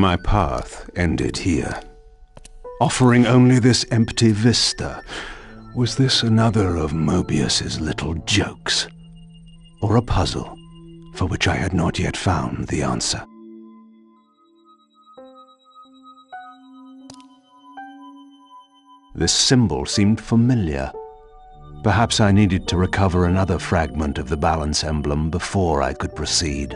My path ended here, offering only this empty vista. Was this another of Mobius's little jokes? Or a puzzle for which I had not yet found the answer? This symbol seemed familiar. Perhaps I needed to recover another fragment of the balance emblem before I could proceed.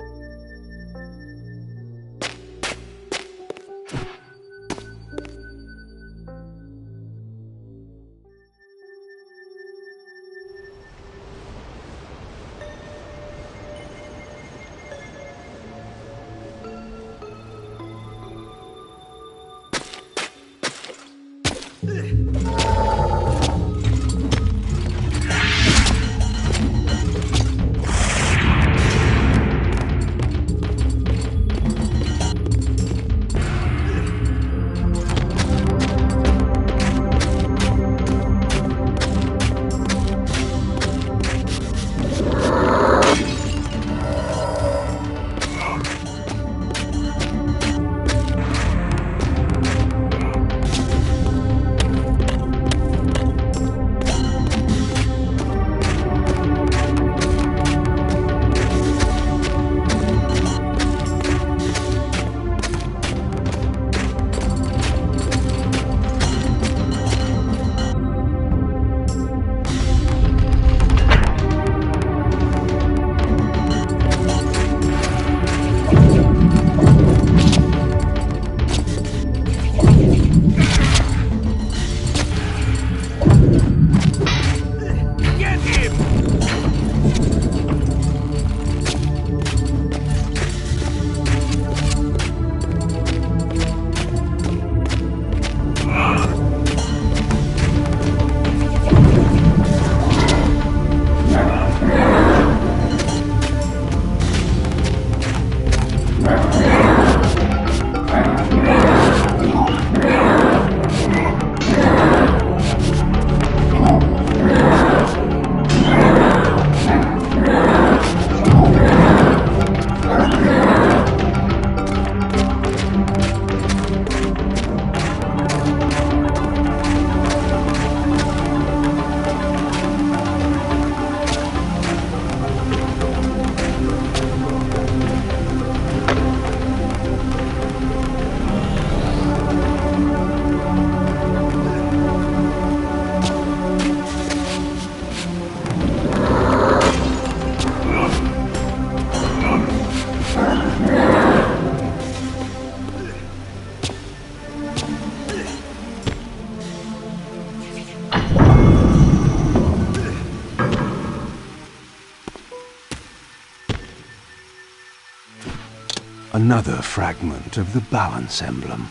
another fragment of the balance emblem.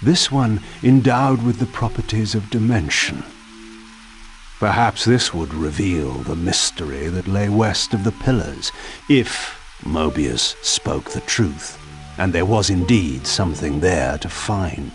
This one endowed with the properties of dimension. Perhaps this would reveal the mystery that lay west of the pillars, if Mobius spoke the truth, and there was indeed something there to find.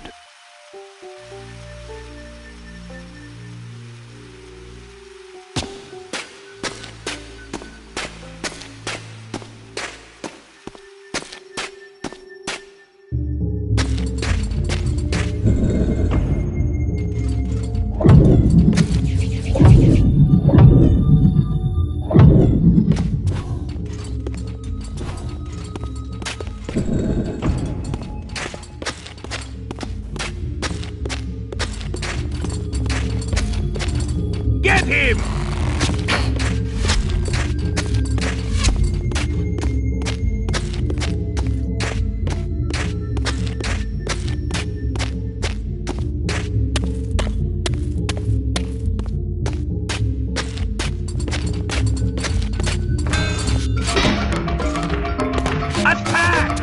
Get him! Attack!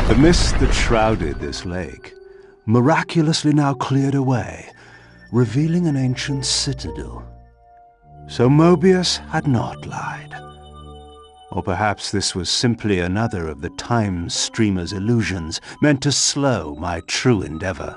The mist that shrouded this lake miraculously now cleared away, revealing an ancient citadel. So Mobius had not lied. Or perhaps this was simply another of the time streamer's illusions meant to slow my true endeavor.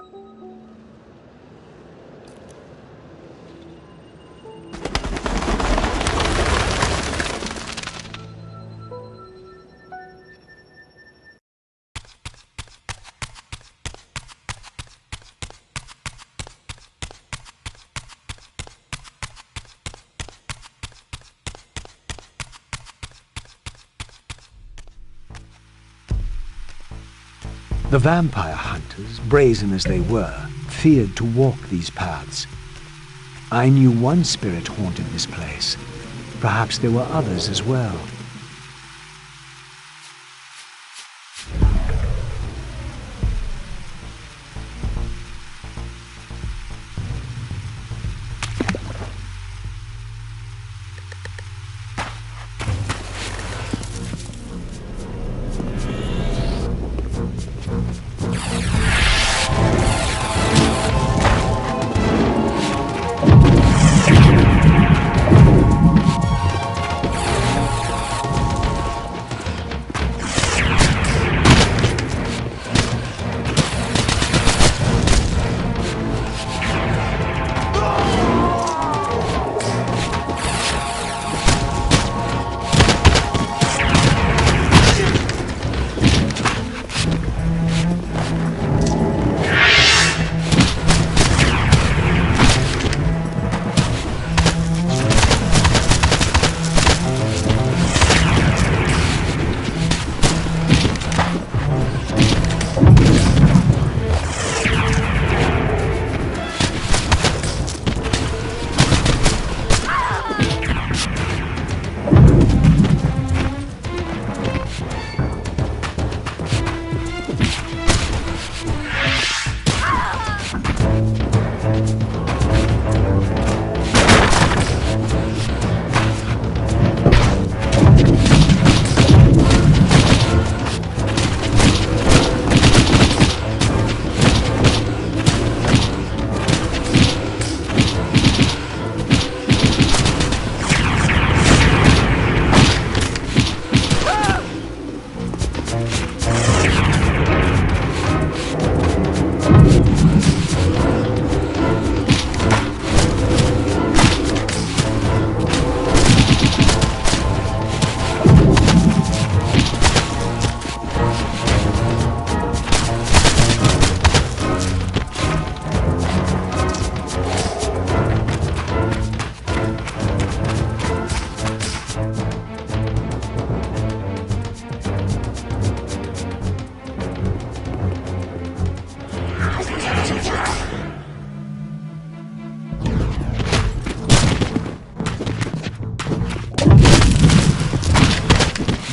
The vampire hunters, brazen as they were, feared to walk these paths. I knew one spirit haunted this place. Perhaps there were others as well.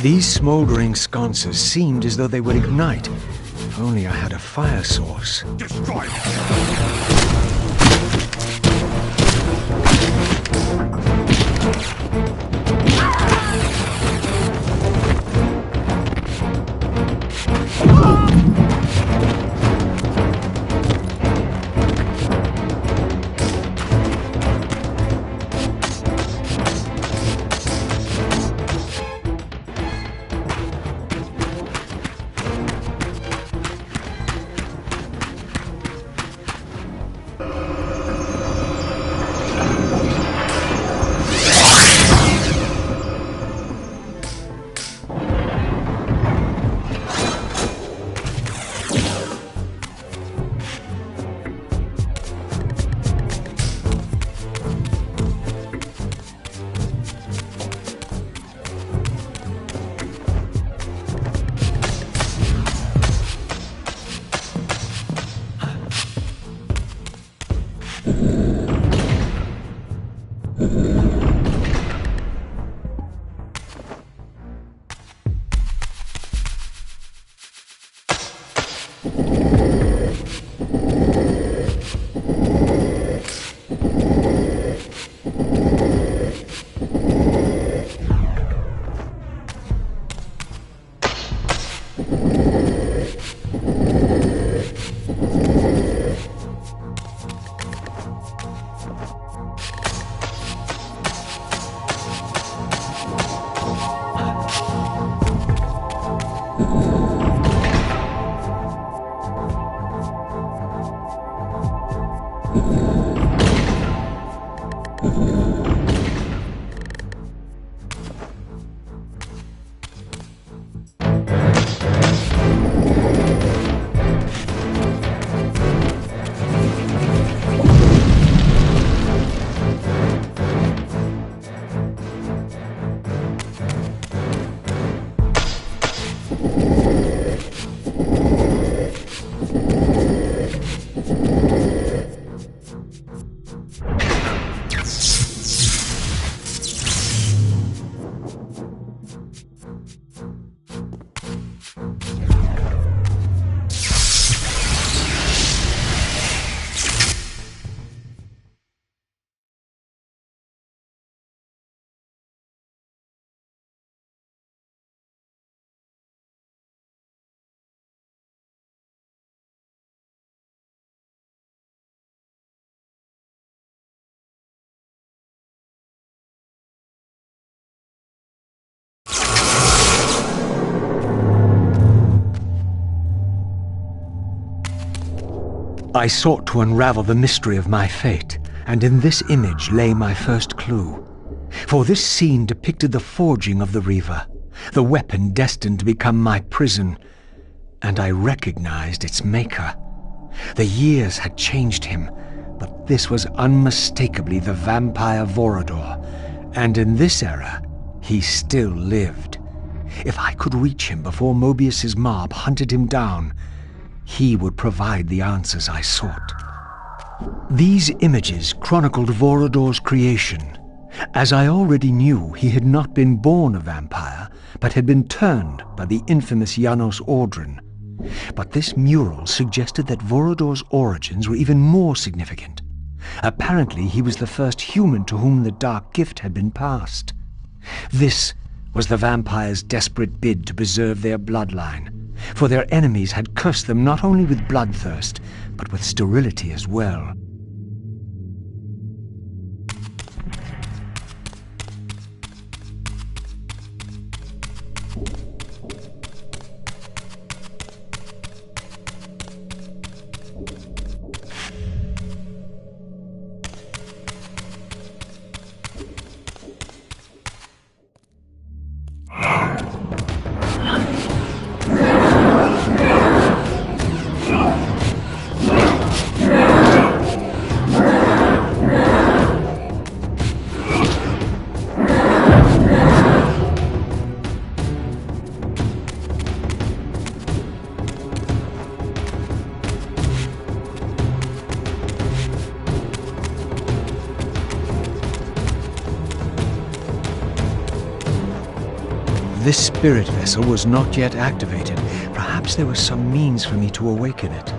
These smoldering sconces seemed as though they would ignite. If only I had a fire source. Destroy it! I sought to unravel the mystery of my fate, and in this image lay my first clue. For this scene depicted the forging of the Reaver, the weapon destined to become my prison, and I recognized its maker. The years had changed him, but this was unmistakably the vampire Vorador, and in this era, he still lived. If I could reach him before Mobius's mob hunted him down, he would provide the answers I sought. These images chronicled Vorador's creation. As I already knew, he had not been born a vampire, but had been turned by the infamous Janos Audron. But this mural suggested that Vorador's origins were even more significant. Apparently, he was the first human to whom the dark gift had been passed. This was the vampires' desperate bid to preserve their bloodline, for their enemies had cursed them not only with bloodthirst, but with sterility as well. This spirit vessel was not yet activated. Perhaps there was some means for me to awaken it.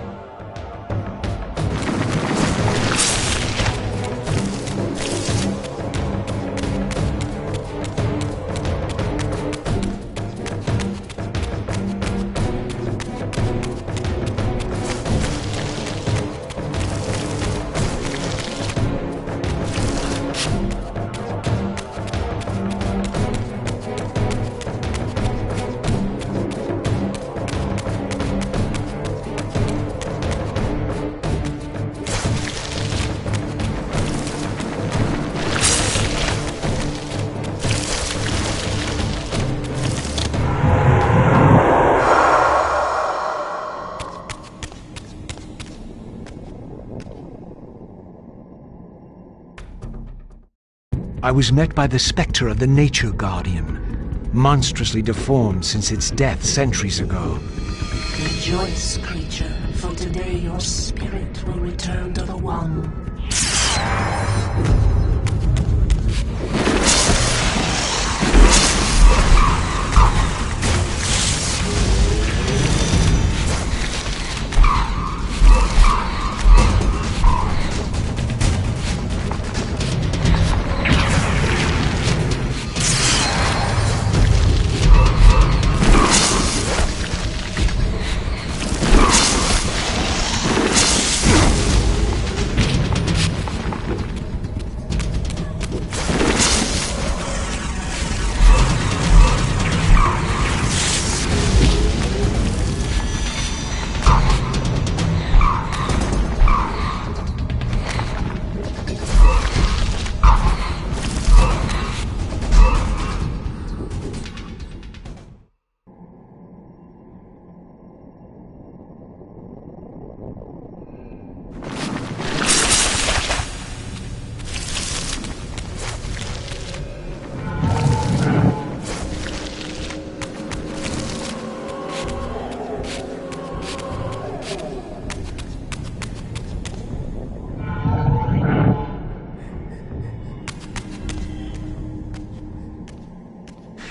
I was met by the specter of the Nature Guardian, monstrously deformed since its death centuries ago. Rejoice, creature, for today your spirit will return to the One.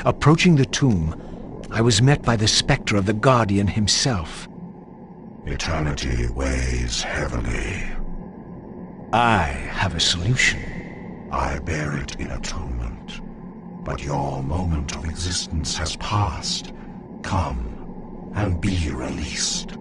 Approaching the tomb, I was met by the specter of the Guardian himself. Eternity weighs heavily. I have a solution. I bear it in atonement. But your moment of existence has passed. Come and be released.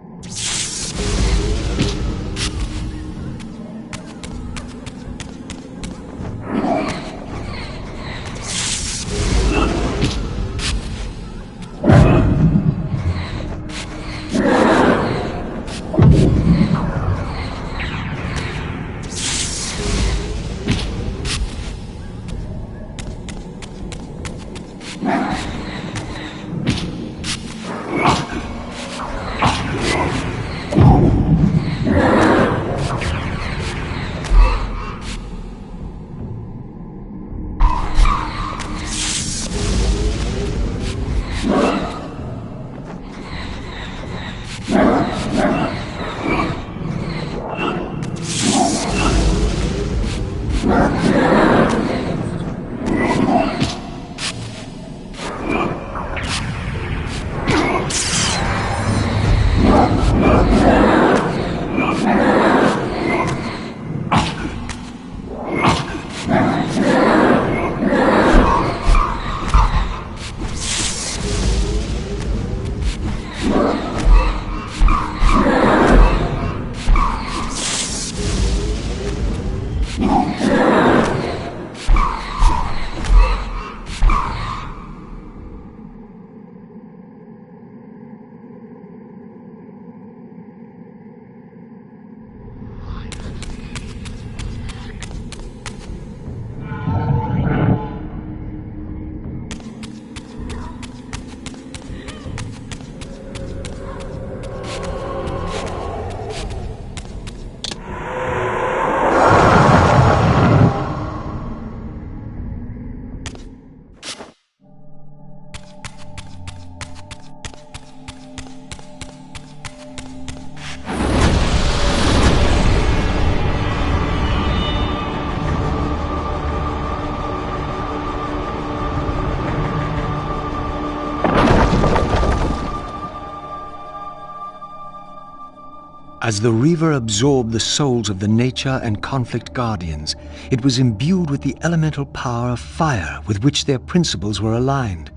As the Reaver absorbed the souls of the Nature and Conflict Guardians, it was imbued with the elemental power of fire with which their principles were aligned.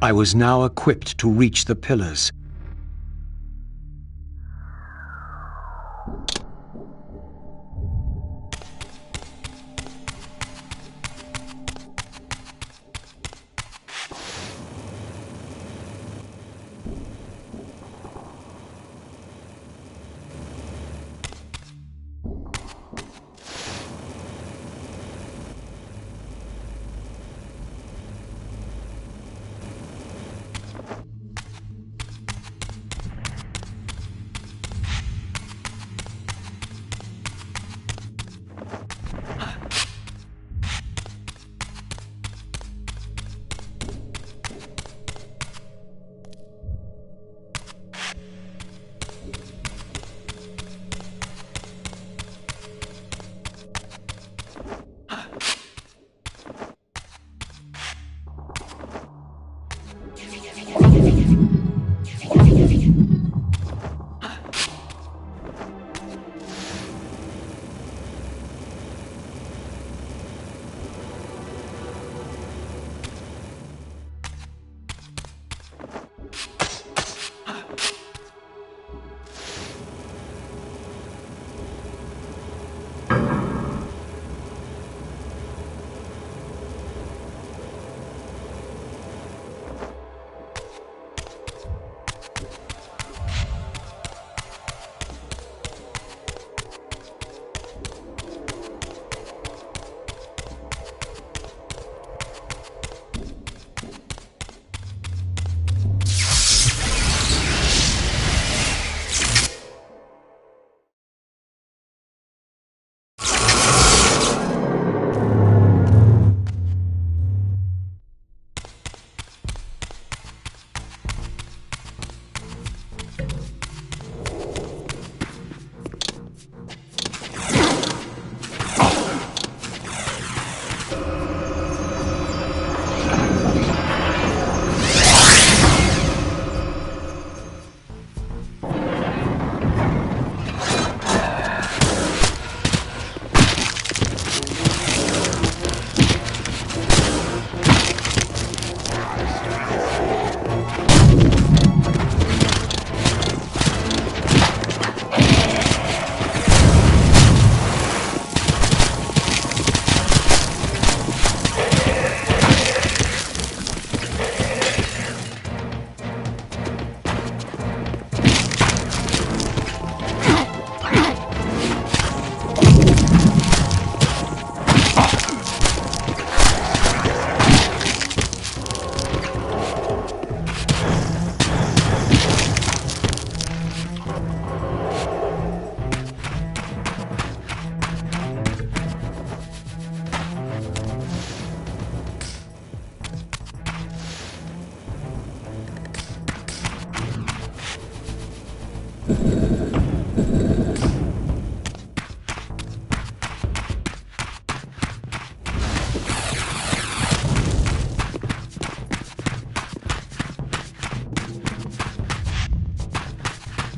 I was now equipped to reach the pillars.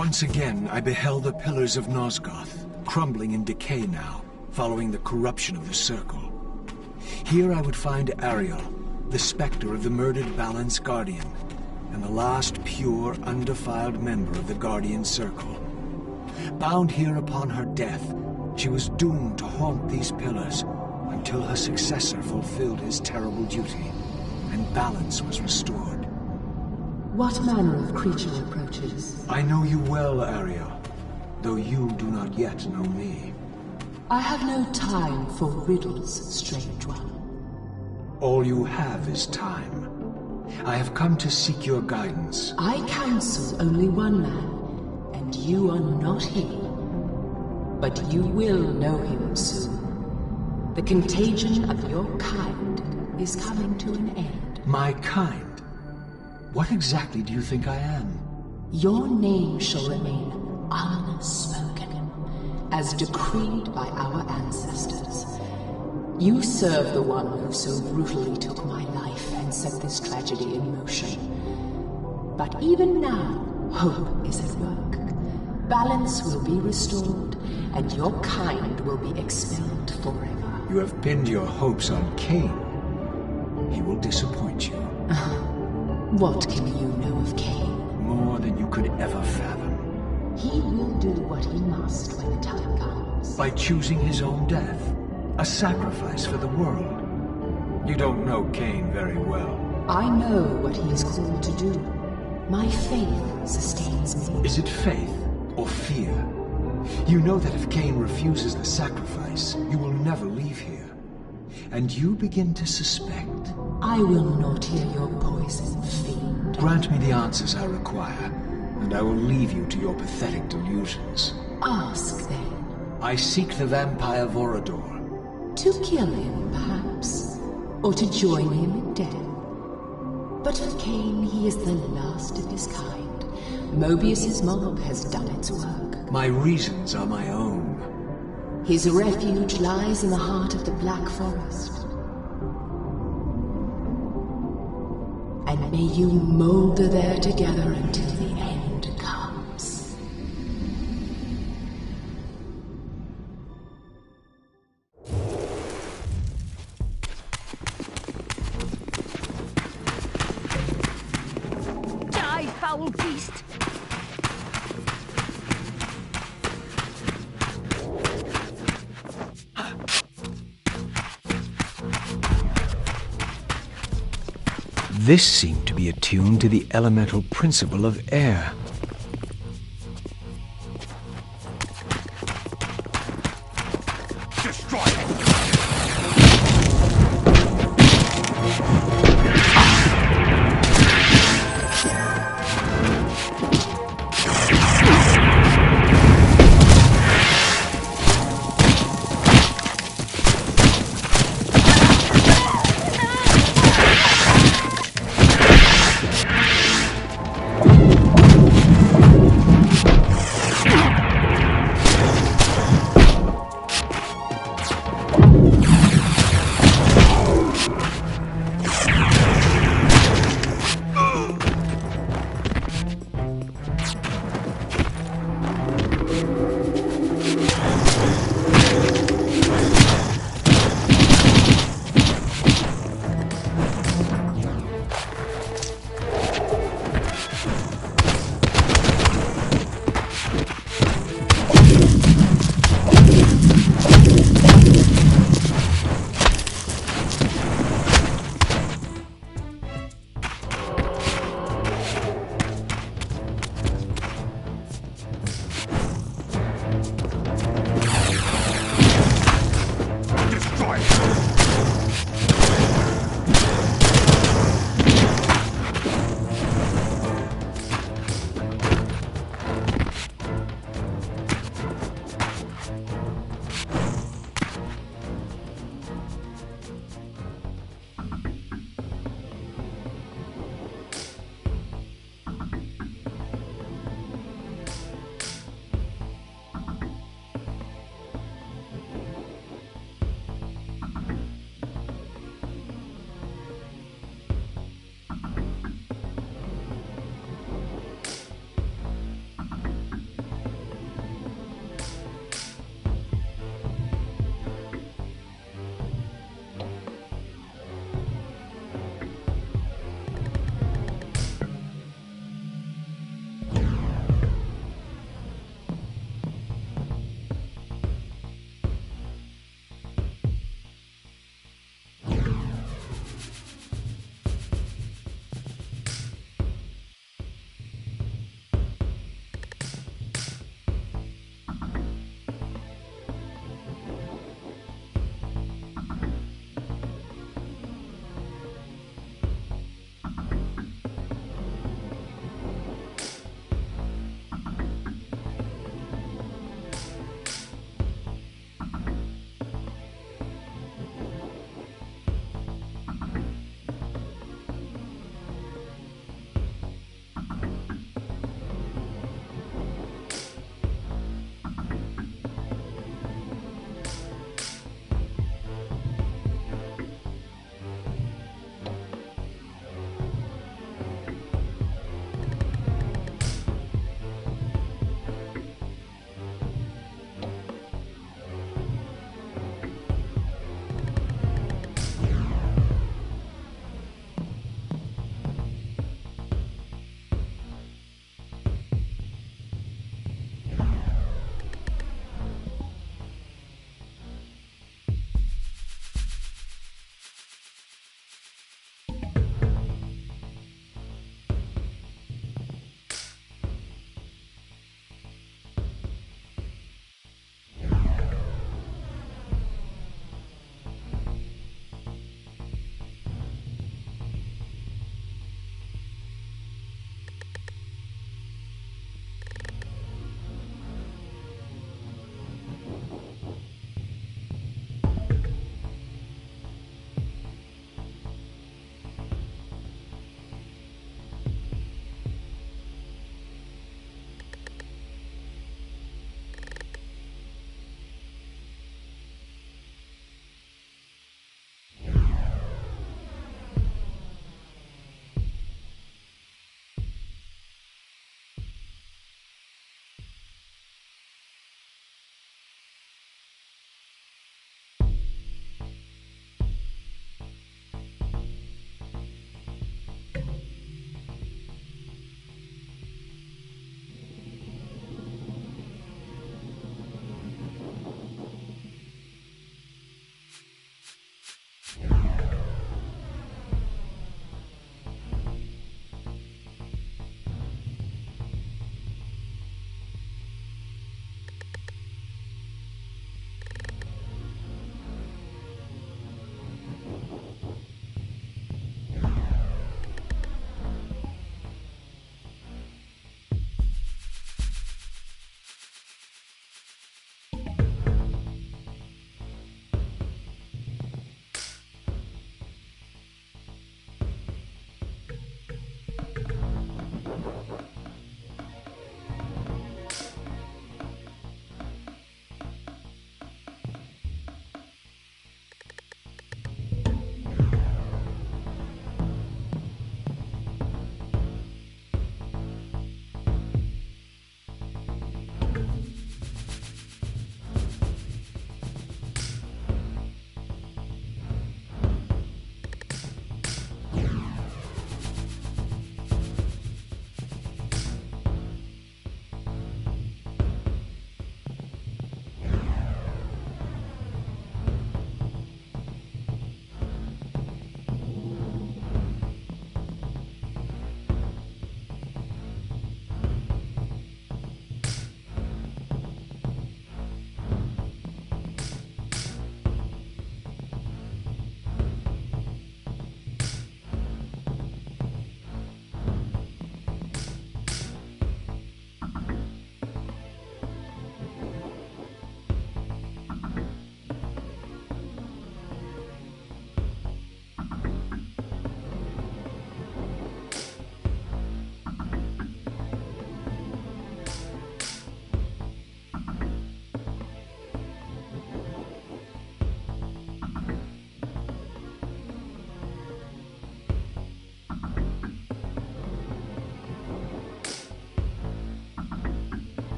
Once again, I beheld the pillars of Nosgoth, crumbling in decay now, following the corruption of the Circle. Here I would find Ariel, the specter of the murdered Balance Guardian, and the last pure, undefiled member of the Guardian Circle. Bound here upon her death, she was doomed to haunt these pillars until her successor fulfilled his terrible duty, and balance was restored. What manner of creature approaches? I know you well, Ariel, though you do not yet know me. I have no time for riddles, strange one. All you have is time. I have come to seek your guidance. I counsel only one man, and you are not he. But you will know him soon. The contagion of your kind is coming to an end. My kind? What exactly do you think I am? Your name shall remain unspoken, as decreed by our ancestors. You serve the one who so brutally took my life and set this tragedy in motion. But even now, hope is at work. Balance will be restored, and your kind will be expelled forever. You have pinned your hopes on Kain. He will disappoint you. What can you know of Kain? More than you could ever fathom. He will do what he must when the time comes. By choosing his own death. A sacrifice for the world. You don't know Kain very well. I know what he is called to do. My faith sustains me. Is it faith or fear? You know that if Kain refuses the sacrifice, you will never leave here. And you begin to suspect. I will not hear your poison, fiend. Grant me the answers I require, and I will leave you to your pathetic delusions. Ask, then. I seek the vampire Vorador. To kill him, perhaps, or to join him in death. But for Kain, he is the last of his kind. Mobius's mob has done its work. My reasons are my own. His refuge lies in the heart of the Black Forest. And may you molder there together until the end comes. Die, foul beast! This seemed to be attuned to the elemental principle of air.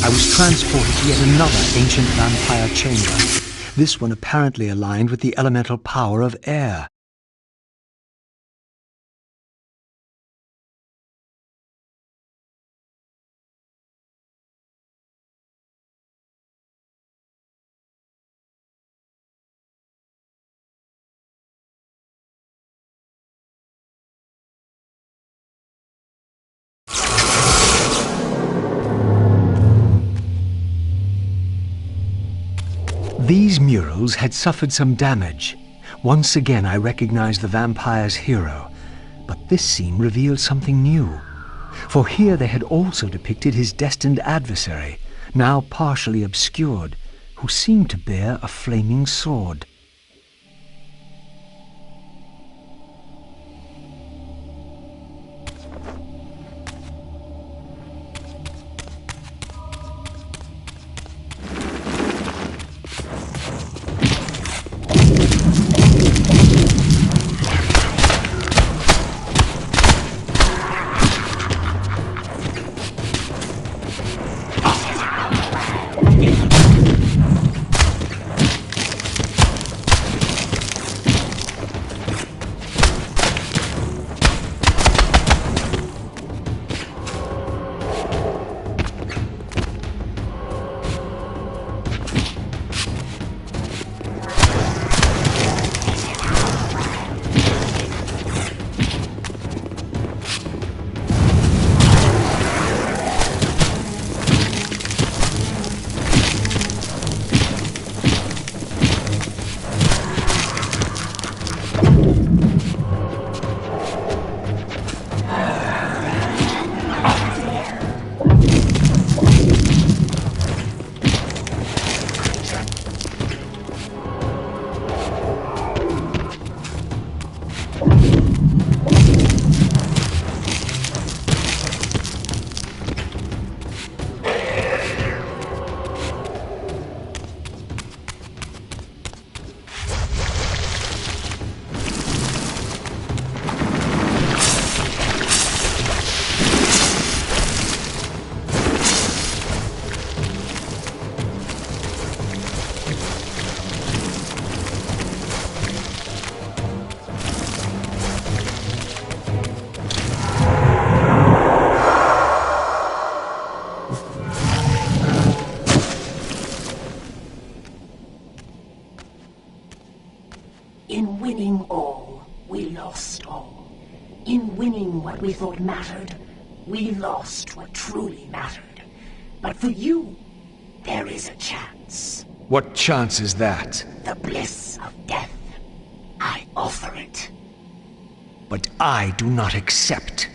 I was transported to yet another ancient vampire chamber, this one apparently aligned with the elemental power of air. These murals had suffered some damage. Once again I recognized the vampire's hero, but this scene revealed something new. For here they had also depicted his destined adversary, now partially obscured, who seemed to bear a flaming sword. In winning all, we lost all. In winning what we thought mattered, we lost what truly mattered. But for you, there is a chance. What chance is that? The bliss of death. I offer it. But I do not accept.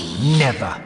Never.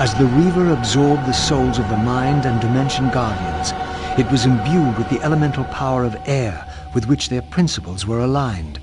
As the Reaver absorbed the souls of the Mind and Dimension Guardians, it was imbued with the elemental power of air with which their principles were aligned.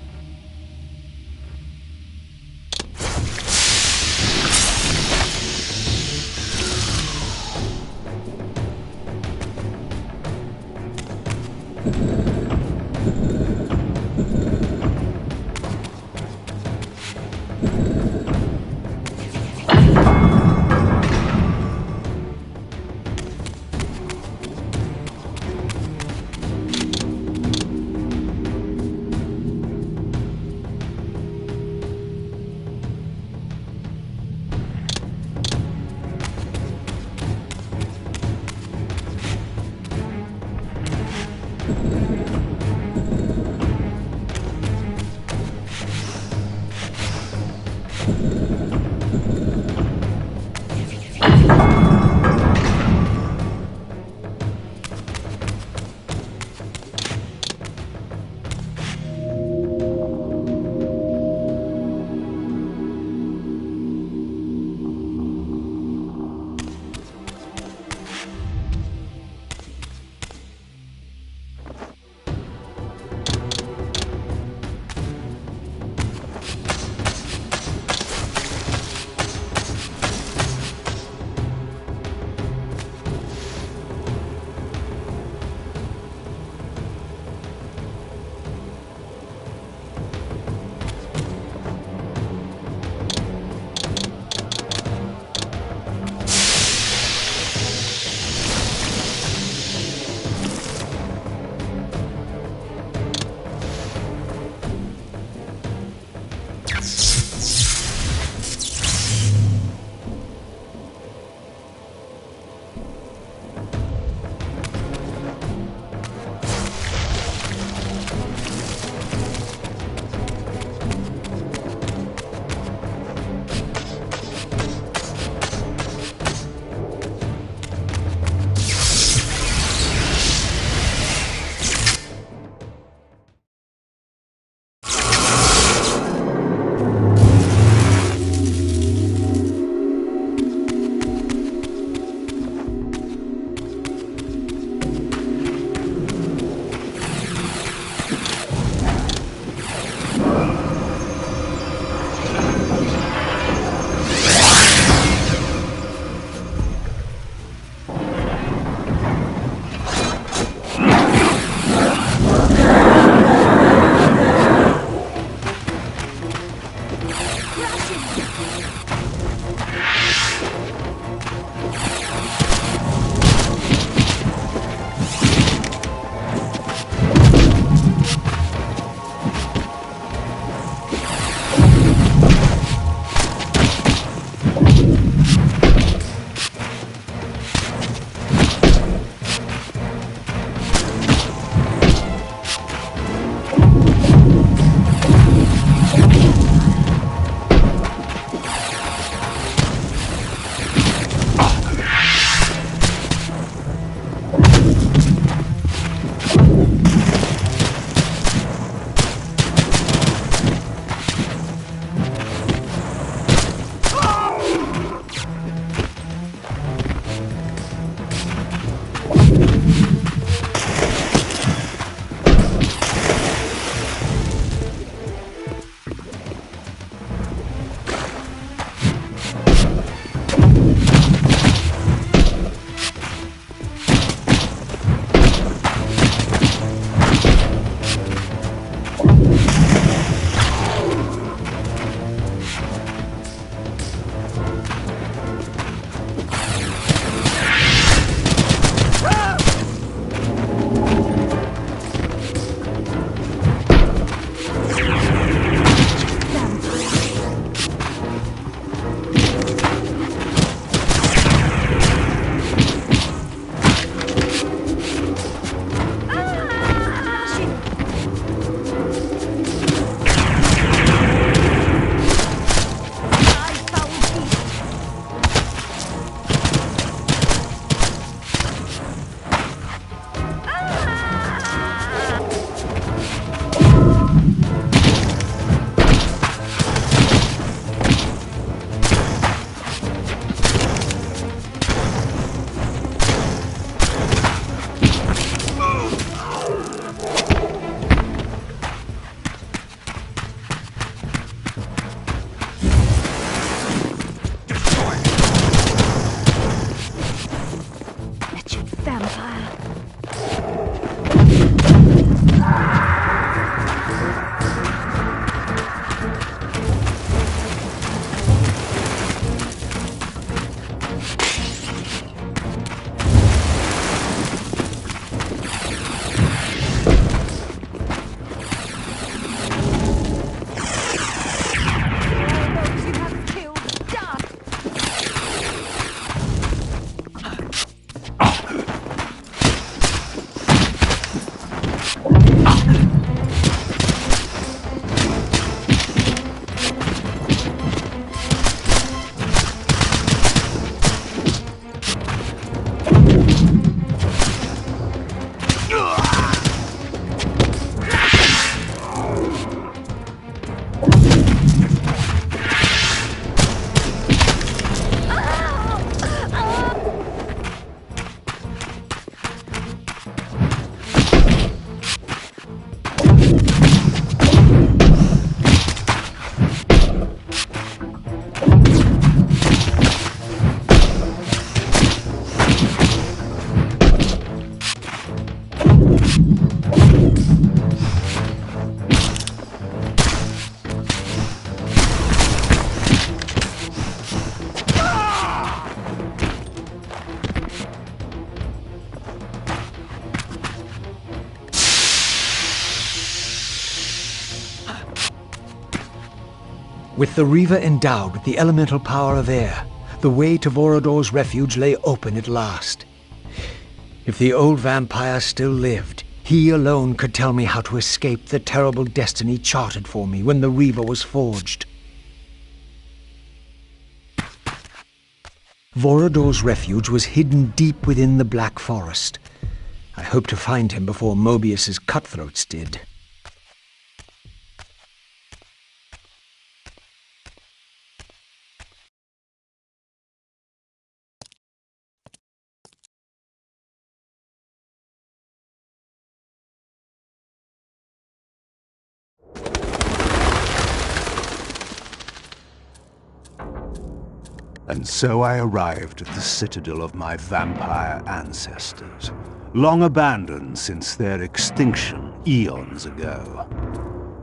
With the Reaver endowed with the elemental power of air, the way to Vorador's refuge lay open at last. If the old vampire still lived, he alone could tell me how to escape the terrible destiny charted for me when the Reaver was forged. Vorador's refuge was hidden deep within the Black Forest. I hoped to find him before Mobius's cutthroats did. And so I arrived at the citadel of my vampire ancestors, long abandoned since their extinction eons ago.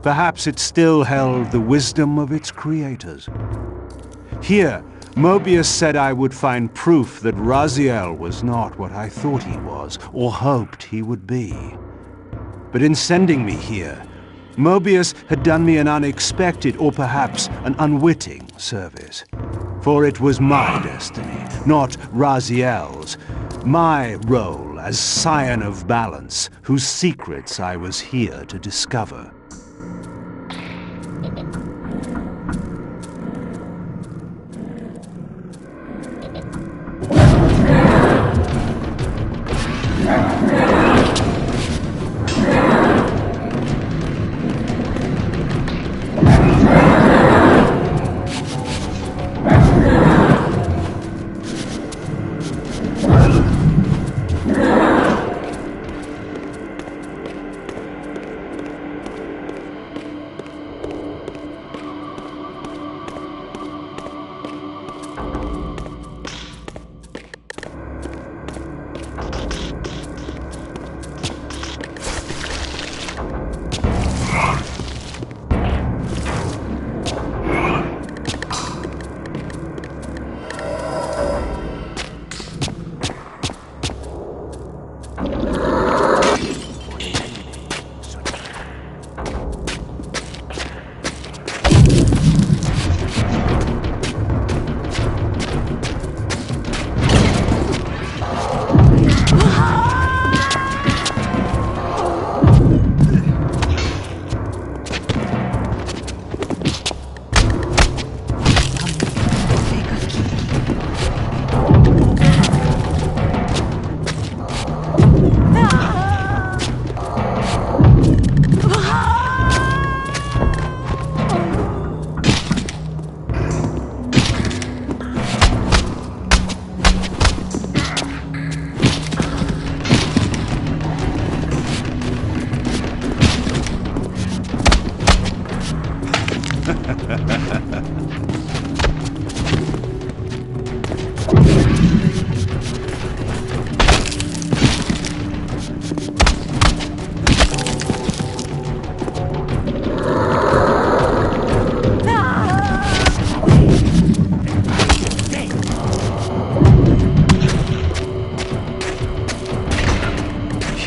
Perhaps it still held the wisdom of its creators. Here, Mobius said I would find proof that Raziel was not what I thought he was, or hoped he would be. But in sending me here, Mobius had done me an unexpected, or perhaps an unwitting, service. For it was my destiny, not Raziel's, my role as Scion of Balance, whose secrets I was here to discover.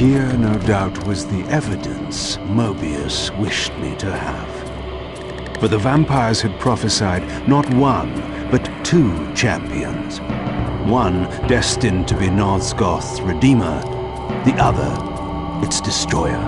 Here, no doubt, was the evidence Mobius wished me to have. For the vampires had prophesied not one, but two champions. One destined to be Nosgoth's redeemer, the other its destroyer.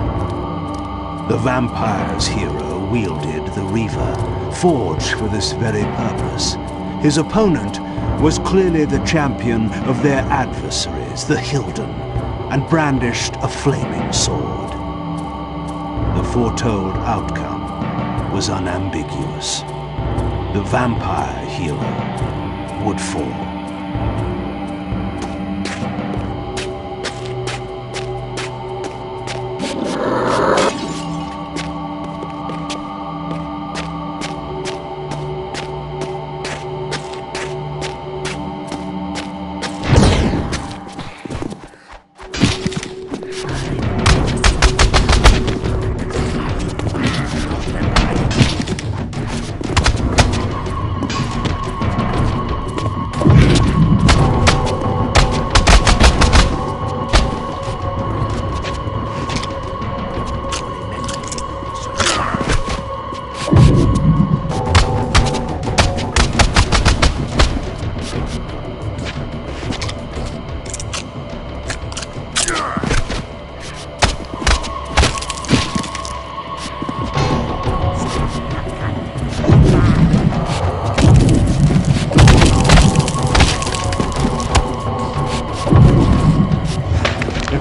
The vampire's hero wielded the Reaver, forged for this very purpose. His opponent was clearly the champion of their adversaries, the Hilden, and brandished a flaming sword. The foretold outcome was unambiguous. The vampire hero would fall. The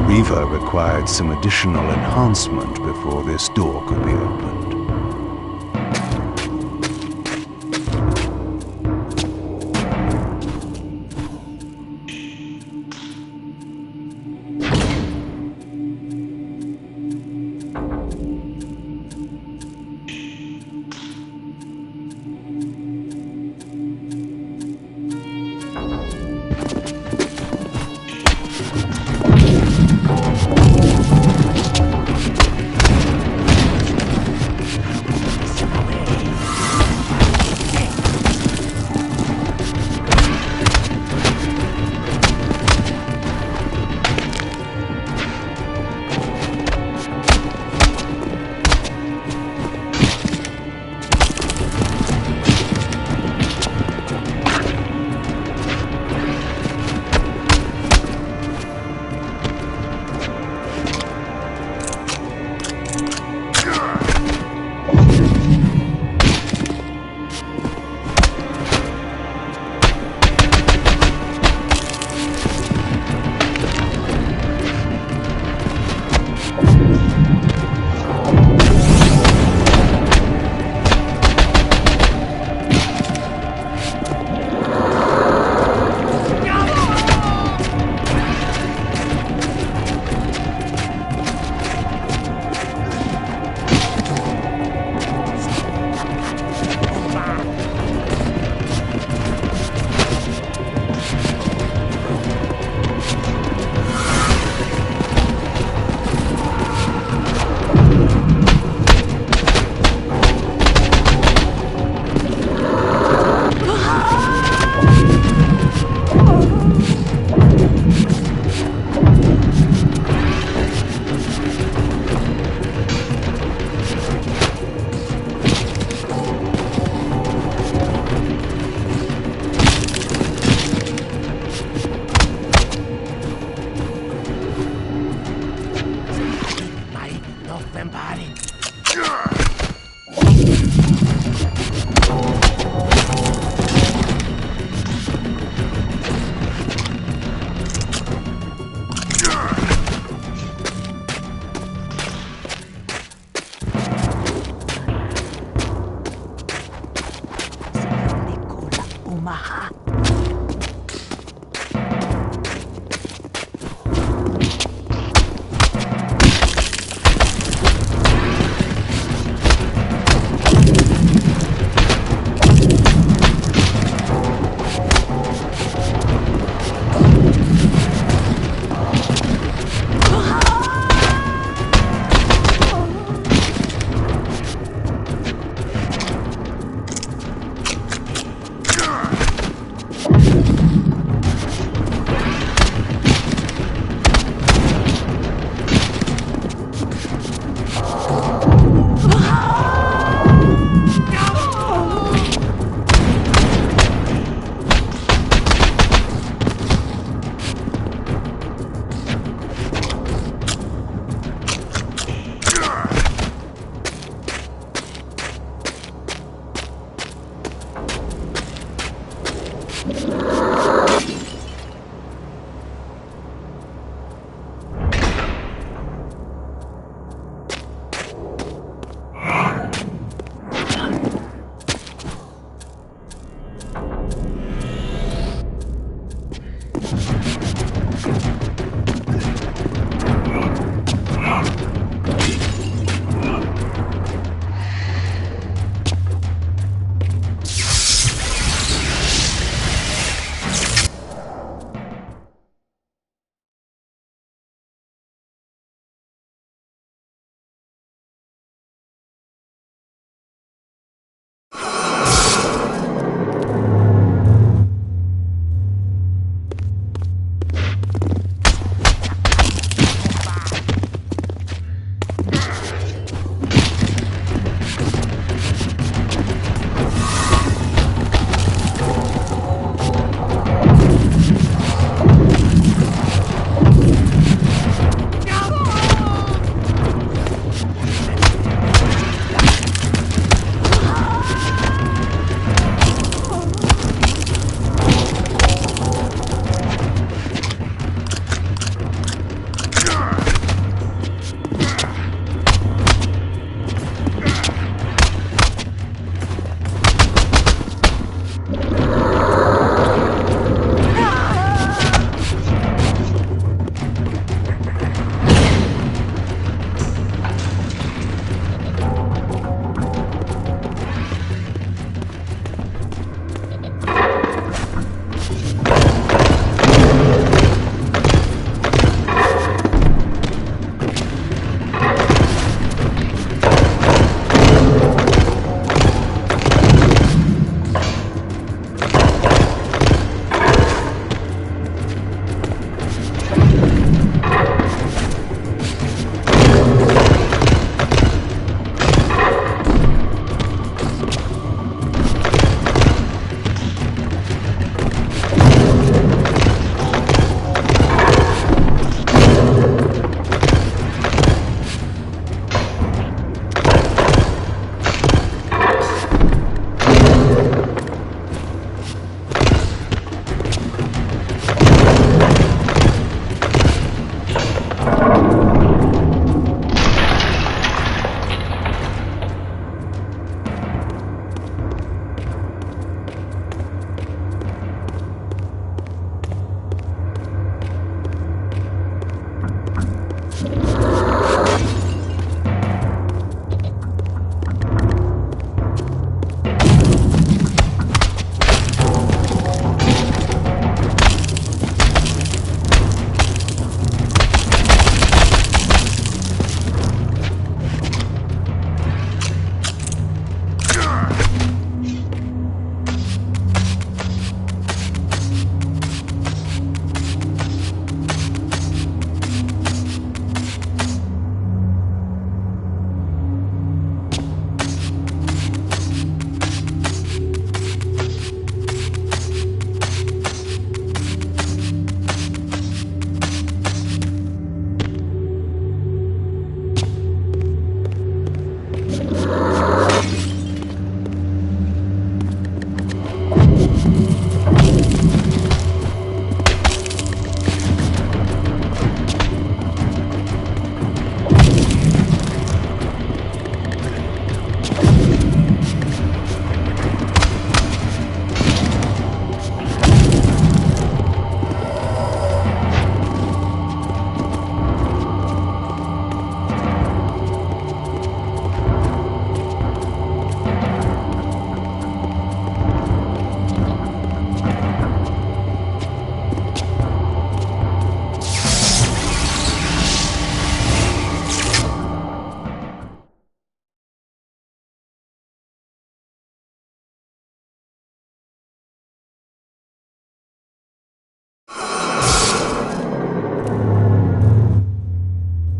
Reaver required some additional enhancement before this door could be opened.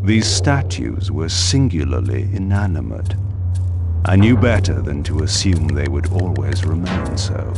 These statues were singularly inanimate. I knew better than to assume they would always remain so.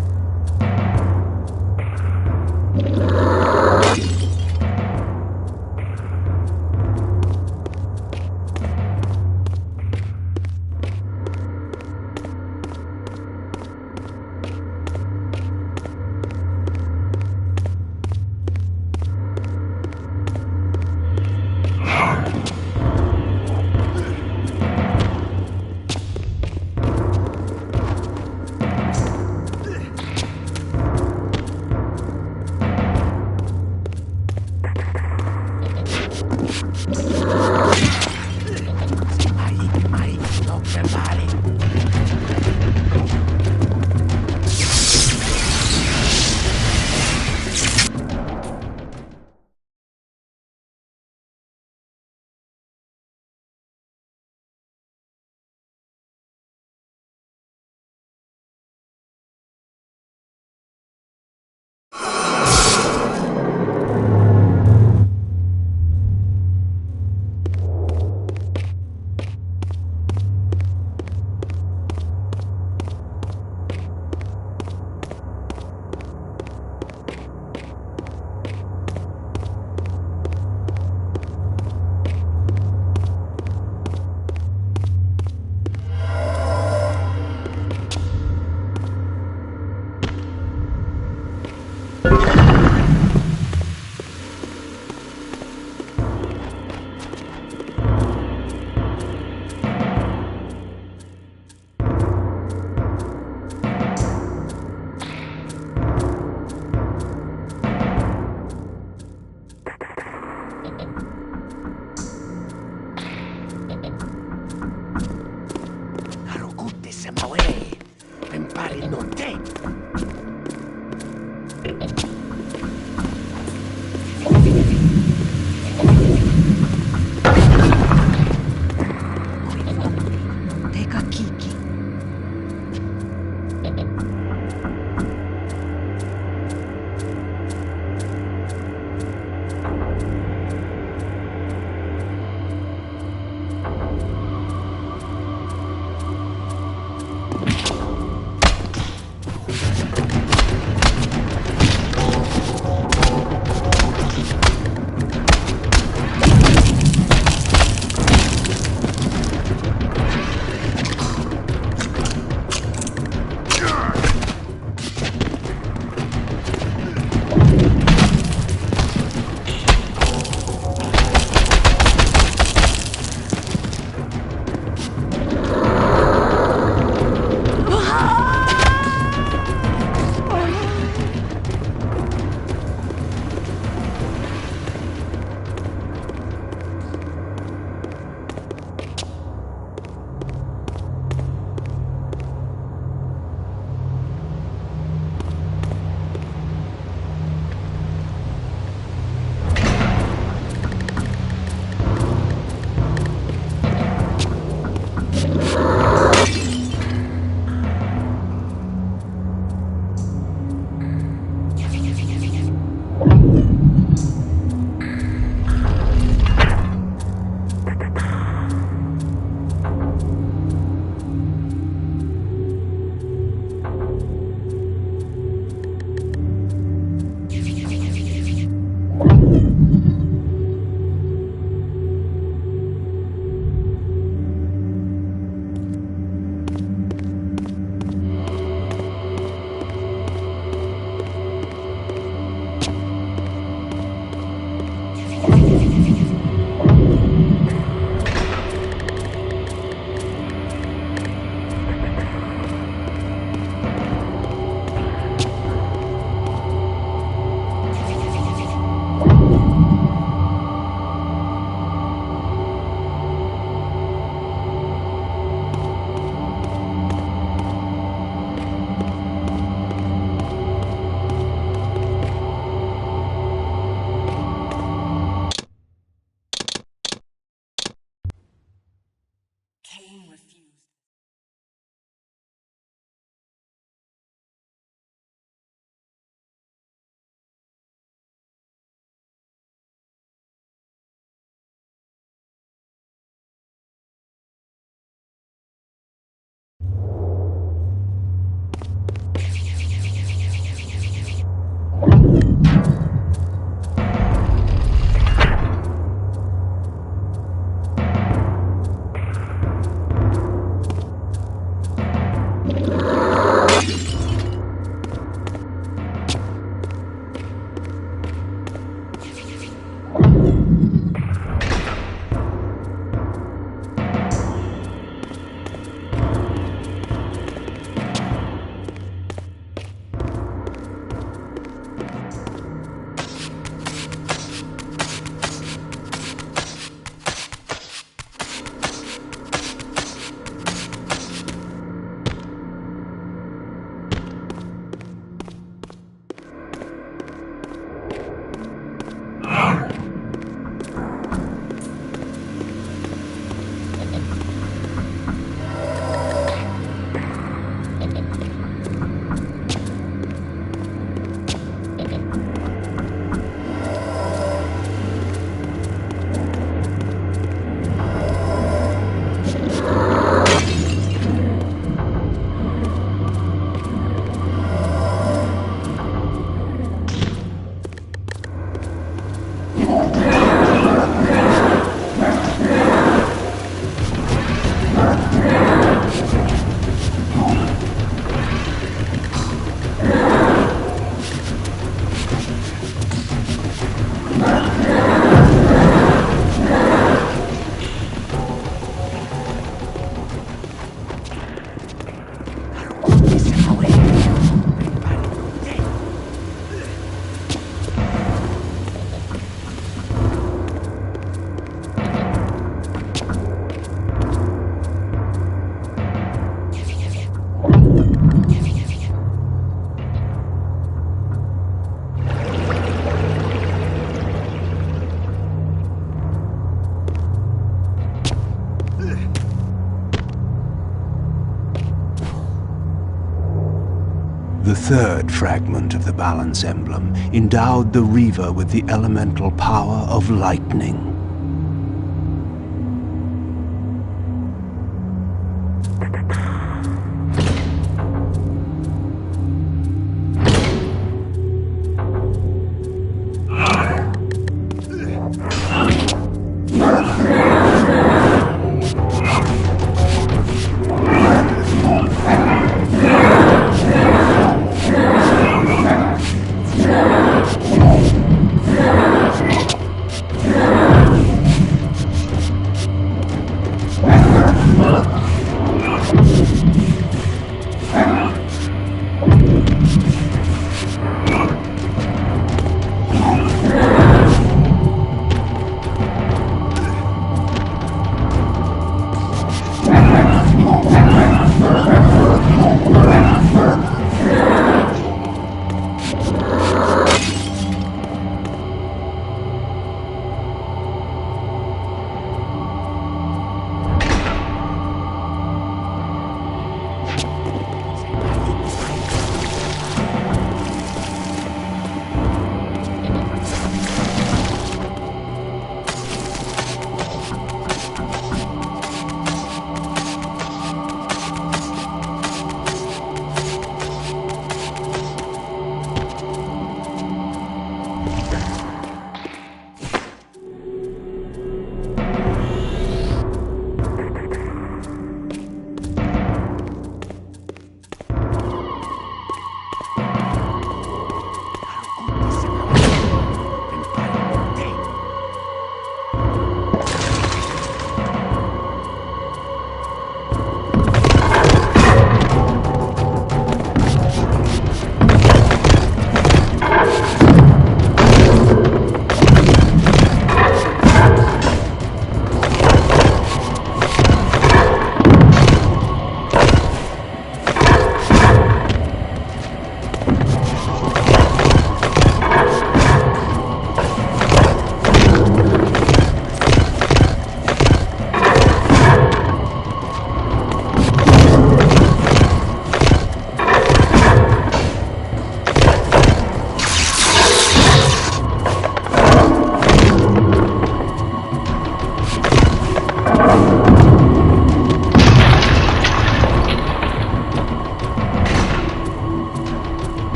third fragment of the balance emblem endowed the Reaver with the elemental power of lightning.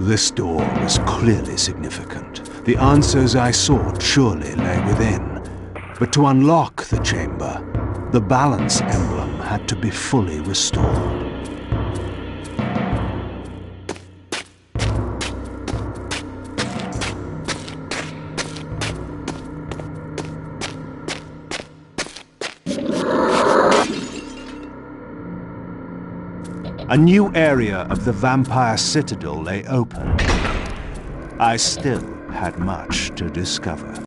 This door was clearly significant. The answers I sought surely lay within. But to unlock the chamber, the balance emblem had to be fully restored. A new area of the vampire citadel lay open. I still had much to discover.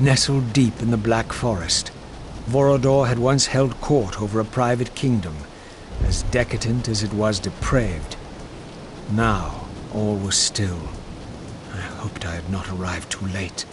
Nestled deep in the Black Forest, Vorodor had once held court over a private kingdom, as decadent as it was depraved. Now, all was still. I hoped I had not arrived too late.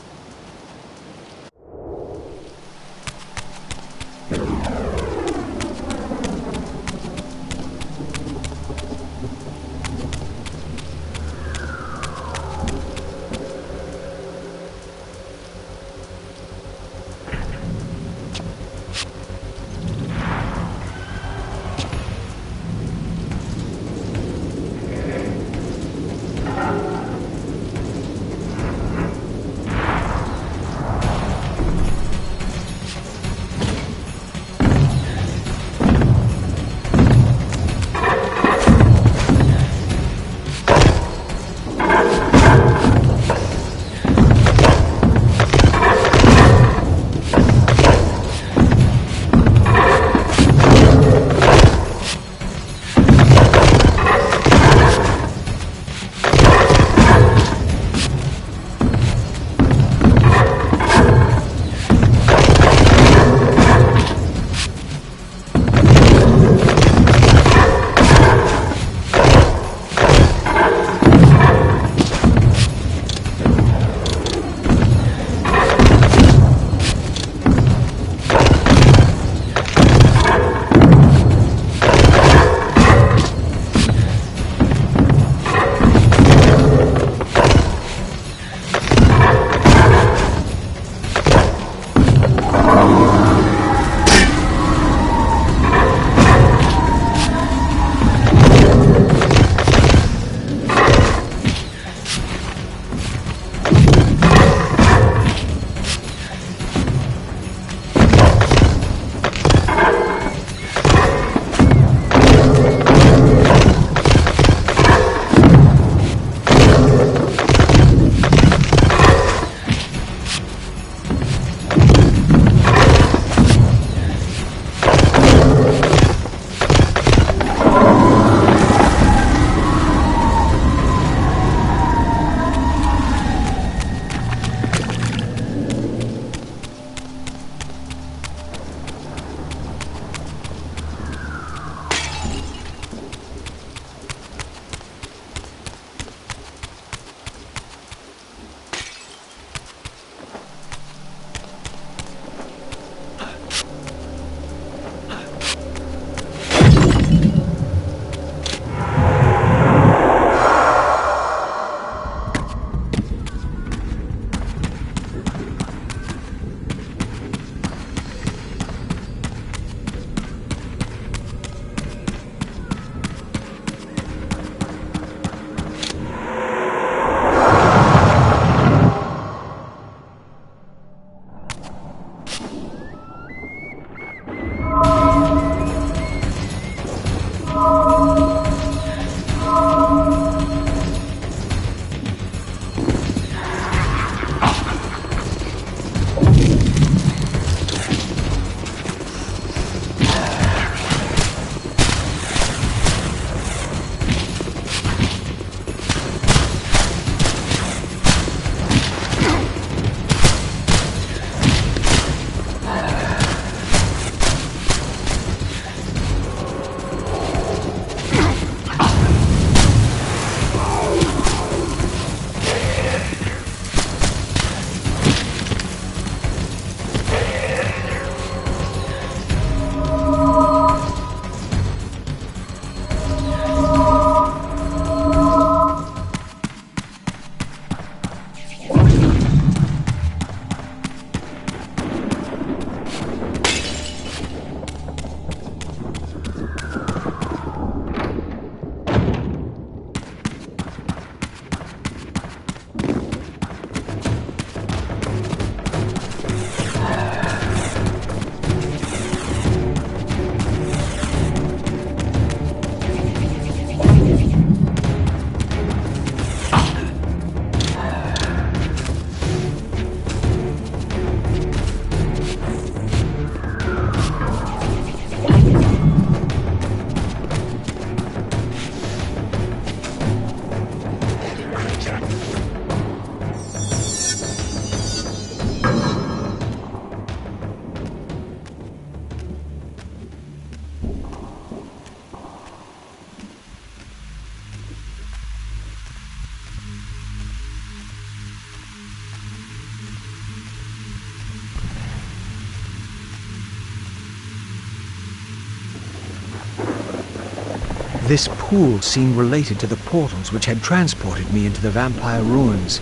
This pool seemed related to the portals which had transported me into the vampire ruins,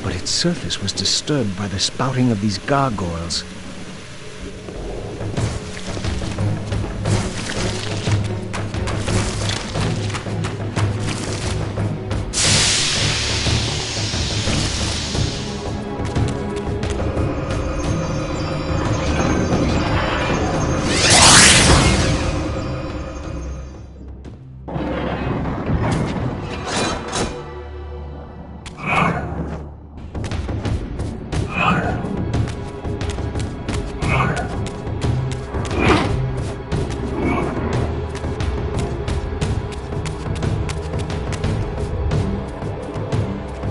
but its surface was disturbed by the spouting of these gargoyles.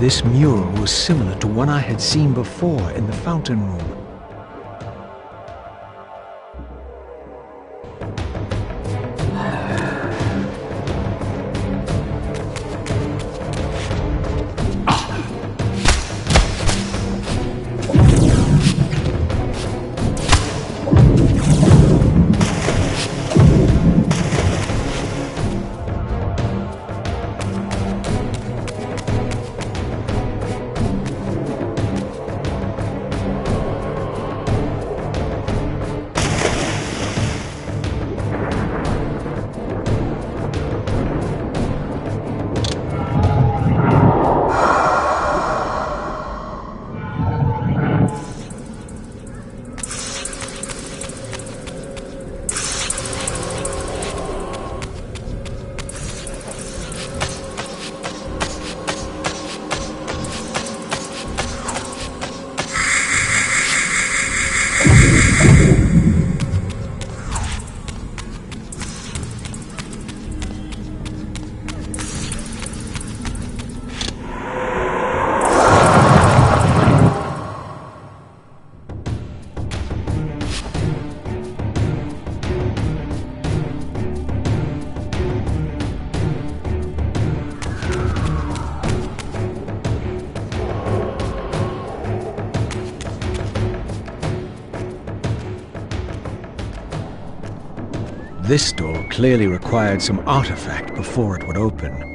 This mural was similar to one I had seen before in the fountain room. This door clearly required some artifact before it would open.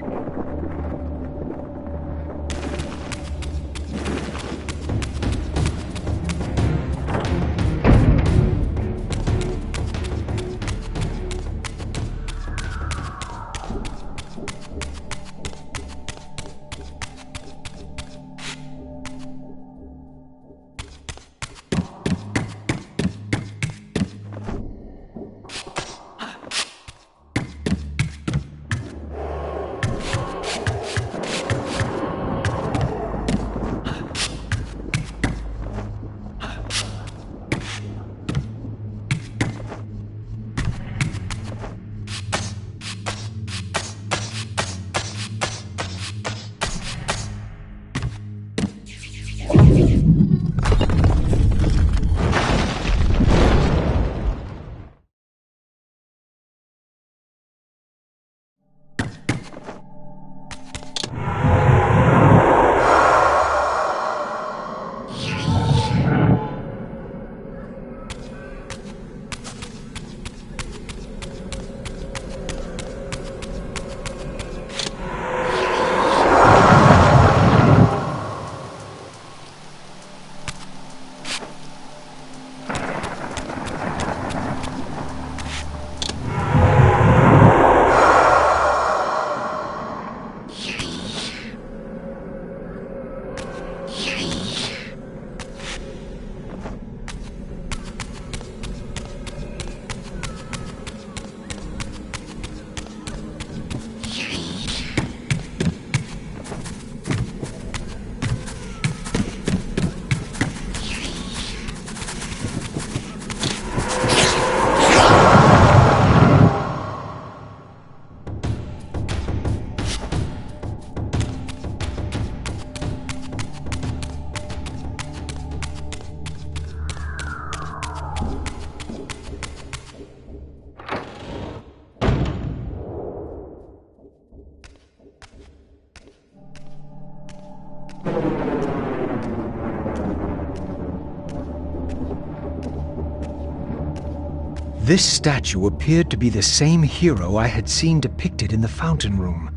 This statue appeared to be the same hero I had seen depicted in the fountain room.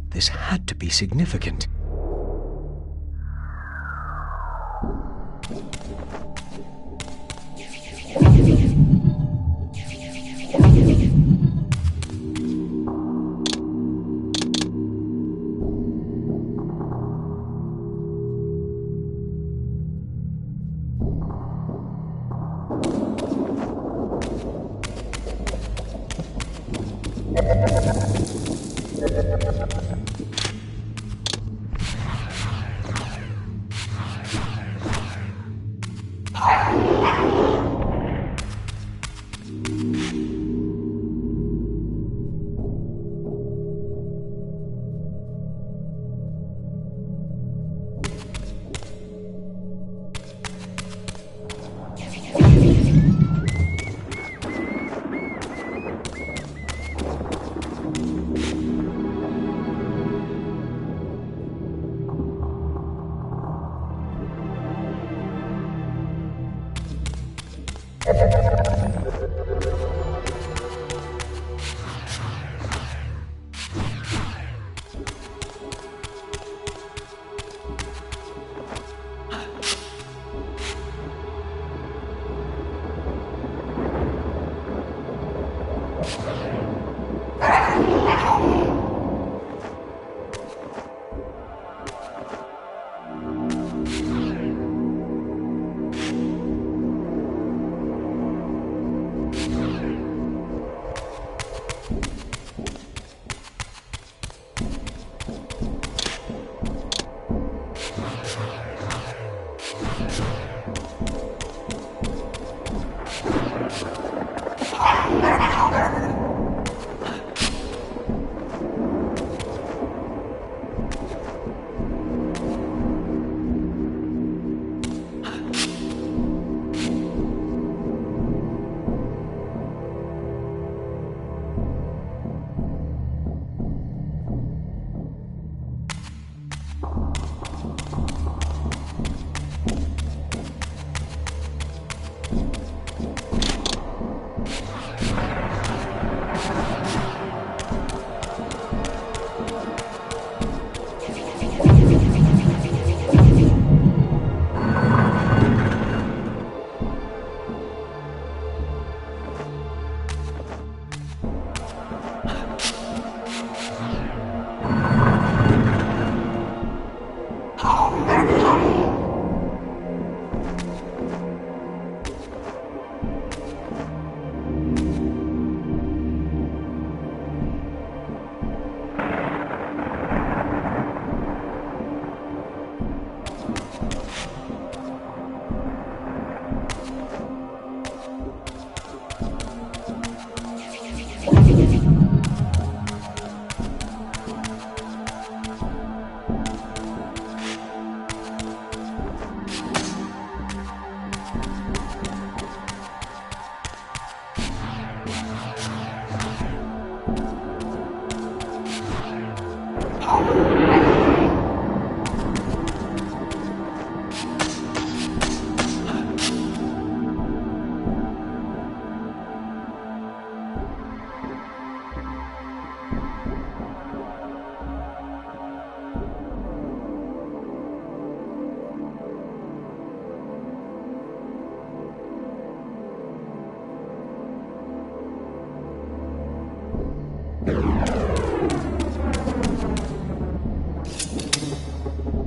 This had to be significant.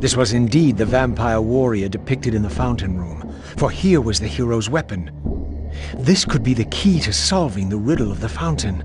This was indeed the vampire warrior depicted in the fountain room, for here was the hero's weapon. This could be the key to solving the riddle of the fountain.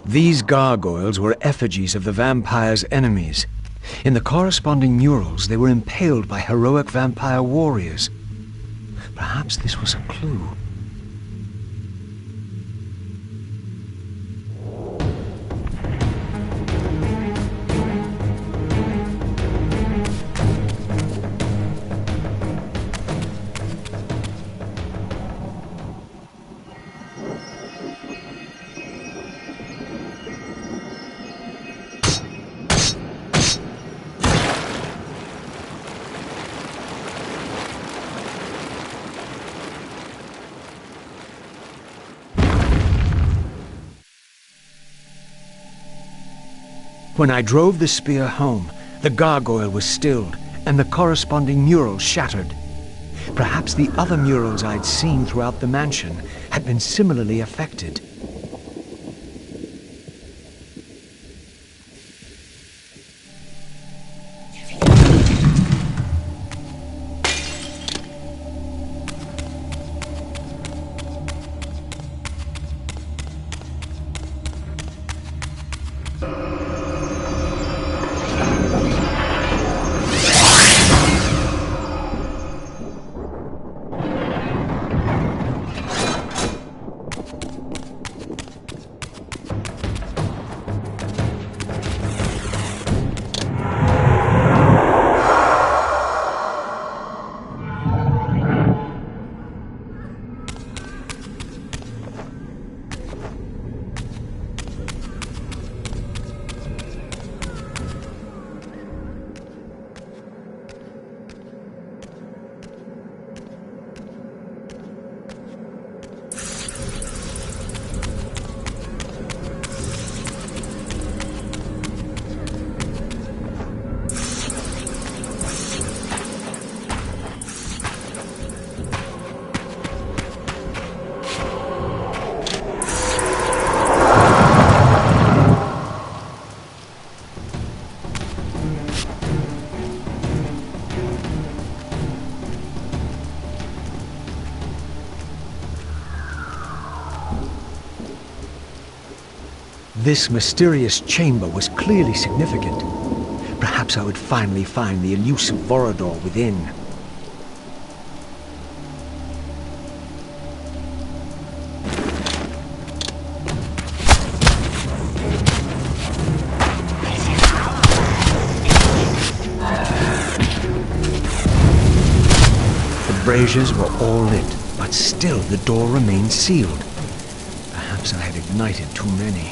These gargoyles were effigies of the vampire's enemies. In the corresponding murals, they were impaled by heroic vampire warriors. Perhaps this was a clue. When I drove the spear home, the gargoyle was stilled, and the corresponding mural shattered. Perhaps the other murals I'd seen throughout the mansion had been similarly affected. This mysterious chamber was clearly significant. Perhaps I would finally find the elusive Vorador within. The braziers were all lit, but still the door remained sealed. Perhaps I had ignited too many.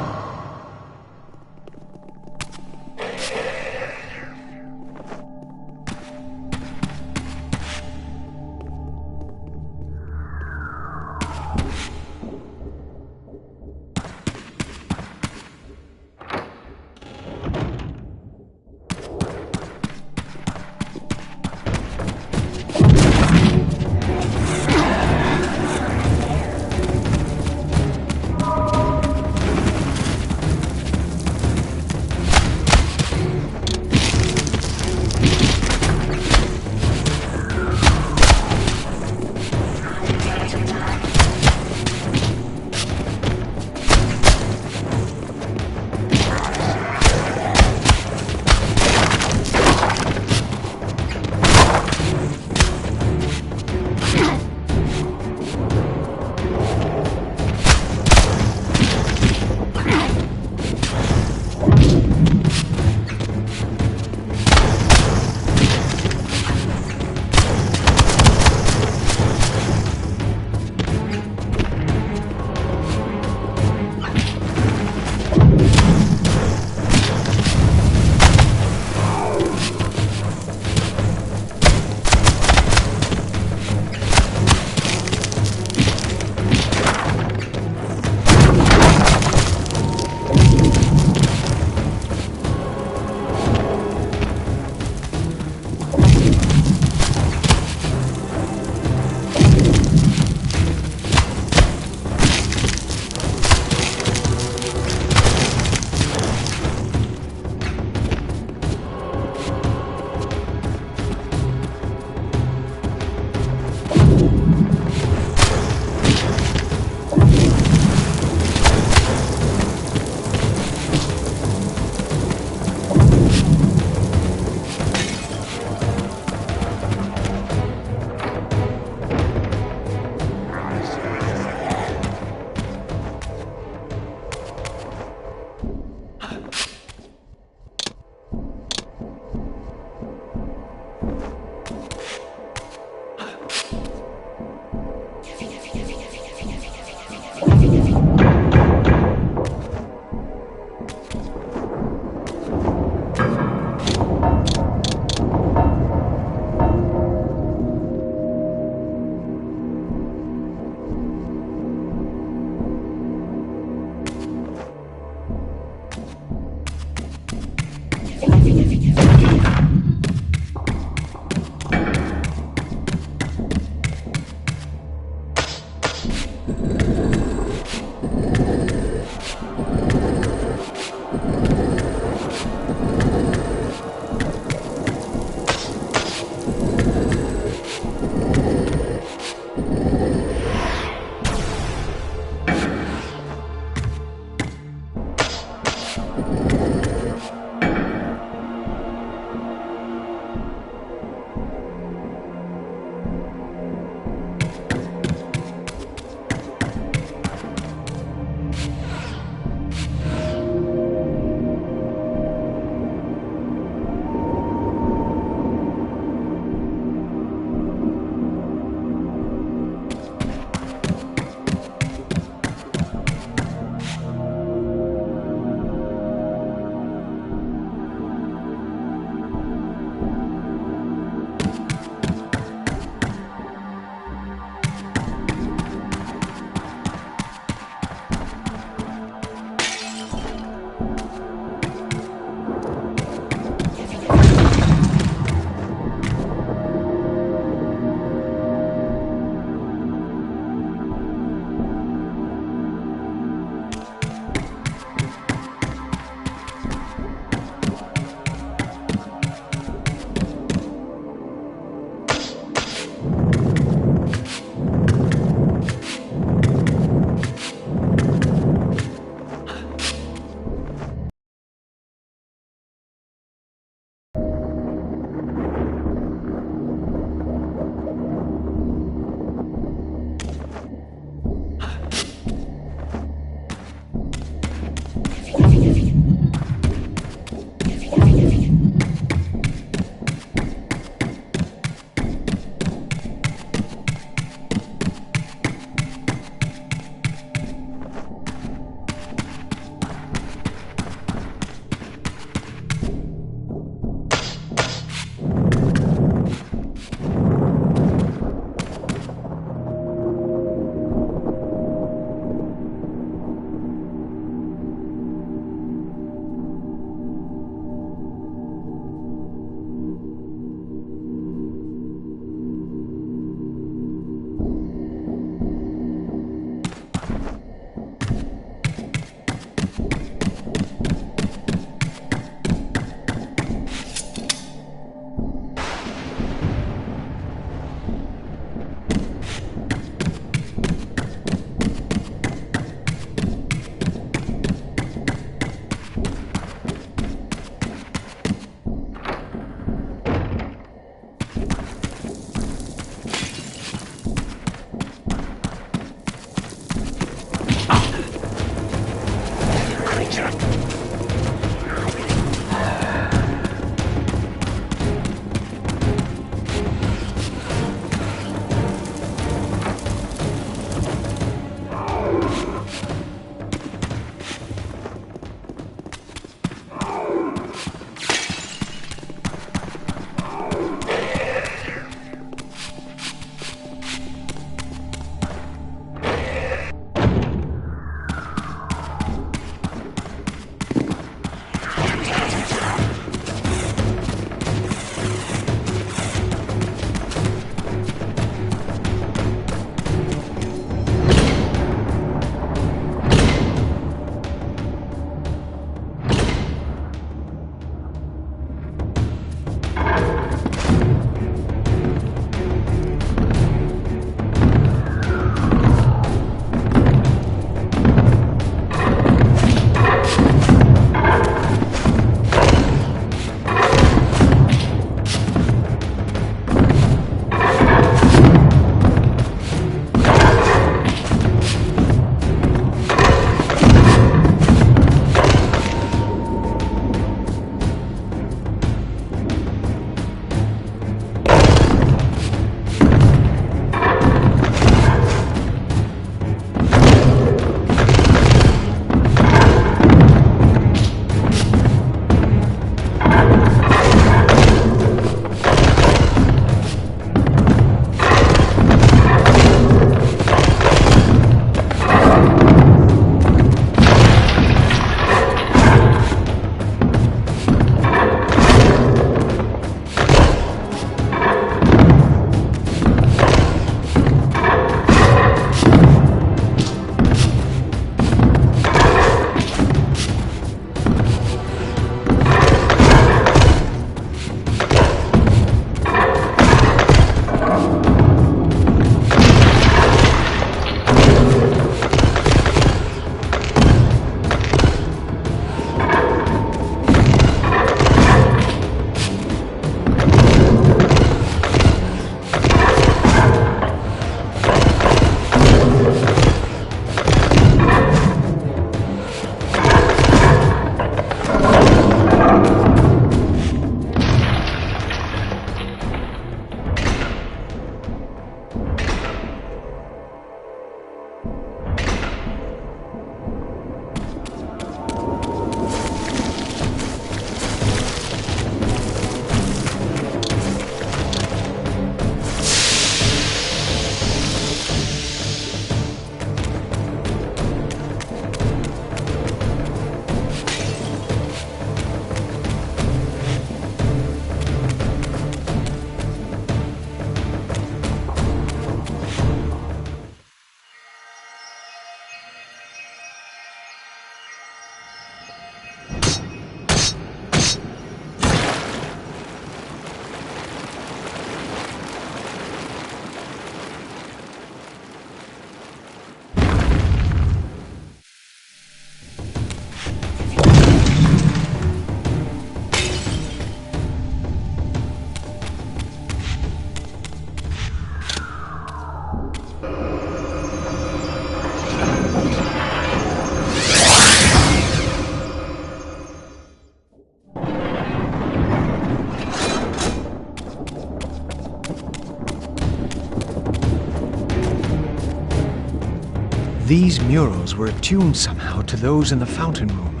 These murals were attuned somehow to those in the fountain room,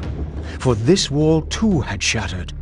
for this wall too had shattered.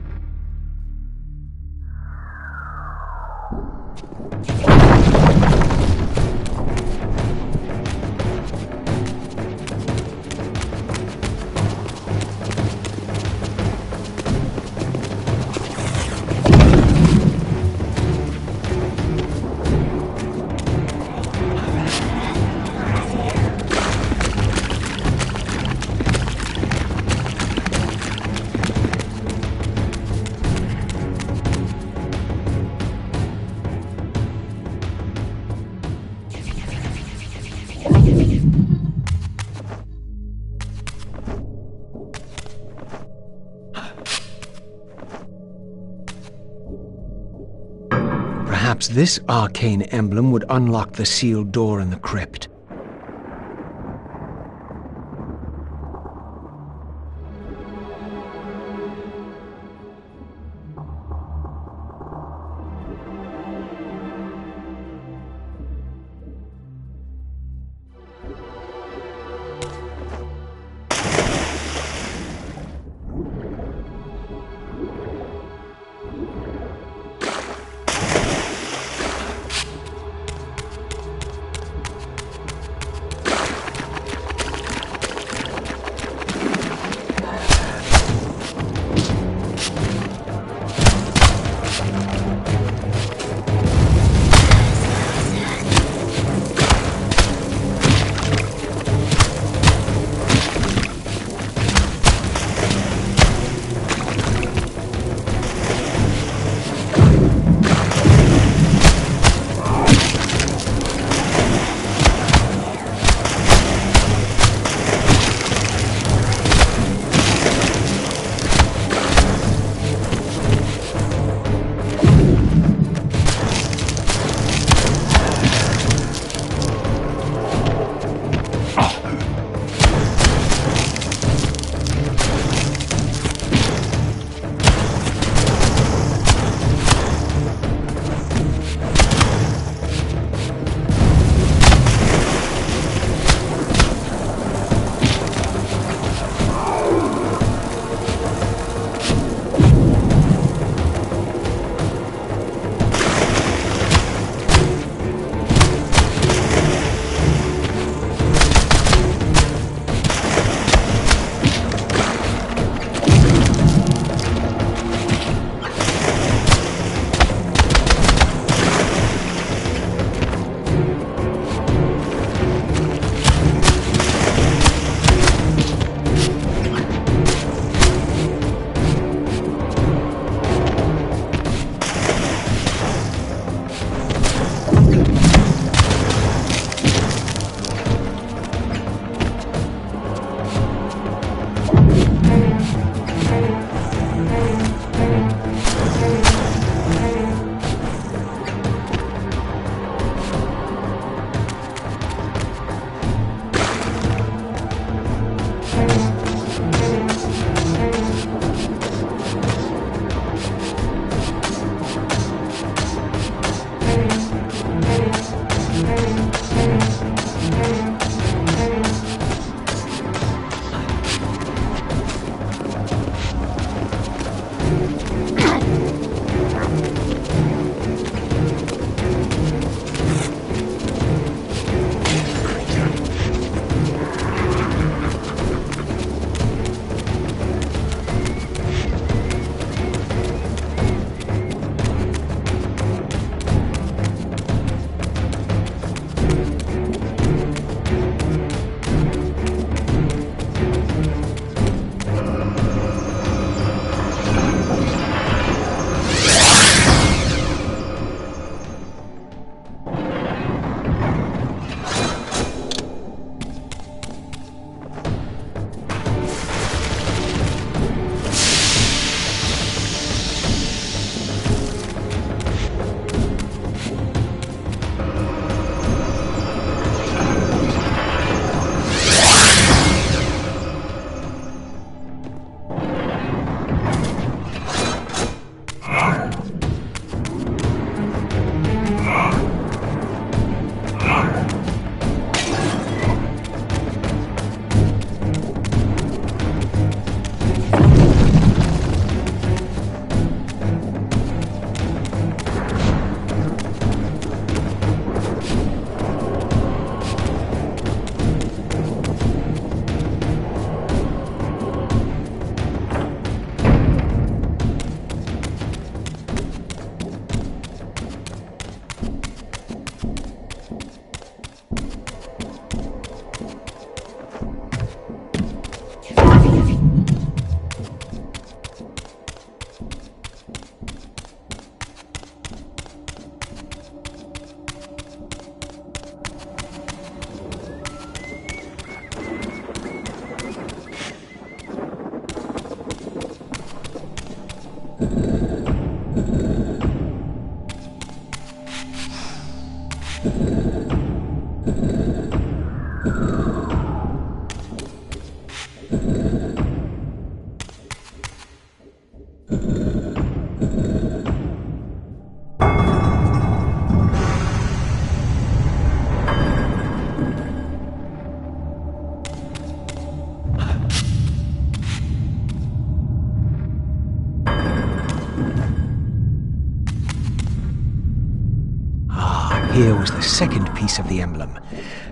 Perhaps this arcane emblem would unlock the sealed door in the crypt. Here was the second piece of the emblem.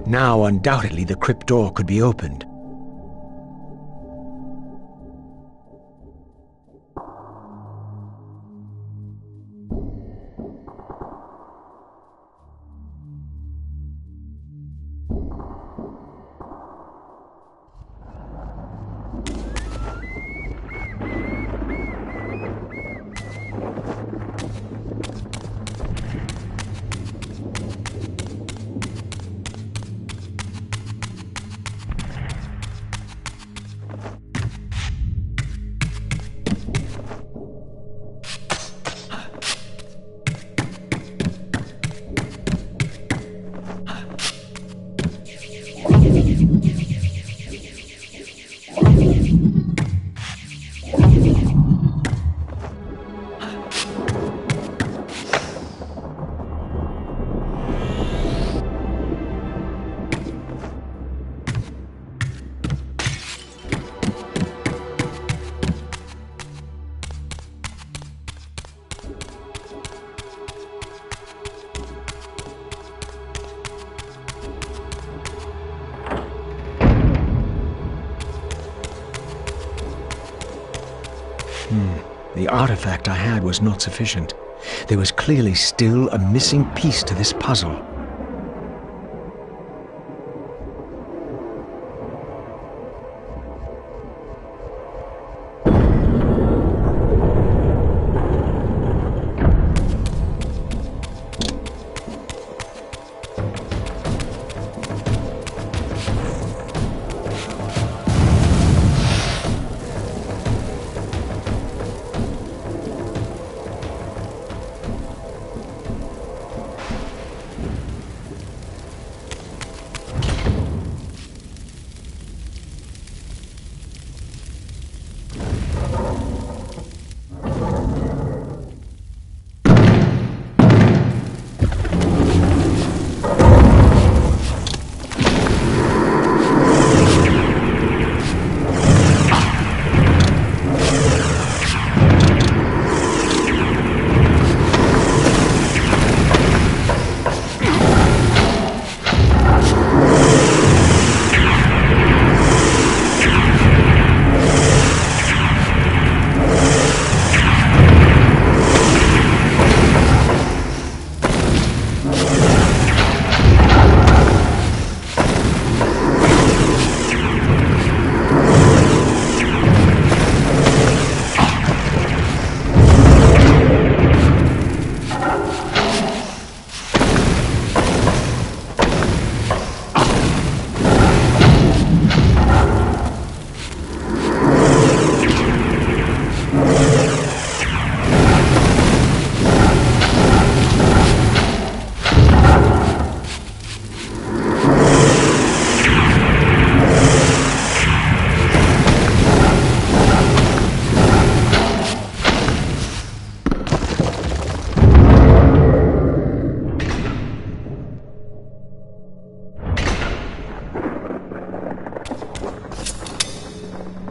Now, undoubtedly, the crypt door could be opened. The artifact I had was not sufficient. There was clearly still a missing piece to this puzzle.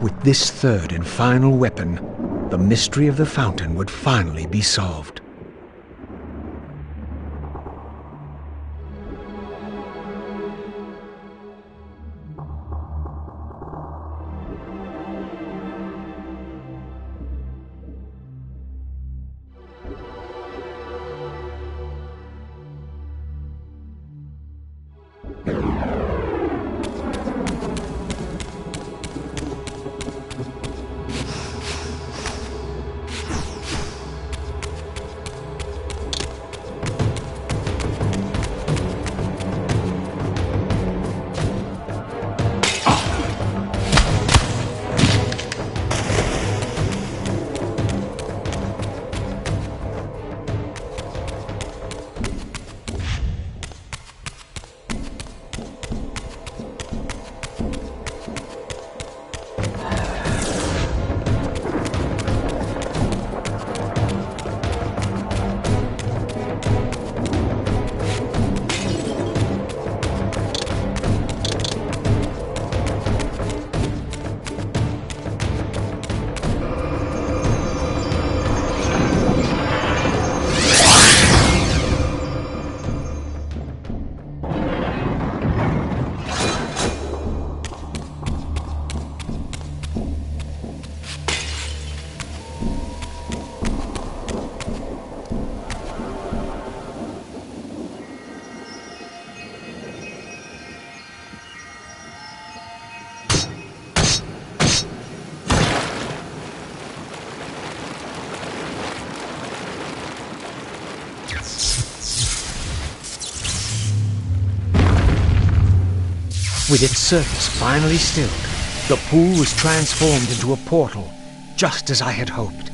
With this third and final weapon, the mystery of the fountain would finally be solved. With its surface finally stilled, the pool was transformed into a portal, just as I had hoped.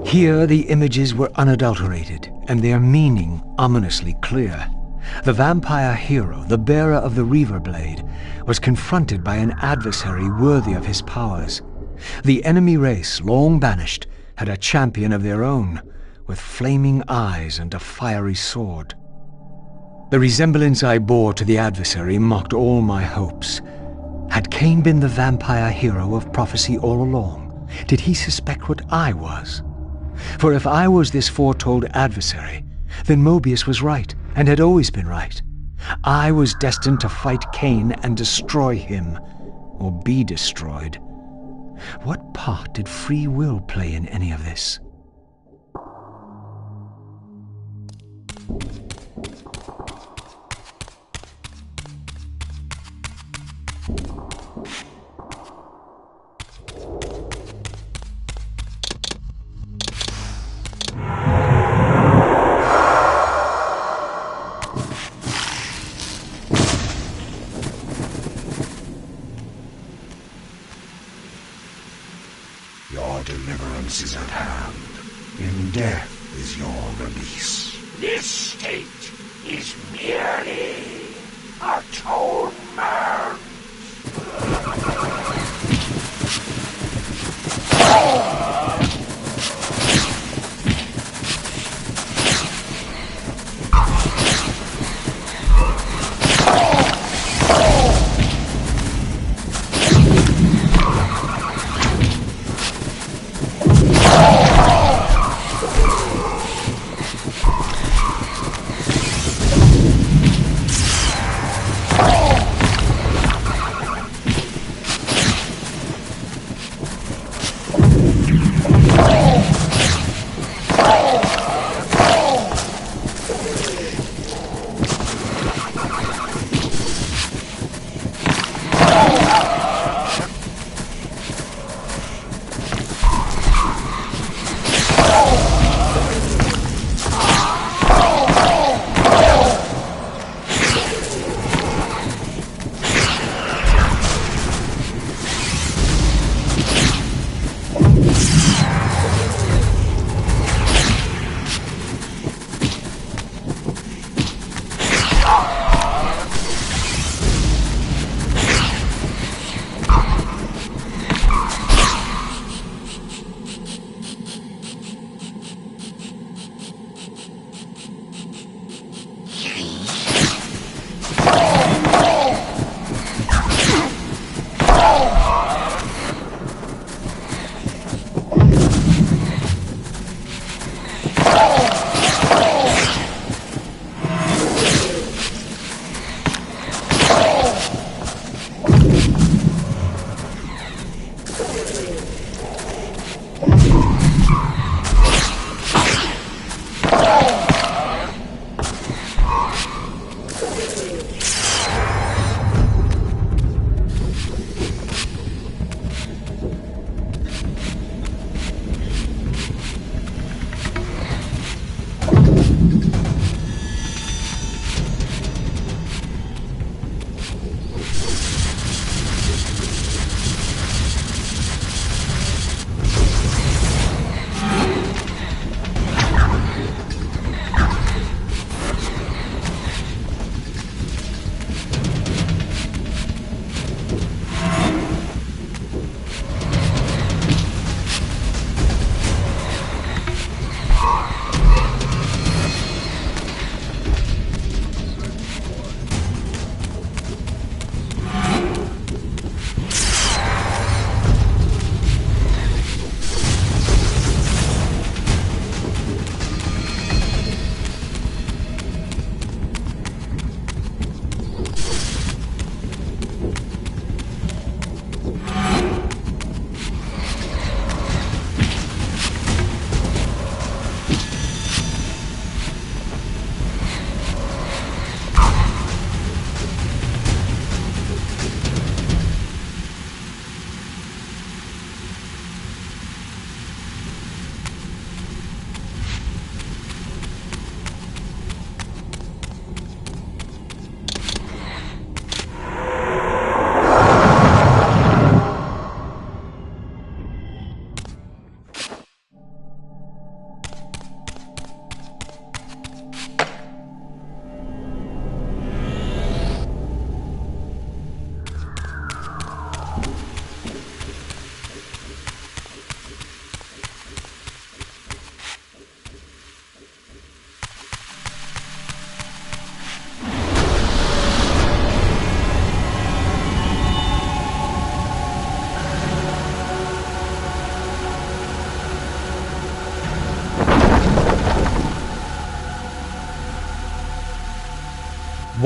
Here the images were unadulterated, and their meaning ominously clear. The vampire hero, the bearer of the Reaver Blade, was confronted by an adversary worthy of his powers. The enemy race, long banished, had a champion of their own, with flaming eyes and a fiery sword. The resemblance I bore to the adversary mocked all my hopes. Had Kain been the vampire hero of prophecy all along? Did he suspect what I was? For if I was this foretold adversary, then Mobius was right, and had always been right. I was destined to fight Kain and destroy him, or be destroyed. What part did free will play in any of this? Your deliverance is at hand. In death is your release. This state is merely atonement.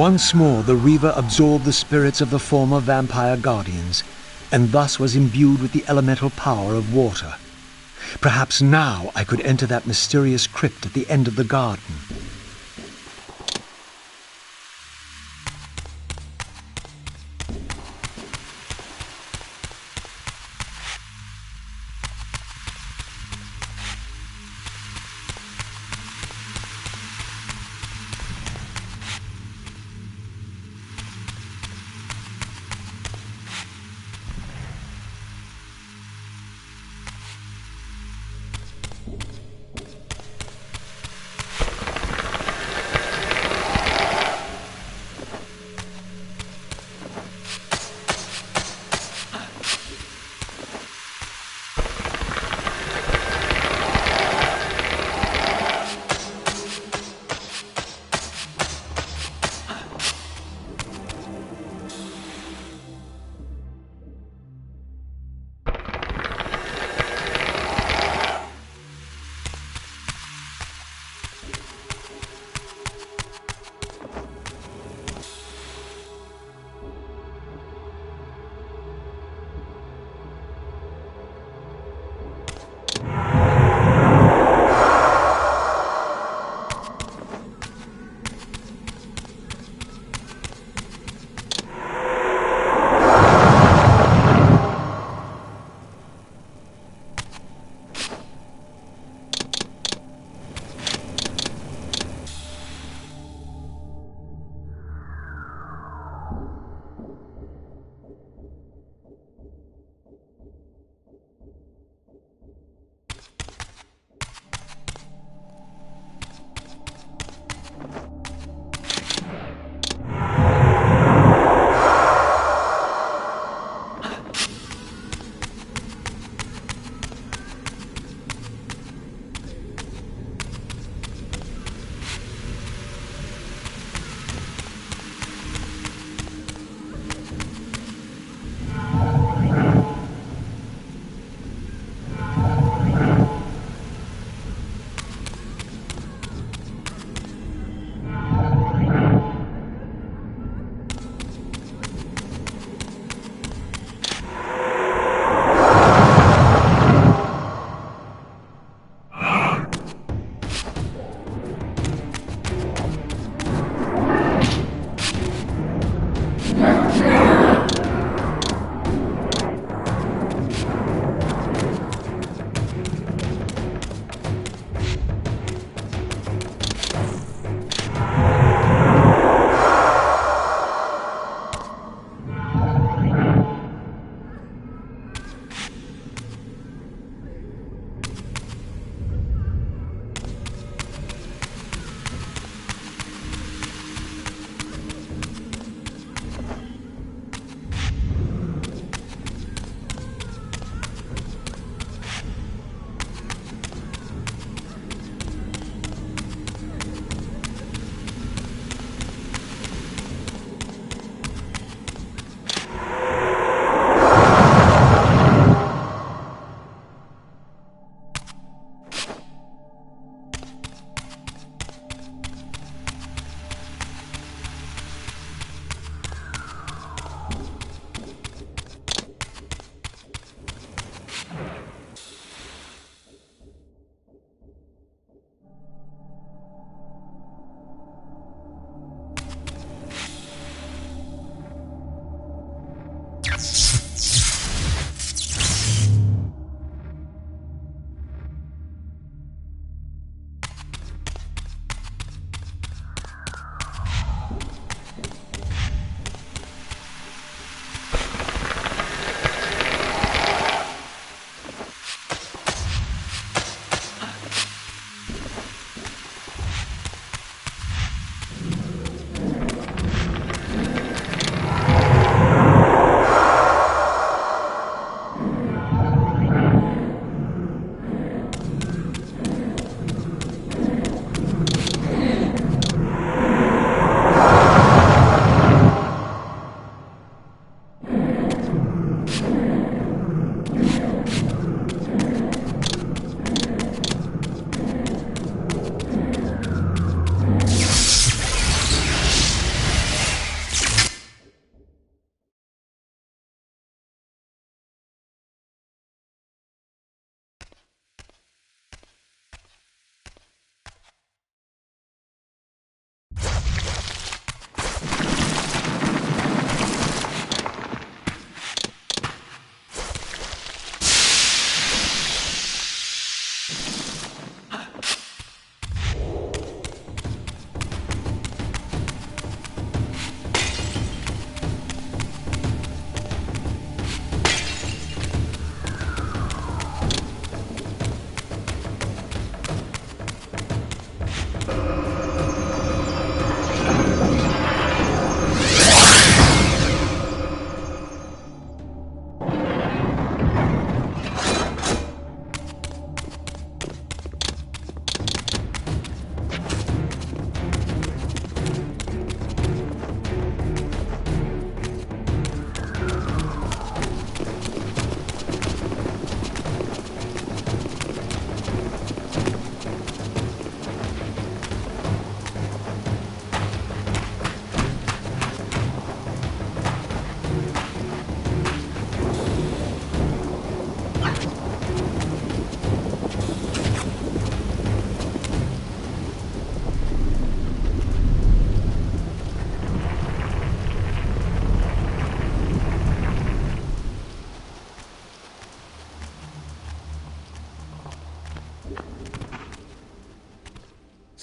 Once more the Reaver absorbed the spirits of the former vampire guardians, and thus was imbued with the elemental power of water. Perhaps now I could enter that mysterious crypt at the end of the garden.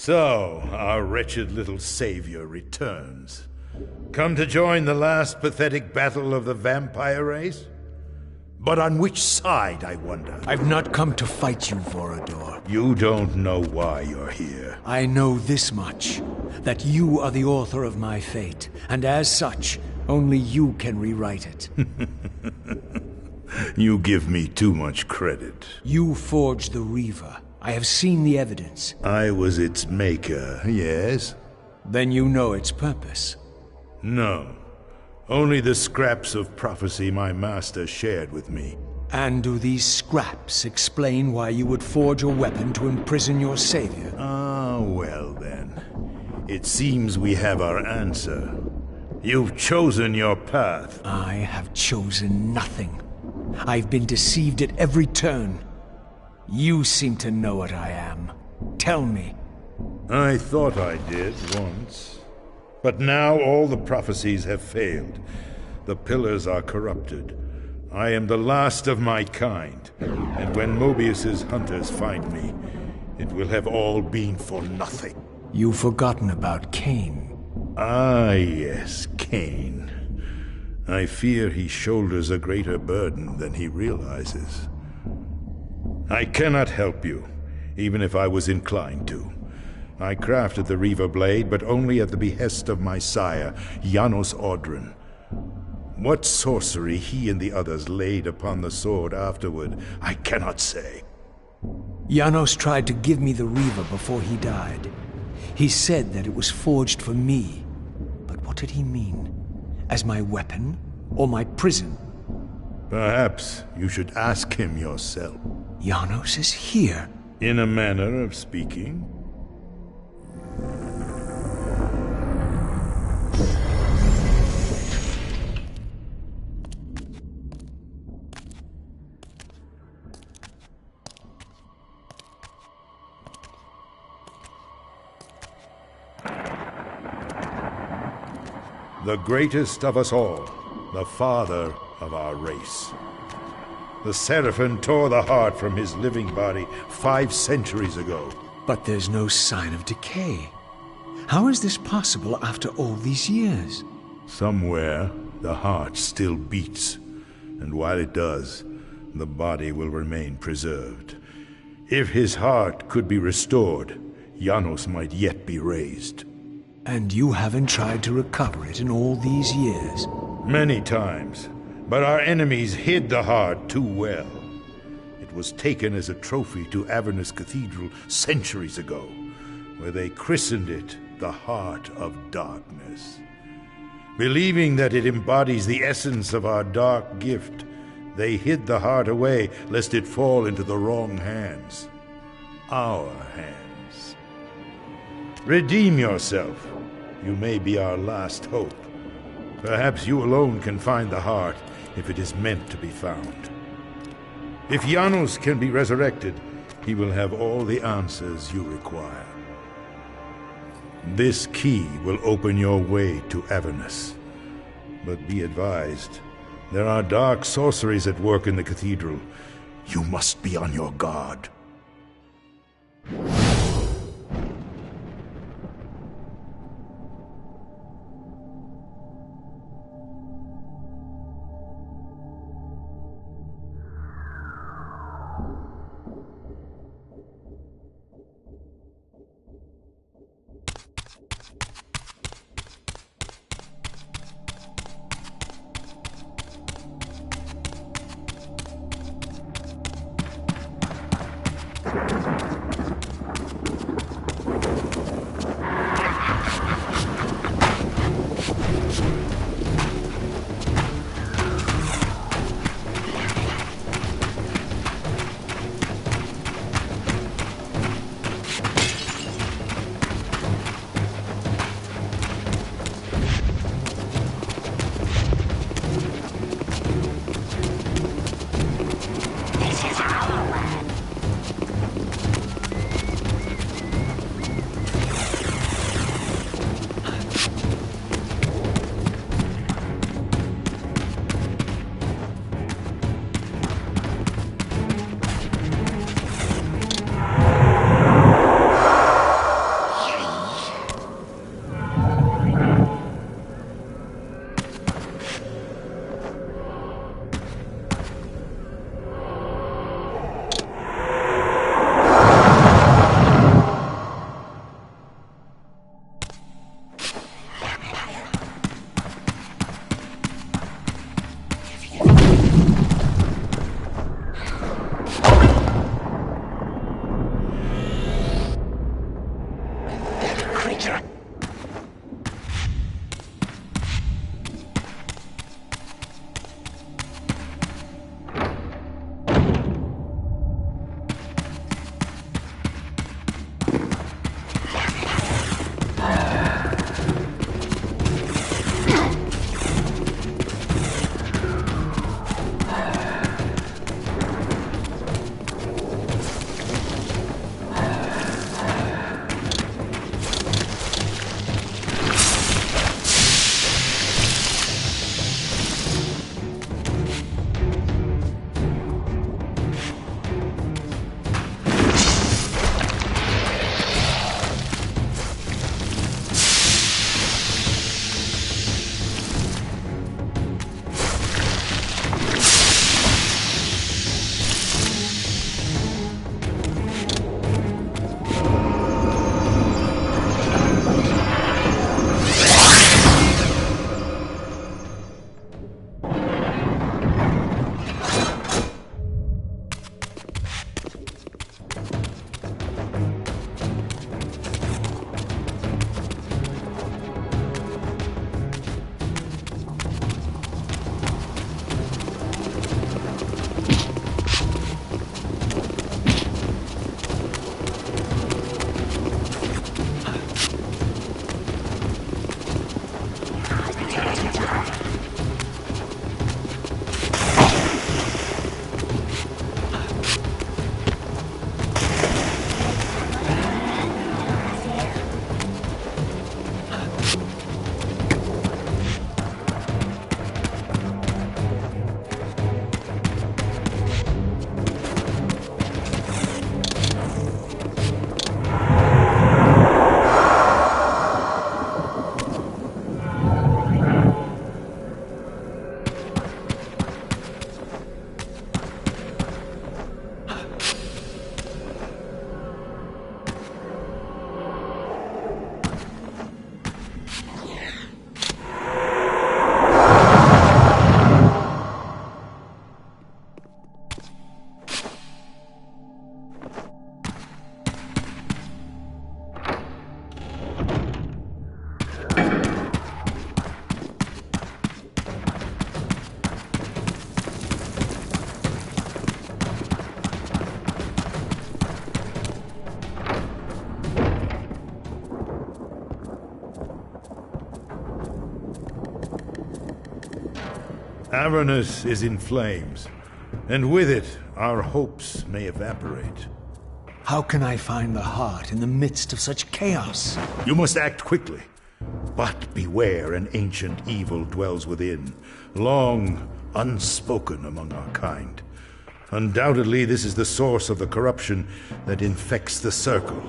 So, our wretched little savior returns. Come to join the last pathetic battle of the vampire race? But on which side, I wonder? I've not come to fight you, Vorador. You don't know why you're here. I know this much, that you are the author of my fate, and as such, only you can rewrite it. You give me too much credit. You forged the Reaver. I have seen the evidence. I was its maker, yes? Then you know its purpose. No. Only the scraps of prophecy my master shared with me. And do these scraps explain why you would forge a weapon to imprison your savior? Ah, well then. It seems we have our answer. You've chosen your path. I have chosen nothing. I've been deceived at every turn. You seem to know what I am. Tell me. I thought I did once. But now all the prophecies have failed. The pillars are corrupted. I am the last of my kind, and when Mobius's hunters find me, it will have all been for nothing. You've forgotten about Kain. Ah, yes, Kain. I fear he shoulders a greater burden than he realizes. I cannot help you, even if I was inclined to. I crafted the Reaver blade, but only at the behest of my sire, Janos Audron. What sorcery he and the others laid upon the sword afterward, I cannot say. Janos tried to give me the Reaver before he died. He said that it was forged for me. But what did he mean? As my weapon? Or my prison? Perhaps you should ask him yourself. Janos is here. In a manner of speaking. The greatest of us all, the father of our race. The Seraphim tore the heart from his living body 5 centuries ago. But there's no sign of decay. How is this possible after all these years? Somewhere, the heart still beats, and while it does, the body will remain preserved. If his heart could be restored, Janos might yet be raised. And you haven't tried to recover it in all these years? Many times, but our enemies hid the heart too well. It was taken as a trophy to Avernus Cathedral centuries ago, where they christened it the Heart of Darkness. Believing that it embodies the essence of our dark gift, they hid the heart away lest it fall into the wrong hands. Our hands. Redeem yourself. You may be our last hope. Perhaps you alone can find the heart if it is meant to be found. If Janos can be resurrected, he will have all the answers you require. This key will open your way to Avernus. But be advised, there are dark sorceries at work in the cathedral. You must be on your guard. Avernus is in flames, and with it, our hopes may evaporate. How can I find the heart in the midst of such chaos? You must act quickly. But beware, an ancient evil dwells within, long unspoken among our kind. Undoubtedly, this is the source of the corruption that infects the Circle.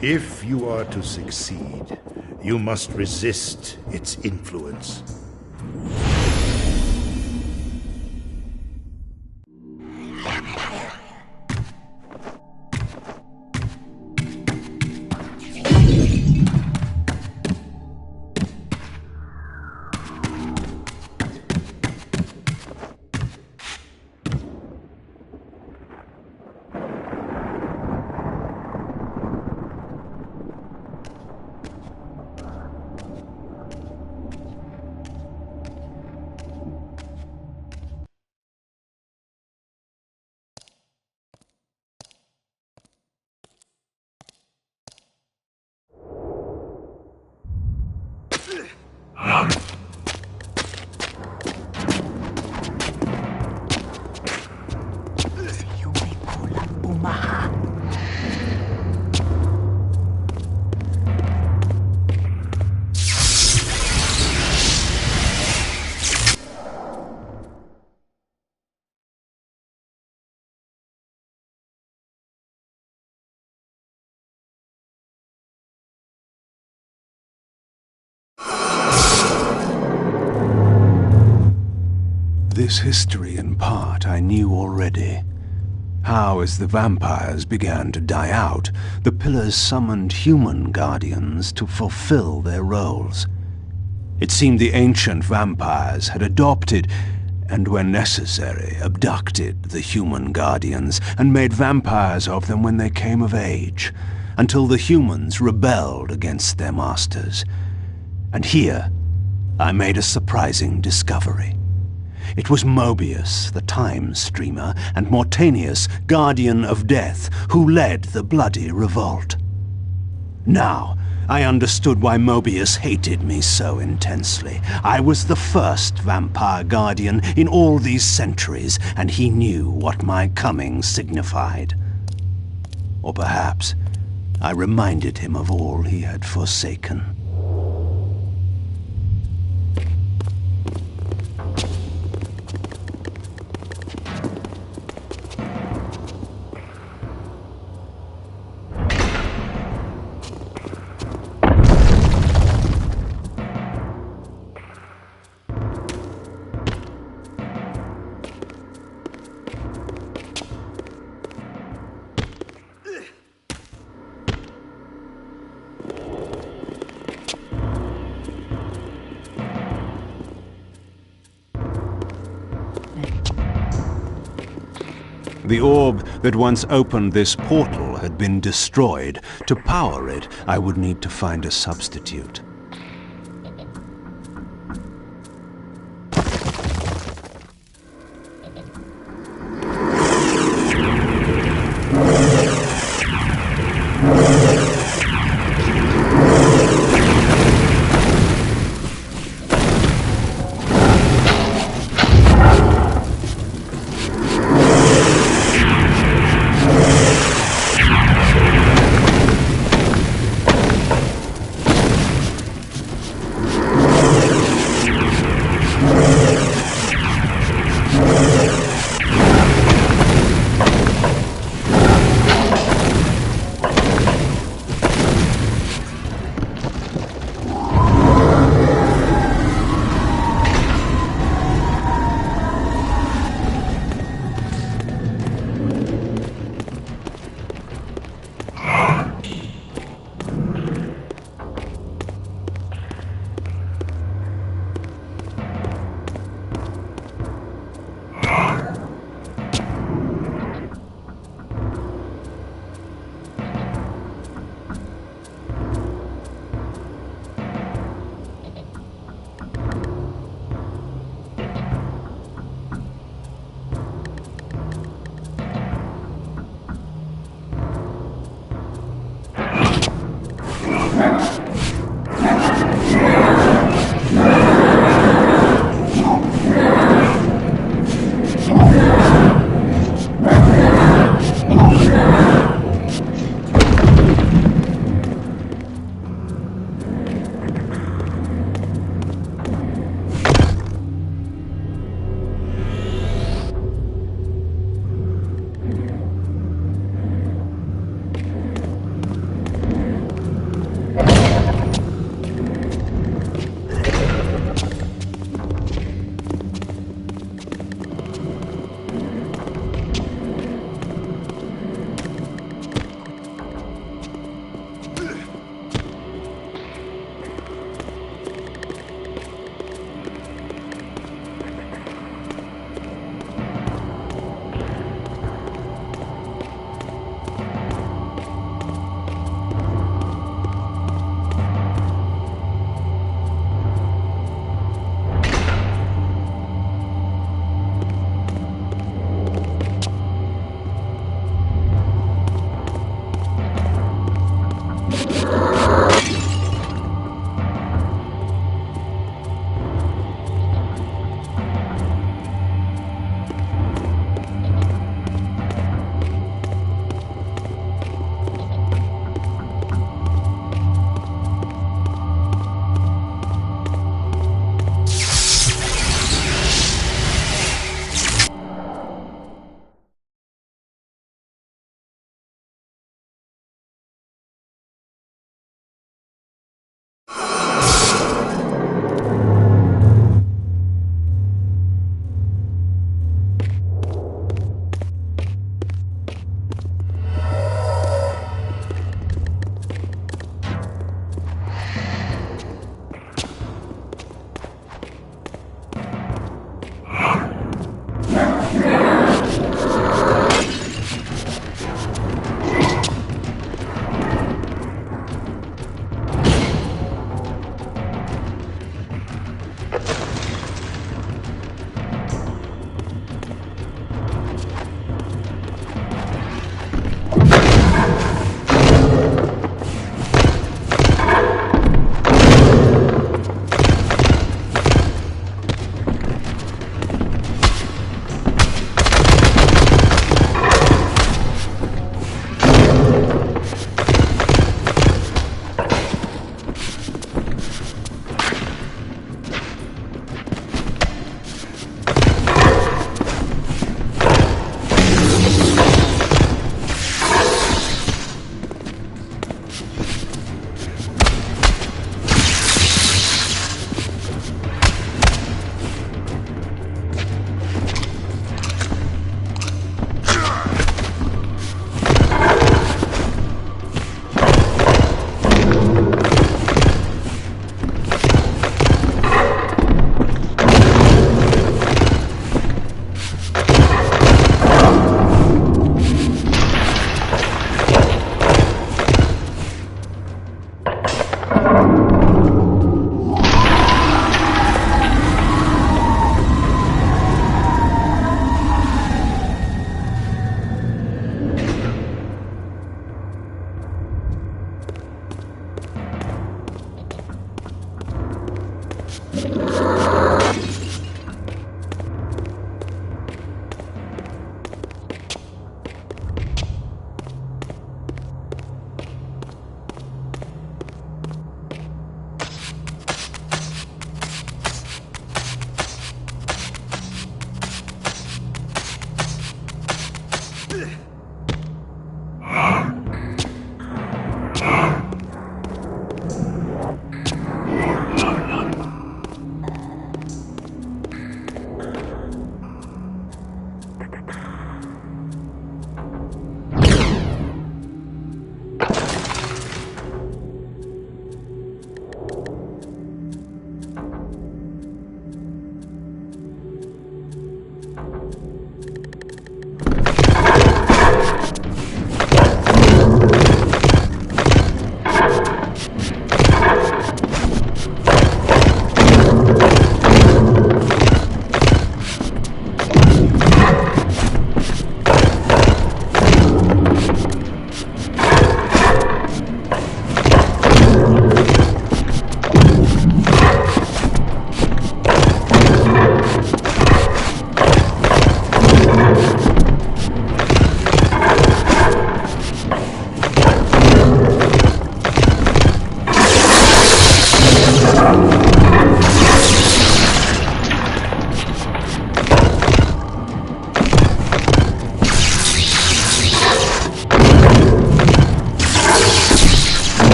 If you are to succeed, you must resist its influence. This history, in part, I knew already. How, as the vampires began to die out, the Pillars summoned human guardians to fulfill their roles. It seemed the ancient vampires had adopted, and when necessary, abducted the human guardians and made vampires of them when they came of age, until the humans rebelled against their masters. And here, I made a surprising discovery. It was Mobius, the time streamer, and Mortanius, guardian of death, who led the bloody revolt. Now, I understood why Mobius hated me so intensely. I was the first vampire guardian in all these centuries, and he knew what my coming signified. Or perhaps I reminded him of all he had forsaken. The orb that once opened this portal had been destroyed. To power it, I would need to find a substitute.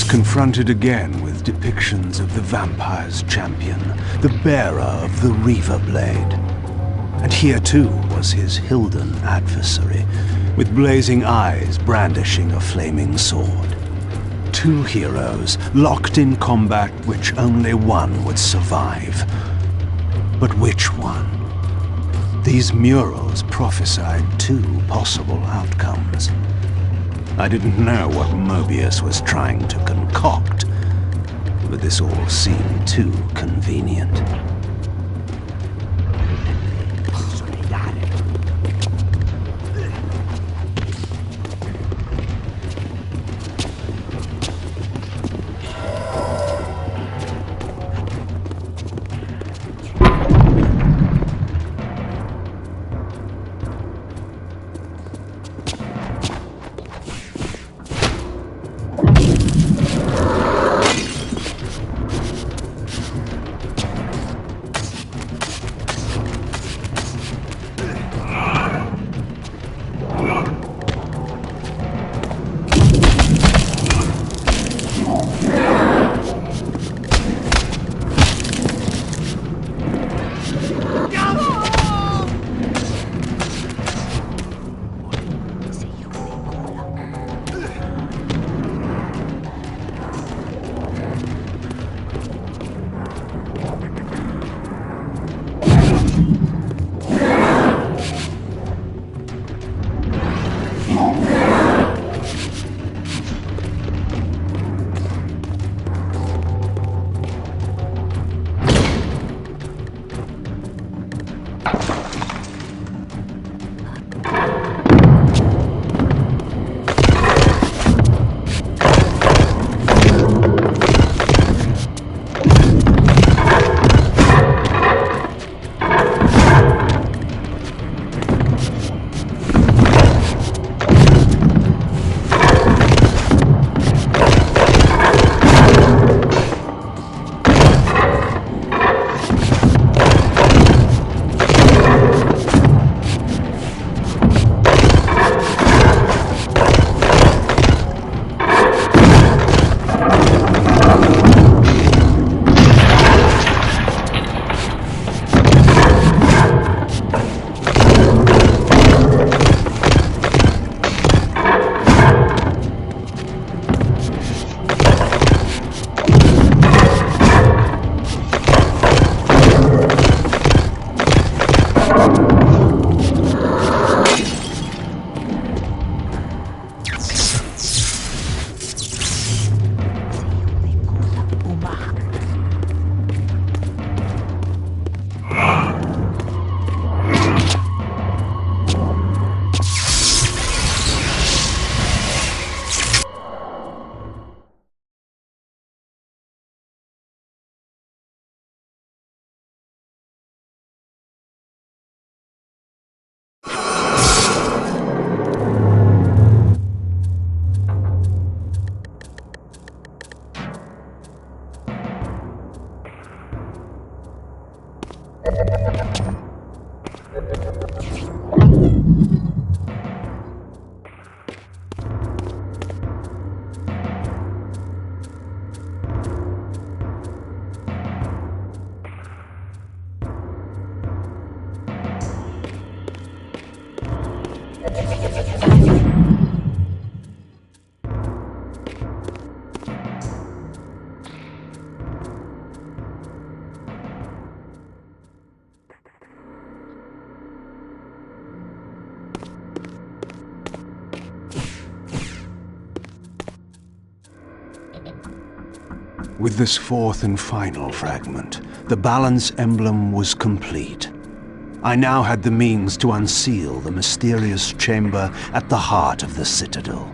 confronted again with depictions of the vampire's champion, the bearer of the Reaver Blade. And here too was his Hilden adversary, with blazing eyes brandishing a flaming sword. Two heroes locked in combat which only one would survive. But which one? These murals prophesied two possible outcomes. I didn't know what Mobius was trying to concoct, but this all seemed too convenient. With this fourth and final fragment, the balance emblem was complete. I now had the means to unseal the mysterious chamber at the heart of the Citadel.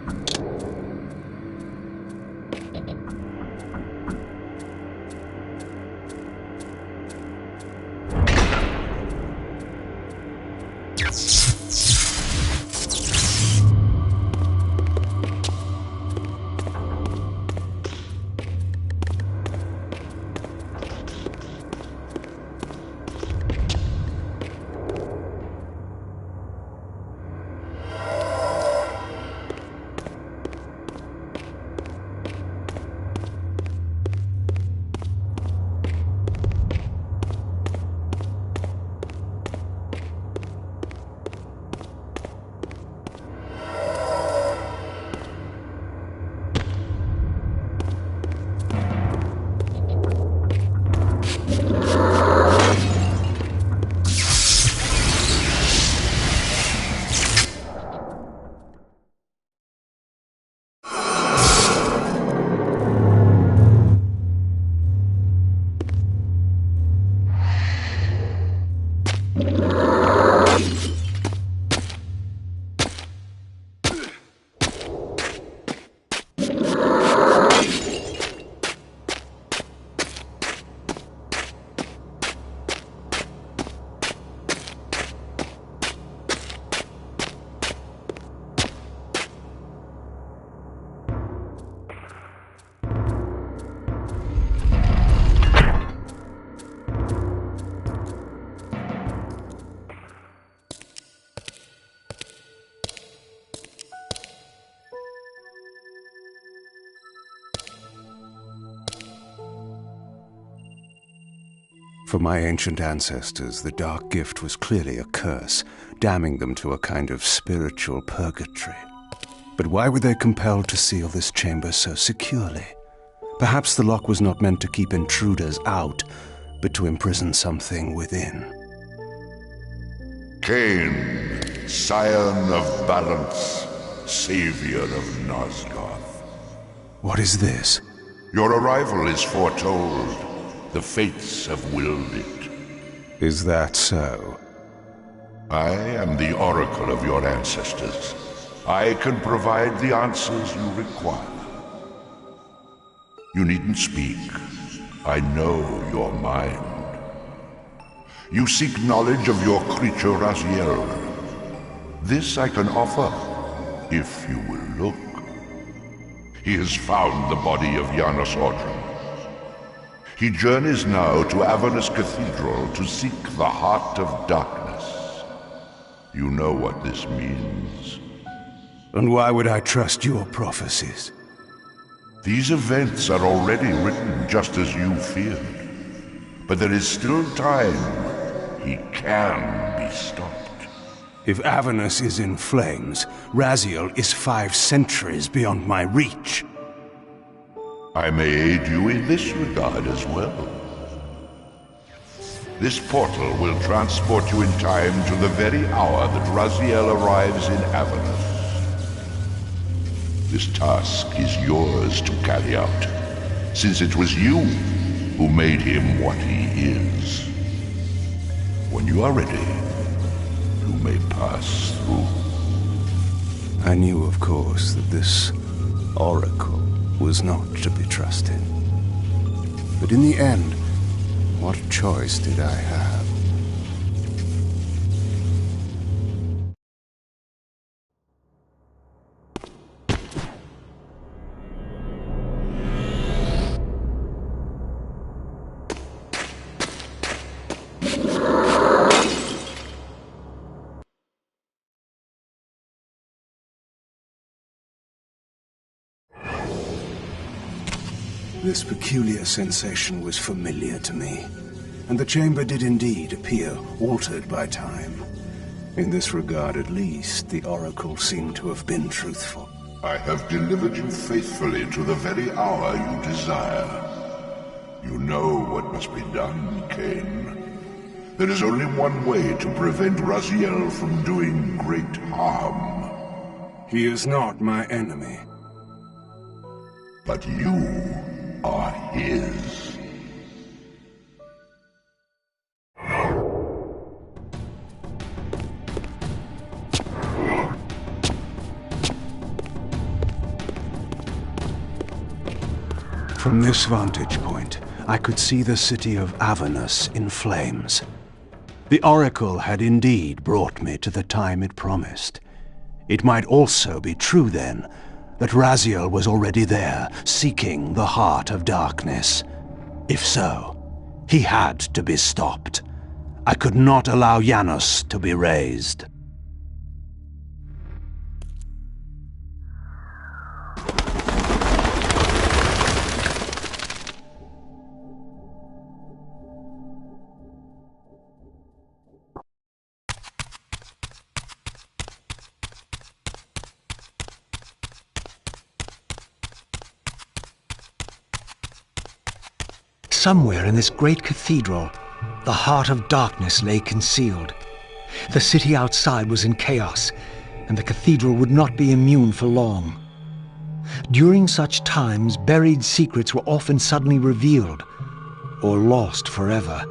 For my ancient ancestors, the dark gift was clearly a curse, damning them to a kind of spiritual purgatory. But why were they compelled to seal this chamber so securely? Perhaps the lock was not meant to keep intruders out, but to imprison something within. Kain, scion of balance, savior of Nosgoth. What is this? Your arrival is foretold. The fates have willed it. Is that so? I am the oracle of your ancestors. I can provide the answers you require. You needn't speak. I know your mind. You seek knowledge of your creature Raziel. This I can offer, if you will look. He has found the body of Janos Ordrum. He journeys now to Avernus Cathedral to seek the Heart of Darkness. You know what this means. And why would I trust your prophecies? These events are already written just as you feared. But there is still time. He can be stopped. If Avernus is in flames, Raziel is 5 centuries beyond my reach. I may aid you in this regard as well. This portal will transport you in time to the very hour that Raziel arrives in Avernus. This task is yours to carry out, since it was you who made him what he is. When you are ready, you may pass through. I knew, of course, that this oracle was not to be trusted. But in the end, what choice did I have? This peculiar sensation was familiar to me, and the chamber did indeed appear altered by time. In this regard, at least, the oracle seemed to have been truthful. I have delivered you faithfully to the very hour you desire. You know what must be done, Kain. There is only one way to prevent Raziel from doing great harm. He is not my enemy. But you are his. From this vantage point, I could see the city of Avernus in flames. The oracle had indeed brought me to the time it promised. It might also be true, then, that Raziel was already there, seeking the Heart of Darkness. If so, he had to be stopped. I could not allow Janos to be raised. Somewhere in this great cathedral, the Heart of Darkness lay concealed. The city outside was in chaos, and the cathedral would not be immune for long. During such times, buried secrets were often suddenly revealed, or lost forever.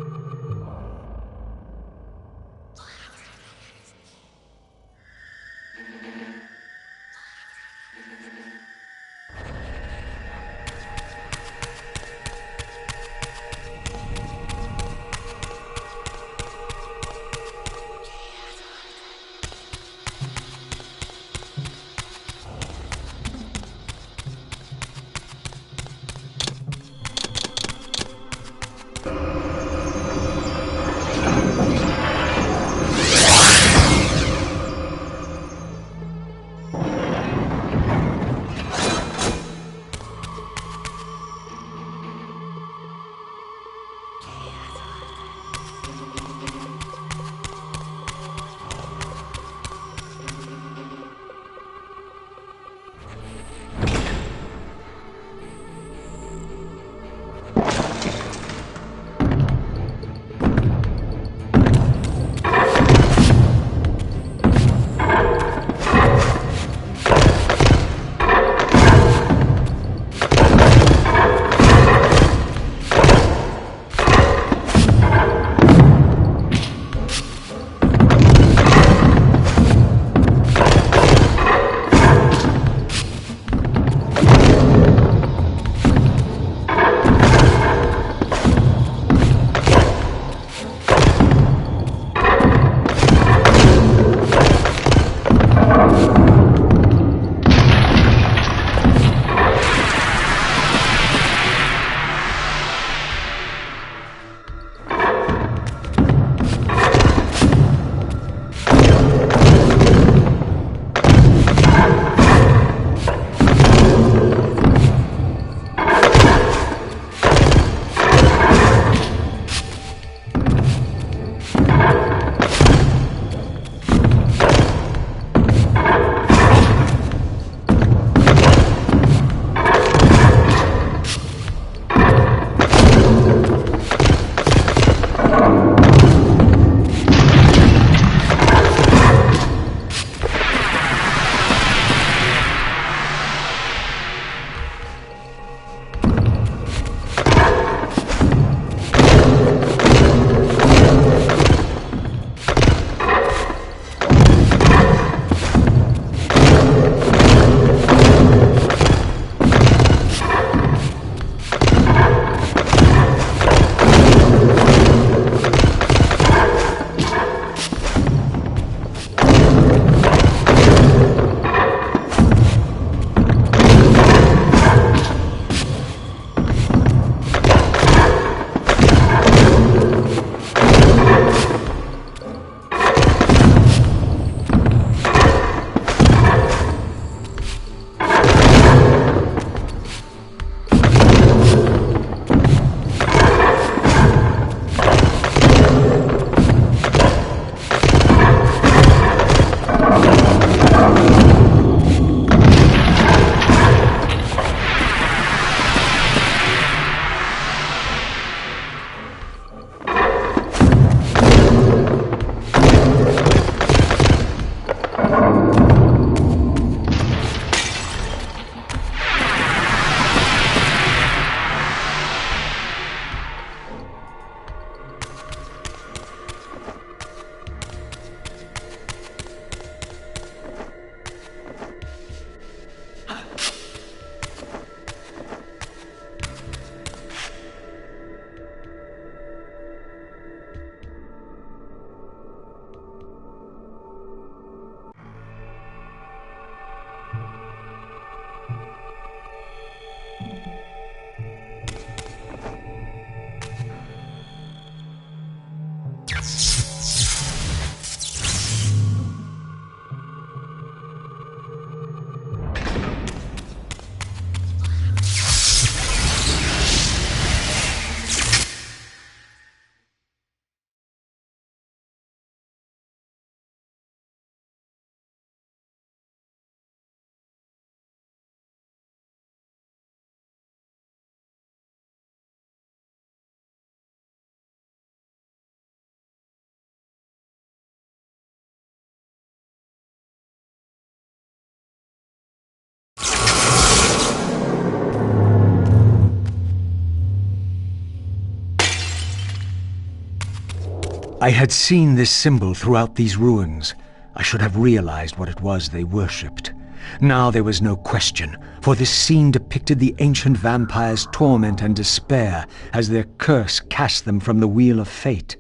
I had seen this symbol throughout these ruins. I should have realized what it was they worshipped. Now there was no question, for this scene depicted the ancient vampires' torment and despair as their curse cast them from the wheel of fate.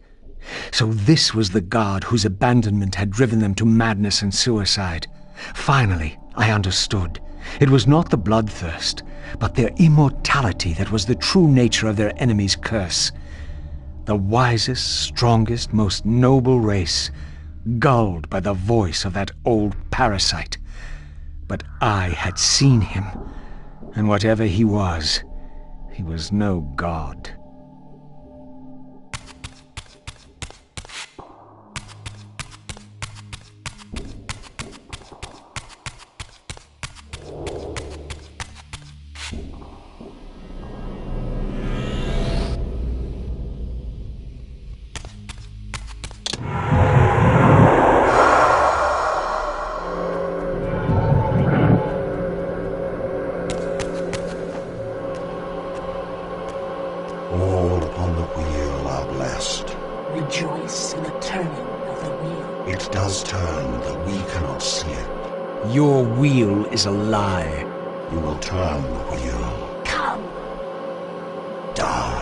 So this was the god whose abandonment had driven them to madness and suicide. Finally, I understood. It was not the bloodthirst, but their immortality that was the true nature of their enemy's curse. The wisest, strongest, most noble race, gulled by the voice of that old parasite. But I had seen him, and whatever he was no god. All upon the wheel are blessed. Rejoice in the turning of the wheel. It does turn, though we cannot see it. Your wheel is a lie. You will turn the wheel. Come! Die.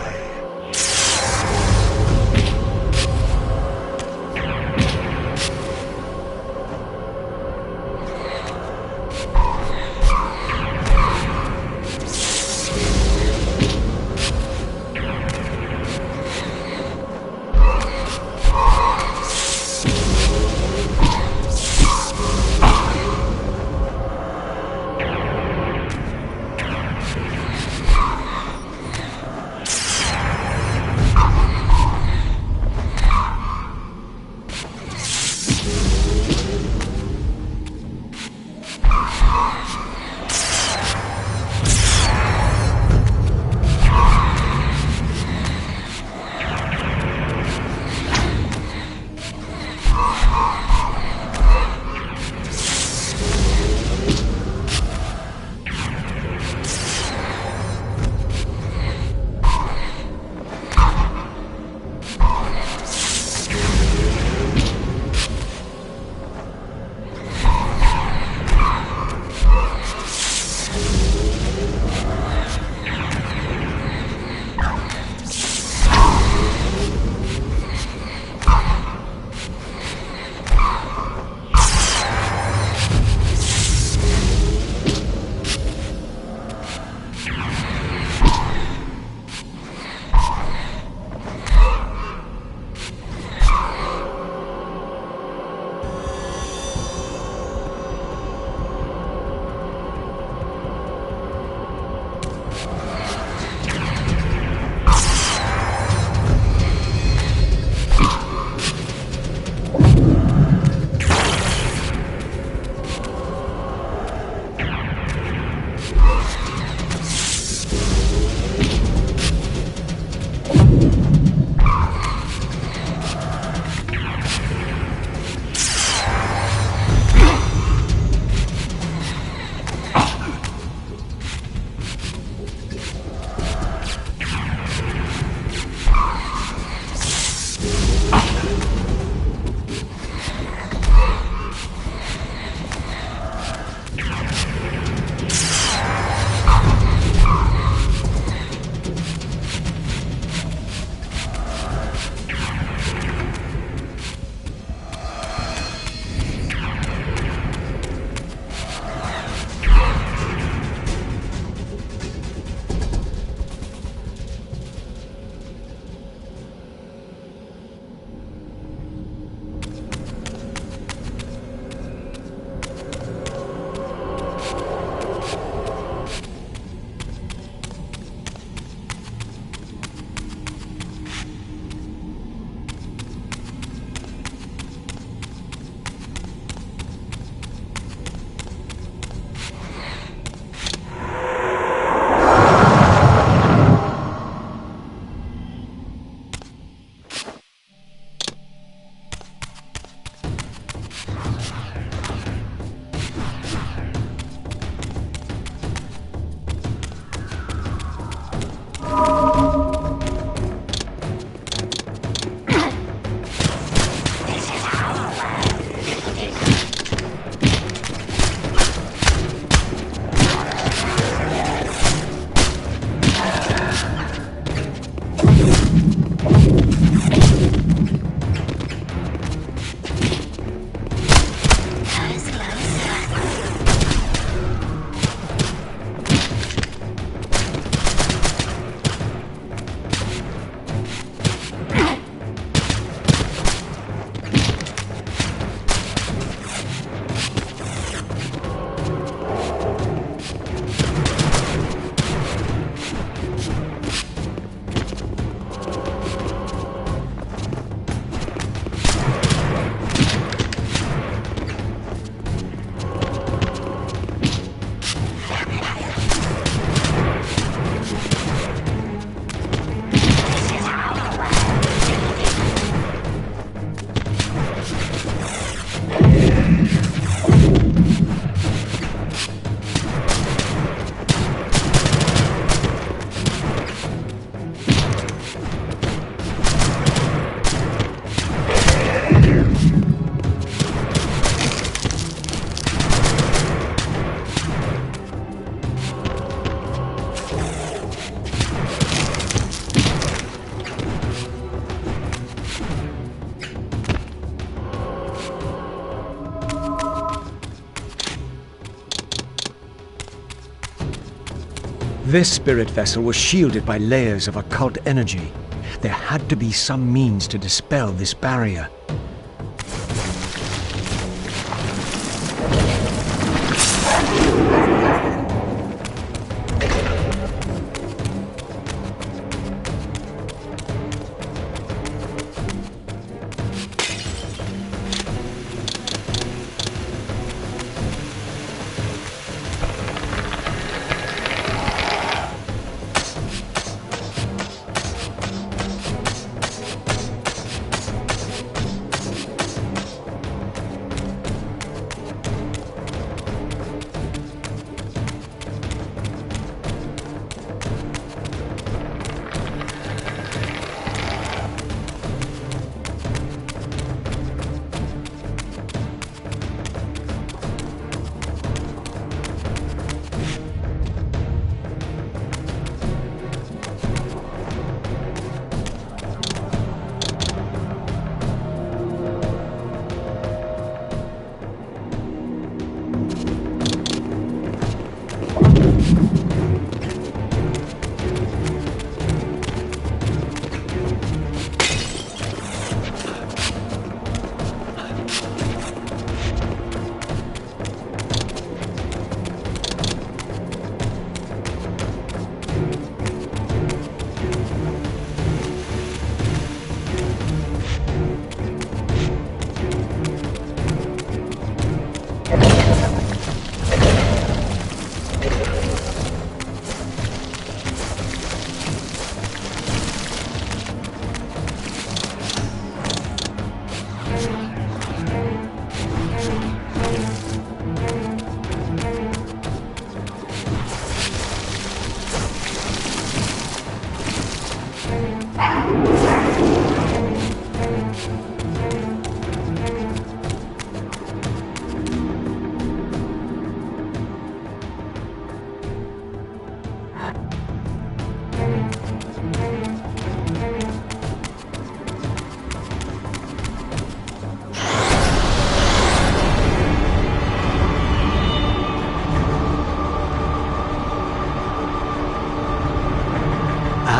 This spirit vessel was shielded by layers of occult energy. There had to be some means to dispel this barrier.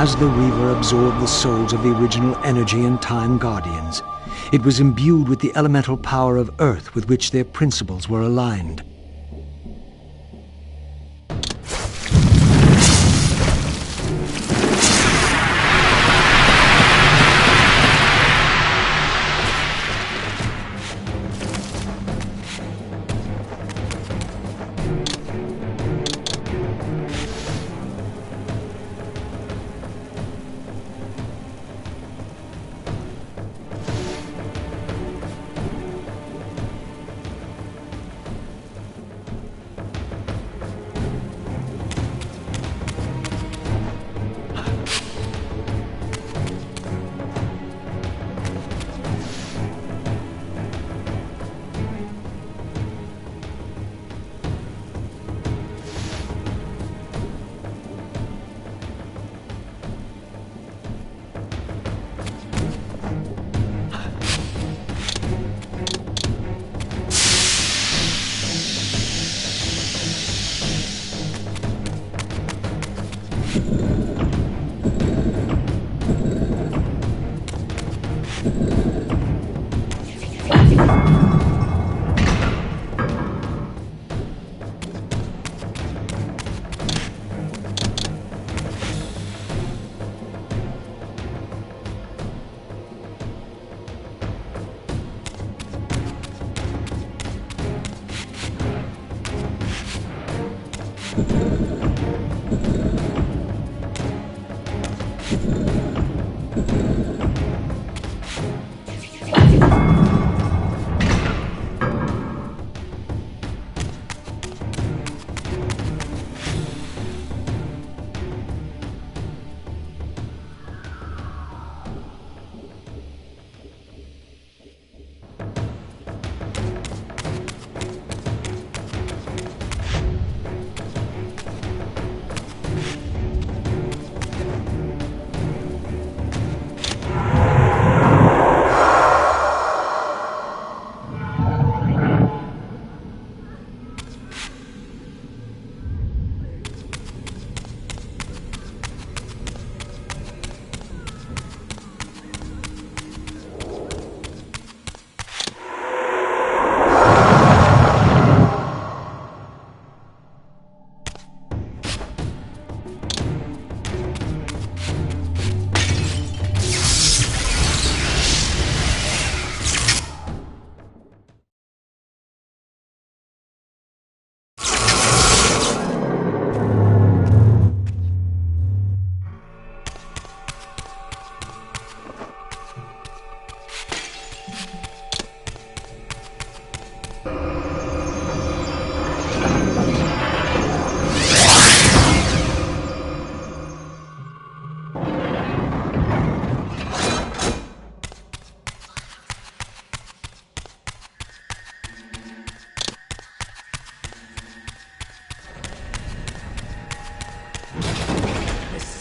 As the Reaver absorbed the souls of the original Energy and Time Guardians, it was imbued with the elemental power of Earth with which their principles were aligned.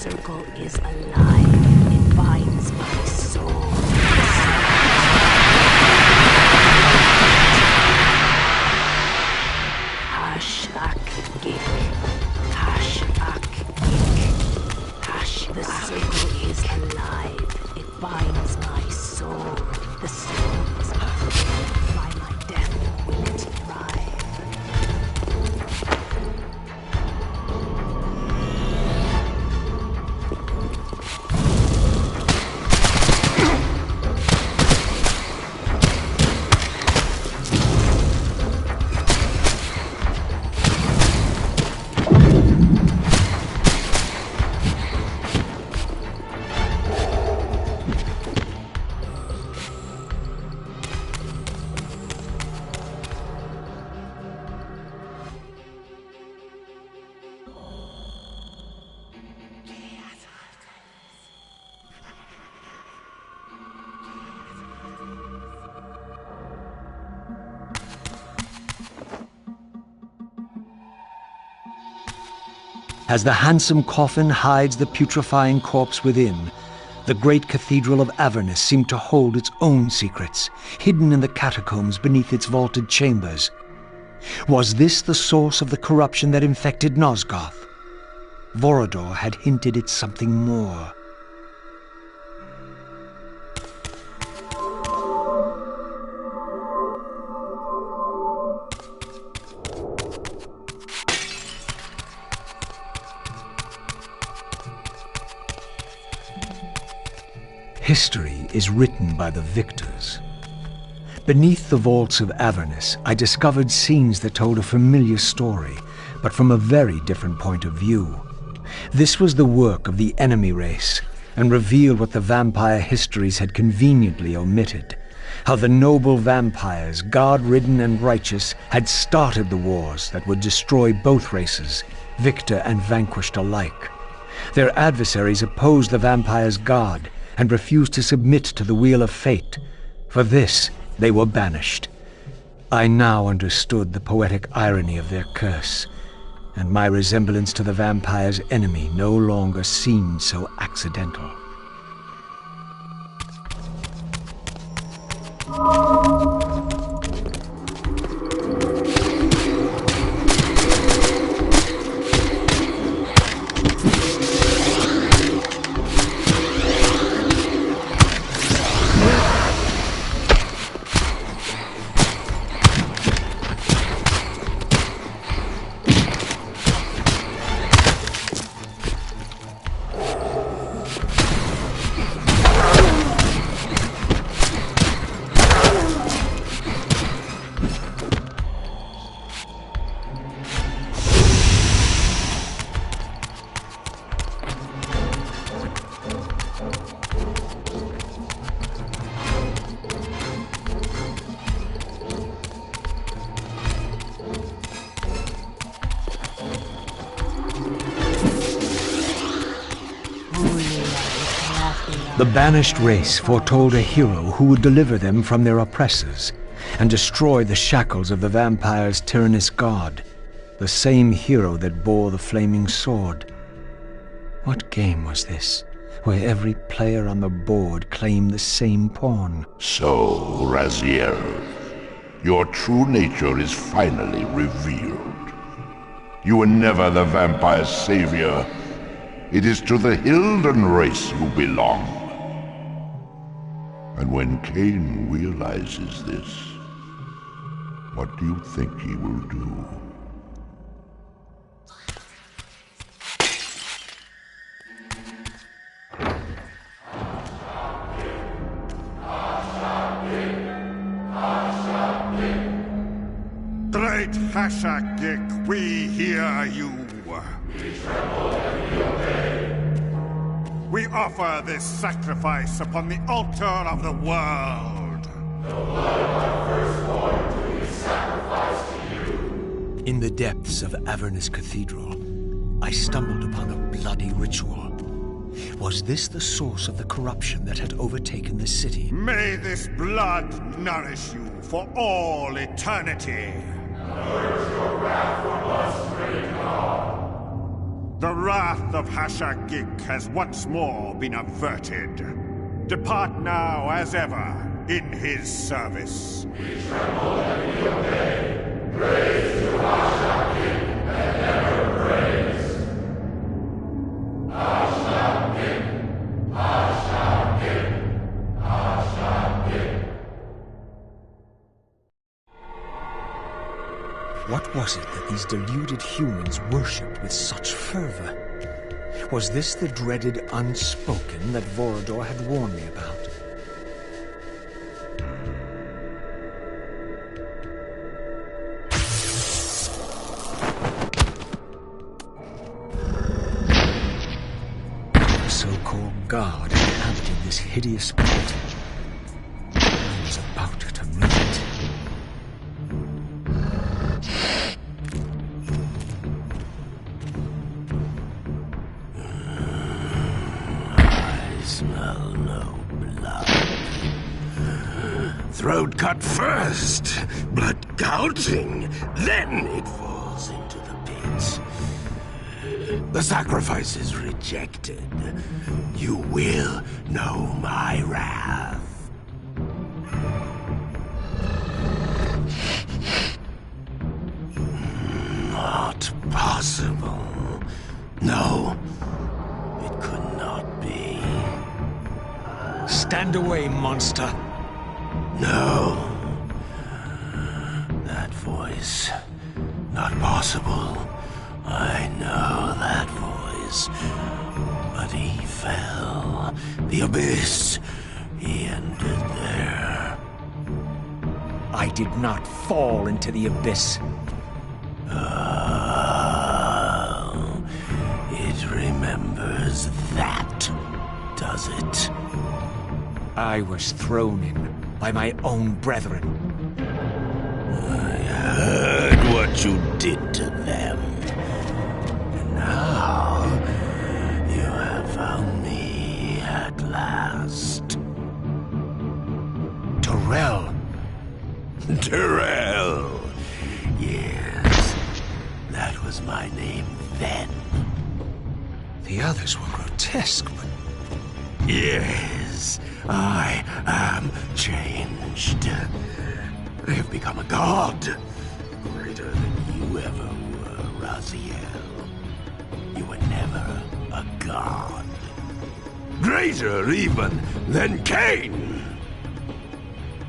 circle is alive. It binds my soul. The circle is alive. It binds my soul. The soul is alive. By my death will it thrive. As the handsome coffin hides the putrefying corpse within, the great cathedral of Avernus seemed to hold its own secrets, hidden in the catacombs beneath its vaulted chambers. Was this the source of the corruption that infected Nosgoth? Vorador had hinted at something more. History is written by the victors. Beneath the vaults of Avernus, I discovered scenes that told a familiar story, but from a very different point of view. This was the work of the enemy race, and revealed what the vampire histories had conveniently omitted. How the noble vampires, god-ridden and righteous, had started the wars that would destroy both races, victor and vanquished alike. Their adversaries opposed the vampires' god, and refused to submit to the wheel of fate. For this, they were banished. I now understood the poetic irony of their curse, and my resemblance to the vampire's enemy no longer seemed so accidental. The banished race foretold a hero who would deliver them from their oppressors and destroy the shackles of the vampire's tyrannous god, the same hero that bore the flaming sword. What game was this, where every player on the board claimed the same pawn? So, Raziel, your true nature is finally revealed. You were never the vampire's savior. It is to the Hilden race you belong. And when Kain realizes this, what do you think he will do? Great Hashakik, we hear you. We tremble and we obey. We offer this sacrifice upon the altar of the world. The blood of our firstborn do we sacrifice to you. In the depths of Avernus Cathedral, I stumbled upon a bloody ritual. Was this the source of the corruption that had overtaken the city? May this blood nourish you for all eternity. Purge your wrath from us, great God. The wrath of Hashagik has once more been averted. Depart now as ever in his service. We tremble and we obey. Praise to Hashagik and ever praise. Hashagik, Hashagik, Hashagik. What was it that these deluded humans worshipped with such fervor? Was this the dreaded unspoken that Vorador had warned me about? The so-called god inhabited this hideous pit. I was about to meet it. Smell no blood. Throat cut first, blood gouging, then it falls into the pit. The sacrifice is rejected. You will know my wrath. Not possible. No, it could not be. Stand away, monster! No. That voice. Not possible. I know that voice. But he fell. The abyss. He ended there. I did not fall into the abyss. Oh, it remembers that, does it? I was thrown in by my own brethren. I heard what you did to them. And now you have found me at last. Terrell! Terrell! Yes, that was my name then. The others were grotesque, but... Yes, I am changed. I have become a god. Greater than you ever were, Raziel. You were never a god. Greater even than Kain.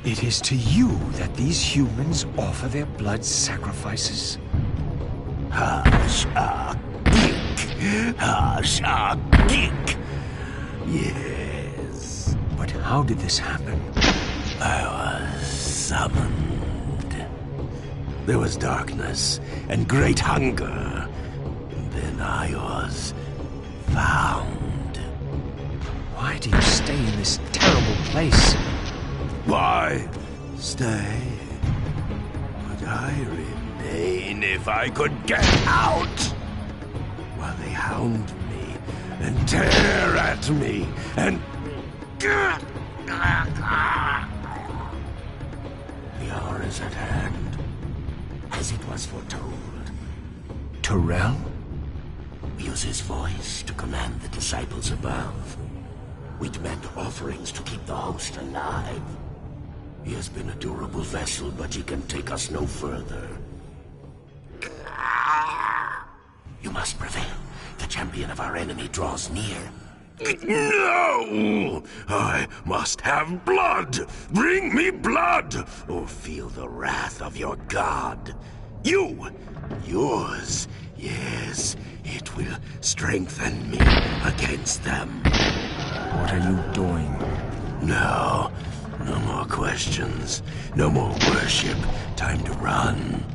It is to you that these humans offer their blood sacrifices. Hashagik. Hashagik. Yes. But how did this happen? I was summoned. There was darkness and great hunger. And then I was found. Why do you stay in this terrible place? Why stay? Would I remain if I could get out? While they hound me and tear at me and... The hour is at hand, as it was foretold. Terrell? Use his voice to command the disciples above. We demand offerings to keep the host alive. He has been a durable vessel, but he can take us no further. You must prevail. The champion of our enemy draws near. No! I must have blood! Bring me blood! Or feel the wrath of your god. Yours. Yes, it will strengthen me against them. What are you doing? No more questions. No more worship. Time to run.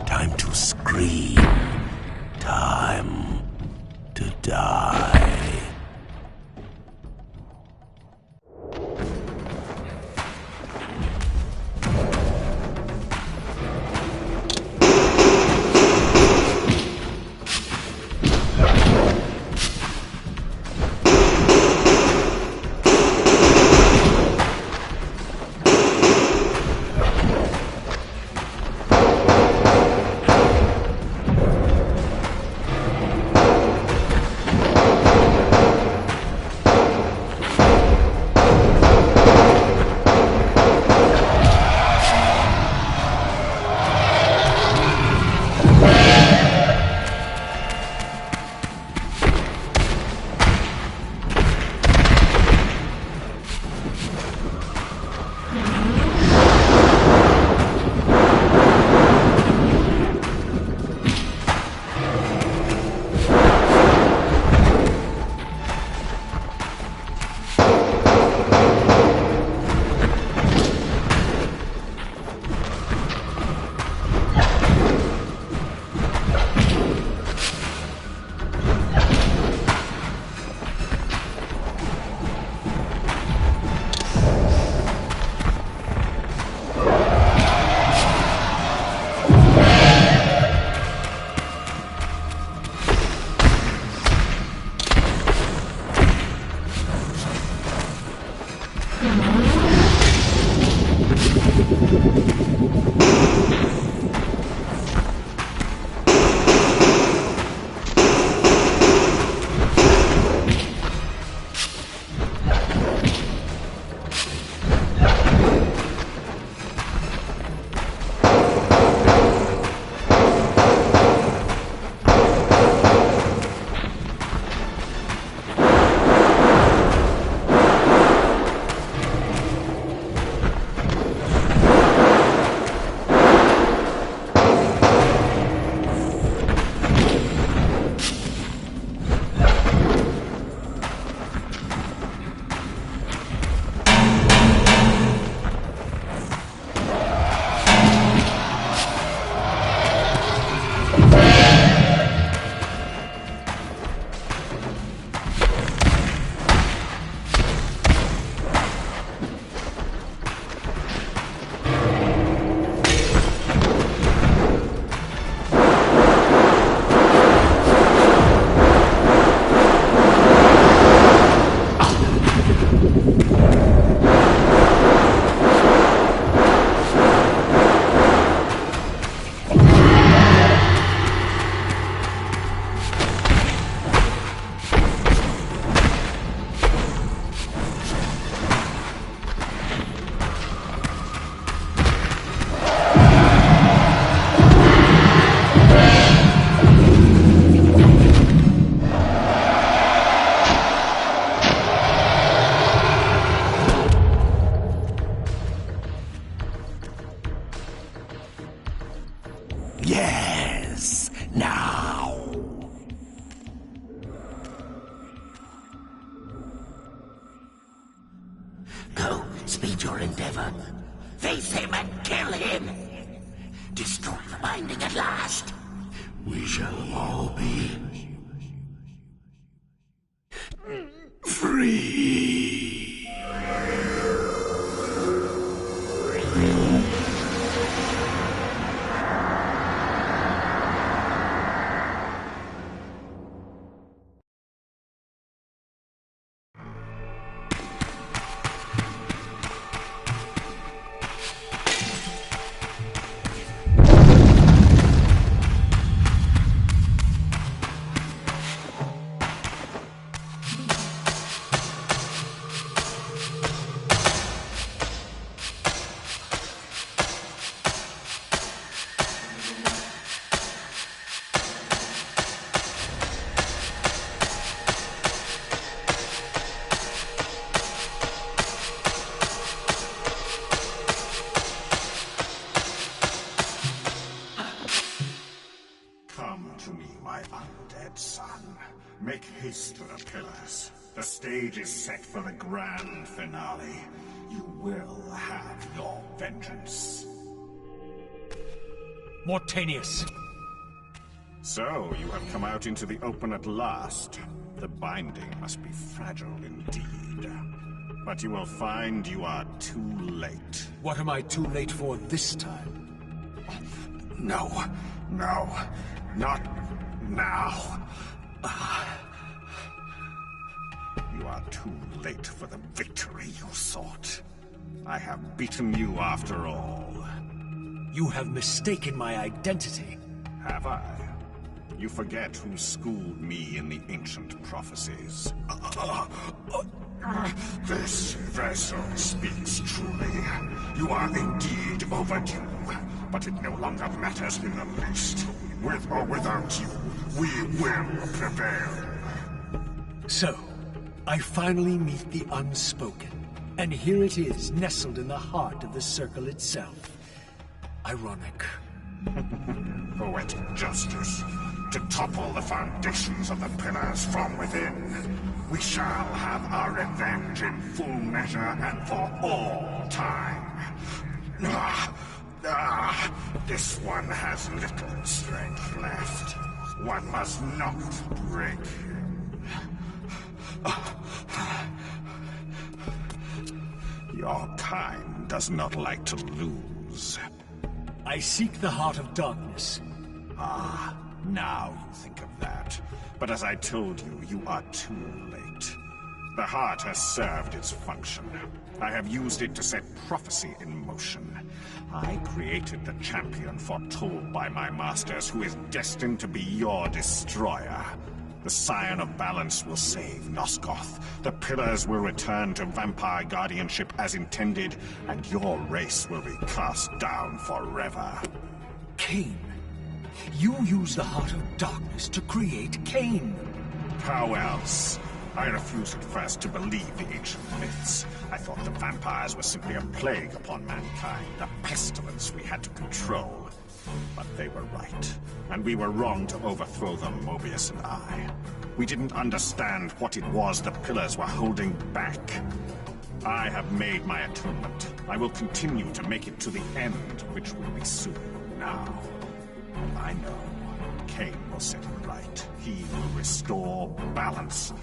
Time to scream. Time to die. forever. Face him and kill him! Destroy the binding at last! We shall all be free! Come to me, my undead son. Make haste to the pillars. The stage is set for the grand finale. You will have your vengeance. Mortanius! So, you have come out into the open at last. The binding must be fragile indeed. But you will find you are too late. What am I too late for this time? No, not now. You are too late for the victory you sought. I have beaten you after all. You have mistaken my identity. Have I? You forget who schooled me in the ancient prophecies. This vessel speaks truly. You are indeed overdue, but it no longer matters in the least. With or without you, we will prevail. So, I finally meet the unspoken. And here it is, nestled in the heart of the circle itself. Ironic. Poetic justice. To topple the foundations of the pillars from within. We shall have our revenge in full measure and for all time. This one has little strength left. One must not break him. Your kind does not like to lose. I seek the heart of darkness. Now you think of that. But as I told you, you are too late. The heart has served its function. I have used it to set prophecy in motion. I created the champion foretold by my masters, who is destined to be your destroyer. The Scion of Balance will save Nosgoth. The Pillars will return to vampire guardianship as intended, and your race will be cast down forever. Kain. You use the heart of darkness to create Kain. How else? I refused at first to believe the ancient myths. I thought the vampires were simply a plague upon mankind, a pestilence we had to control. But they were right, and we were wrong to overthrow them, Mobius and I. We didn't understand what it was the Pillars were holding back. I have made my atonement. I will continue to make it to the end, which will be soon now. And I know Kain will set it right. He will restore balance.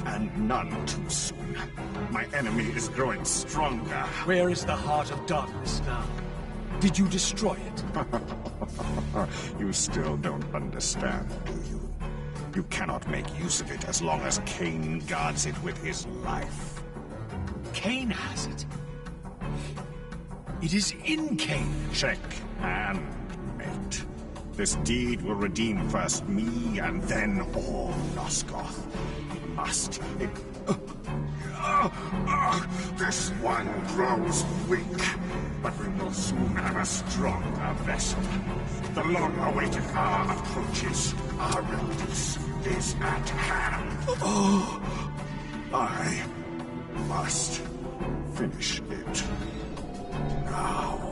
And none too soon. My enemy is growing stronger. Where is the heart of darkness now? Did you destroy it? You still don't understand, do you? You cannot make use of it as long as Kain guards it with his life. Kain has it. It is in Kain. Check and mate. This deed will redeem first me and then all Nosgoth. It must. This one grows weak, but we will soon have a stronger vessel. The long-awaited hour approaches. Our release is at hand. I must finish it now.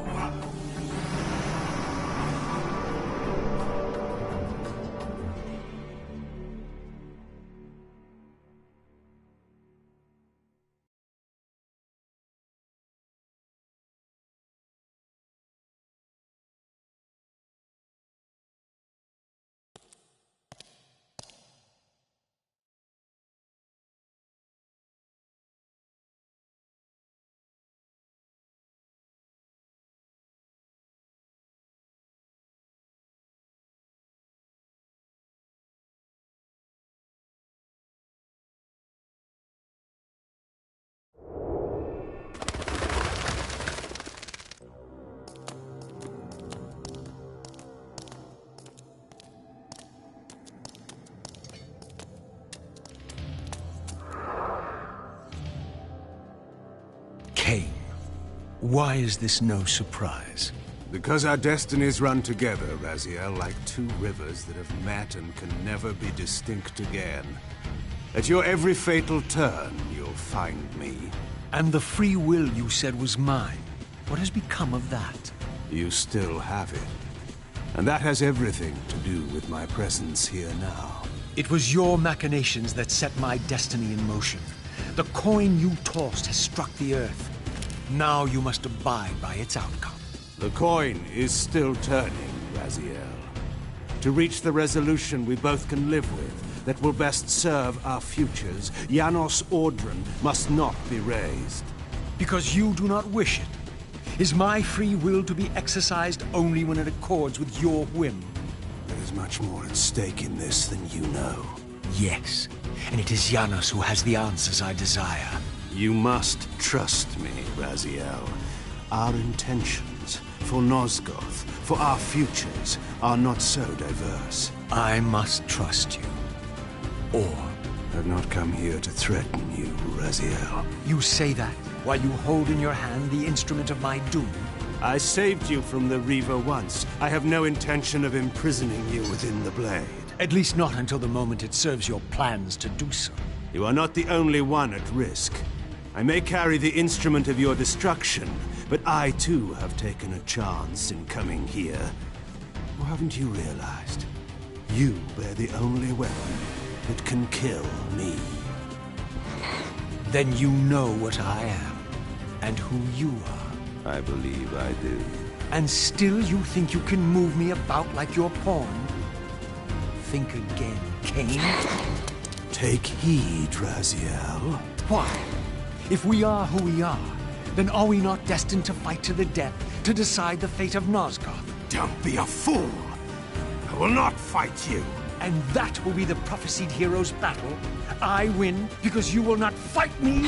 Why is this no surprise? Because our destinies run together, Raziel, like two rivers that have met and can never be distinct again. At your every fatal turn, you'll find me. And the free will you said was mine. What has become of that? You still have it. And that has everything to do with my presence here now. It was your machinations that set my destiny in motion. The coin you tossed has struck the earth. Now you must abide by its outcome. The coin is still turning, Raziel. To reach the resolution we both can live with, that will best serve our futures, Janos Audron must not be raised. Because you do not wish it. Is my free will to be exercised only when it accords with your whim? There is much more at stake in this than you know. Yes, and it is Janos who has the answers I desire. You must trust me, Raziel. Our intentions, for Nosgoth, for our futures, are not so diverse. I must trust you. Or... I've not come here to threaten you, Raziel. You say that while you hold in your hand the instrument of my doom? I saved you from the Reaver once. I have no intention of imprisoning you within the blade. At least not until the moment it serves your plans to do so. You are not the only one at risk. I may carry the instrument of your destruction, but I too have taken a chance in coming here. Or haven't you realized? You bear the only weapon that can kill me. Then you know what I am, and who you are. I believe I do. And still you think you can move me about like your pawn? Think again, Kain. Take heed, Raziel. Why? If we are who we are, then are we not destined to fight to the death to decide the fate of Nosgoth? Don't be a fool! I will not fight you! And that will be the prophesied hero's battle. I win because you will not fight me?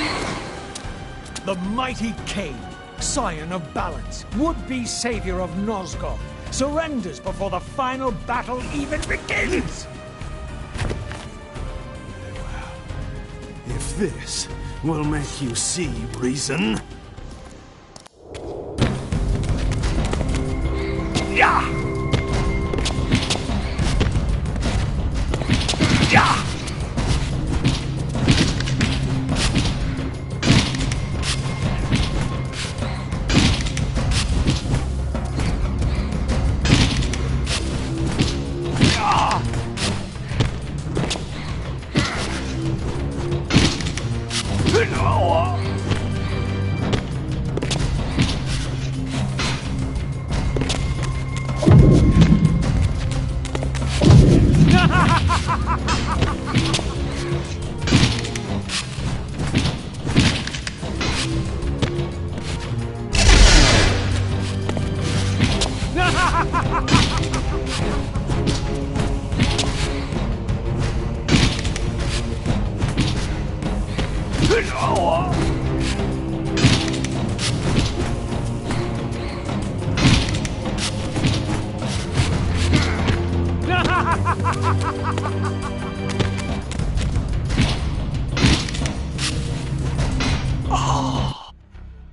The mighty Kain, scion of balance, would-be savior of Nosgoth, surrenders before the final battle even begins! Well, if this will make you see reason... Yeah! Yeah!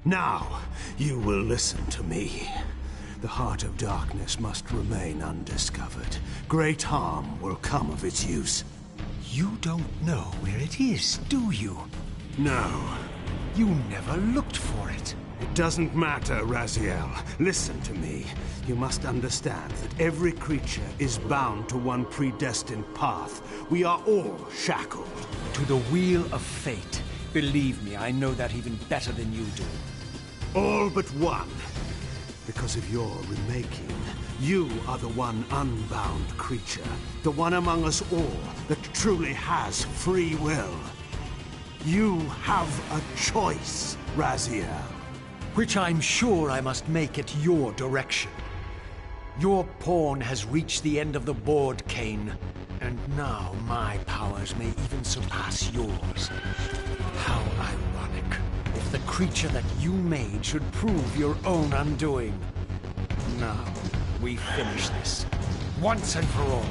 Now, you will listen to me. The heart of darkness must remain undiscovered. Great harm will come of its use. You don't know where it is, do you? No. You never looked for it. It doesn't matter, Raziel. Listen to me. You must understand that every creature is bound to one predestined path. We are all shackled. To the wheel of fate. Believe me, I know that even better than you do. All but one. Because of your remaking, you are the one unbound creature. The one among us all that truly has free will. You have a choice, Raziel. Which I'm sure I must make at your direction. Your pawn has reached the end of the board, Kain. And now my powers may even surpass yours. How ironic. If the creature that you made should prove your own undoing. Now, we finish this. Once and for all.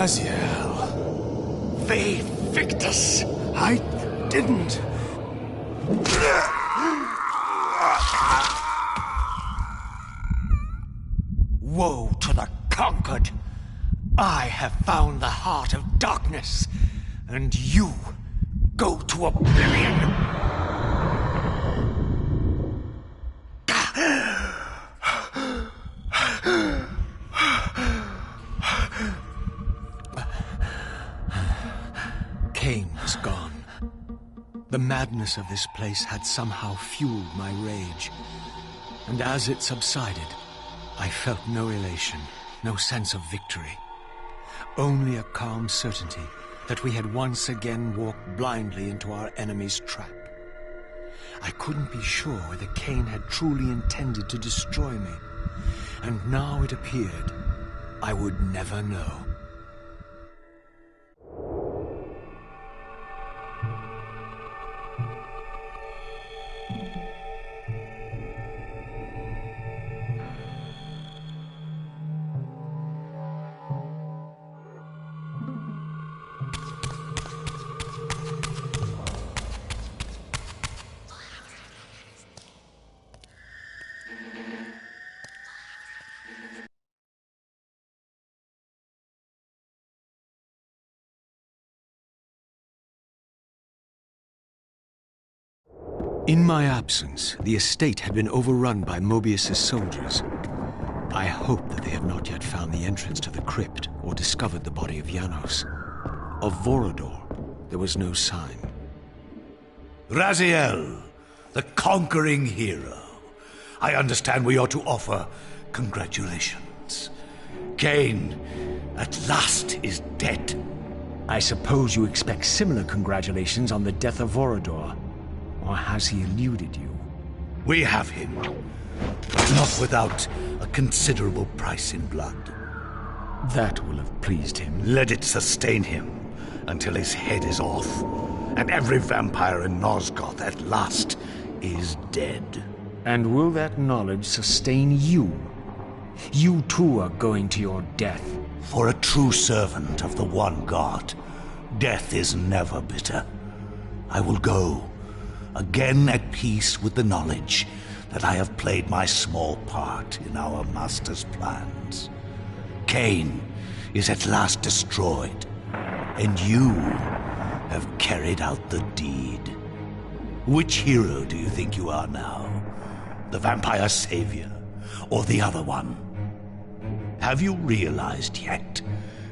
Raziel. Ve Victus! I didn't. Woe to the conquered! I have found the heart of darkness, and you go to oblivion! Kain was gone. The madness of this place had somehow fueled my rage, and as it subsided, I felt no elation, no sense of victory. Only a calm certainty that we had once again walked blindly into our enemy's trap. I couldn't be sure whether Kain had truly intended to destroy me, and now it appeared I would never know. In my absence, the estate had been overrun by Mobius's soldiers. I hope that they have not yet found the entrance to the crypt or discovered the body of Janos. Of Vorador, there was no sign. Raziel, the conquering hero. I understand we ought to offer congratulations. Kain, at last, is dead. I suppose you expect similar congratulations on the death of Vorador. Or has he eluded you? We have him. Not without a considerable price in blood. That will have pleased him. Let it sustain him until his head is off, and every vampire in Nosgoth at last is dead. And will that knowledge sustain you? You too are going to your death. For a true servant of the one God, death is never bitter. I will go, again at peace with the knowledge that I have played my small part in our master's plans. Kain is at last destroyed, and you have carried out the deed. Which hero do you think you are now? The vampire savior, or the other one? Have you realized yet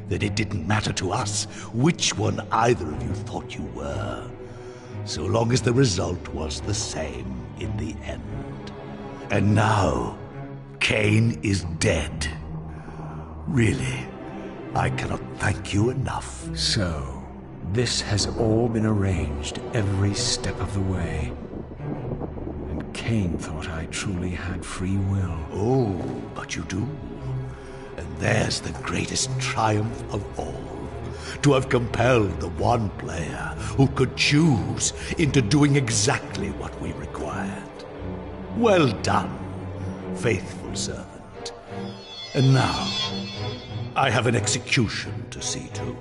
that it didn't matter to us which one either of you thought you were, so long as the result was the same in the end? And now, Kain is dead. Really, I cannot thank you enough. So, this has all been arranged every step of the way. And Kain thought I truly had free will. Oh, but you do. And there's the greatest triumph of all. to have compelled the one player who could choose into doing exactly what we required. Well done, faithful servant. And now, I have an execution to see to.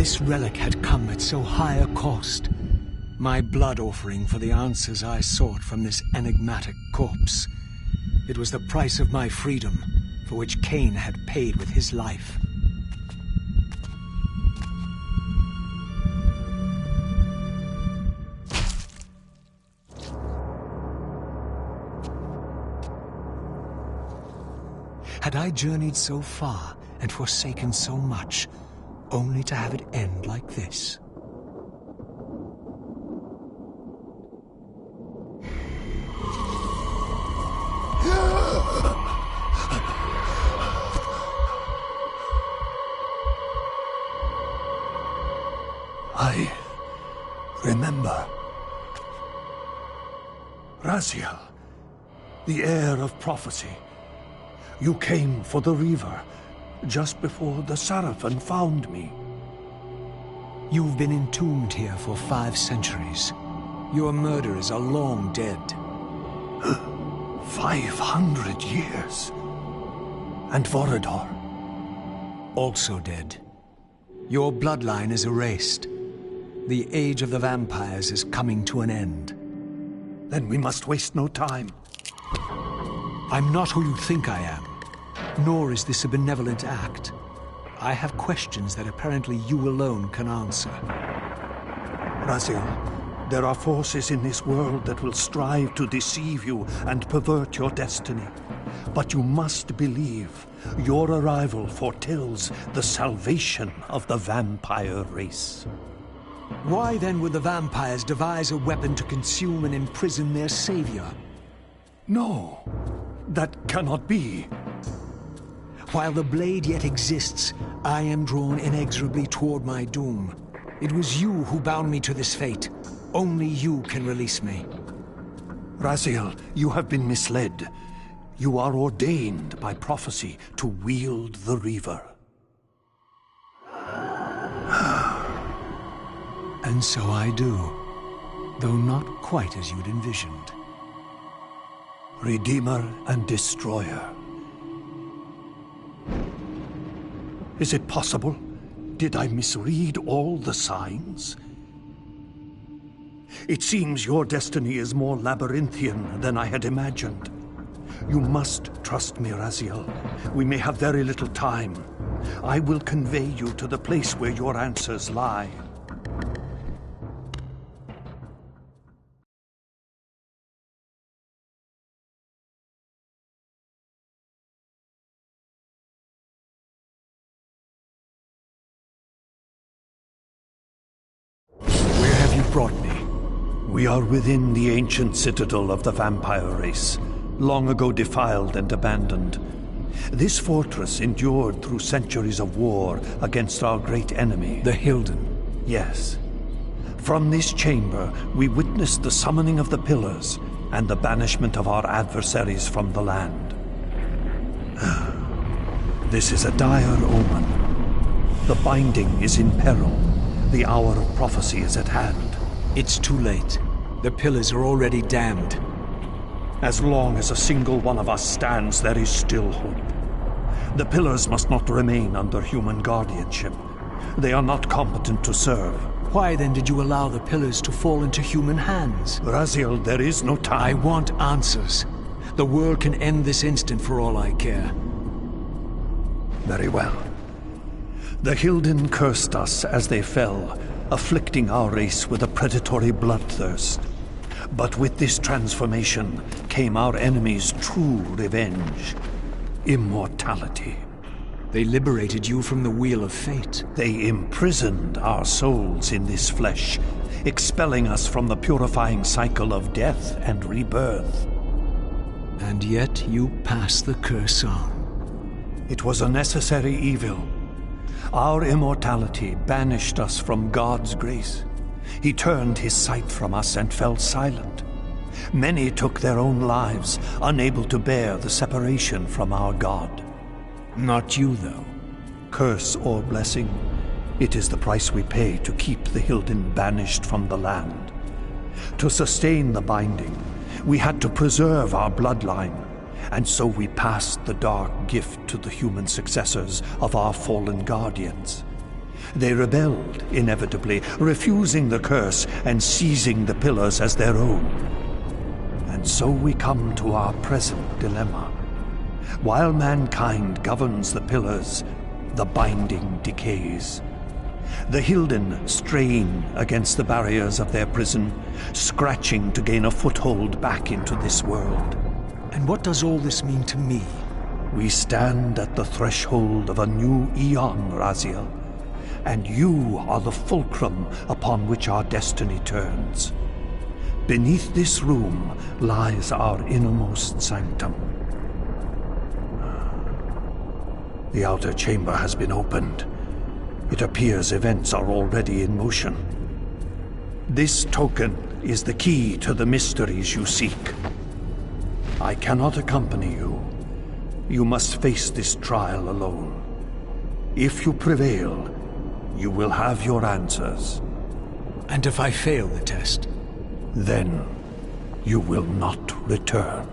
This relic had come at so high a cost. My blood offering for the answers I sought from this enigmatic corpse. It was the price of my freedom, for which Kain had paid with his life. Had I journeyed so far and forsaken so much, only to have it end like this? I remember. Raziel, the heir of prophecy. You came for the Reaver, just before the Seraphim found me. You've been entombed here for 5 centuries. Your murderers are long dead. 500 years. And Vorador? Also dead. Your bloodline is erased. The age of the vampires is coming to an end. Then we must waste no time. I'm not who you think I am. Nor is this a benevolent act. I have questions that apparently you alone can answer. Raziel, there are forces in this world that will strive to deceive you and pervert your destiny. But you must believe your arrival foretells the salvation of the vampire race. Why then would the vampires devise a weapon to consume and imprison their savior? No, that cannot be. While the blade yet exists, I am drawn inexorably toward my doom. It was you who bound me to this fate. Only you can release me. Raziel, you have been misled. You are ordained by prophecy to wield the Reaver. And so I do, though not quite as you'd envisioned. Redeemer and Destroyer. Is it possible? Did I misread all the signs? It seems your destiny is more labyrinthian than I had imagined. You must trust me, Raziel. We may have very little time. I will convey you to the place where your answers lie. Where have you brought me? We are within the ancient citadel of the vampire race, long ago defiled and abandoned. This fortress endured through centuries of war against our great enemy. The Hilden. Yes. From this chamber, we witnessed the summoning of the Pillars and the banishment of our adversaries from the land. This is a dire omen. The Binding is in peril. The hour of prophecy is at hand. It's too late. The Pillars are already damned. As long as a single one of us stands, there is still hope. The Pillars must not remain under human guardianship. They are not competent to serve. Why then did you allow the Pillars to fall into human hands? Raziel, there is no time. I want answers. The world can end this instant for all I care. Very well. The Hilden cursed us as they fell, afflicting our race with a predatory bloodthirst. But with this transformation came our enemy's true revenge. Immortality. They liberated you from the Wheel of Fate. They imprisoned our souls in this flesh, expelling us from the purifying cycle of death and rebirth. And yet you pass the curse on. It was a necessary evil. Our immortality banished us from God's grace. He turned his sight from us and fell silent. Many took their own lives, unable to bear the separation from our God. Not you, though. Curse or blessing, it is the price we pay to keep the Hilden banished from the land. To sustain the Binding, we had to preserve our bloodline, and so we passed the dark gift to the human successors of our fallen guardians. They rebelled, inevitably, refusing the curse and seizing the Pillars as their own. And so we come to our present dilemma. While mankind governs the Pillars, the Binding decays. The Hilden strain against the barriers of their prison, scratching to gain a foothold back into this world. And what does all this mean to me? We stand at the threshold of a new eon, Raziel. And you are the fulcrum upon which our destiny turns. Beneath this room lies our innermost sanctum. The outer chamber has been opened. It appears events are already in motion. This token is the key to the mysteries you seek. I cannot accompany you. You must face this trial alone. If you prevail, you will have your answers. And if I fail the test? Then you will not return.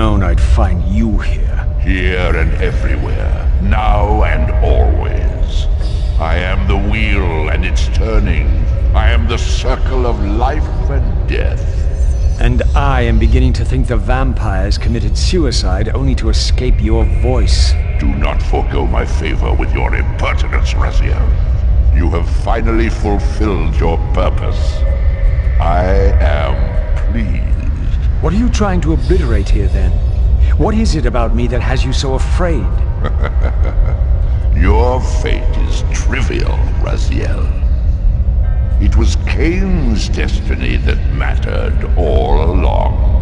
known I'd find you here. Here and everywhere, now and always. I am the wheel and its turning. I am the circle of life and death. And I am beginning to think the vampires committed suicide only to escape your voice. Do not forego my favor with your impertinence, Raziel. You have finally fulfilled your purpose. I am pleased. What are you trying to obliterate here, then? What is it about me that has you so afraid? Your fate is trivial, Raziel. It was Kain's destiny that mattered all along.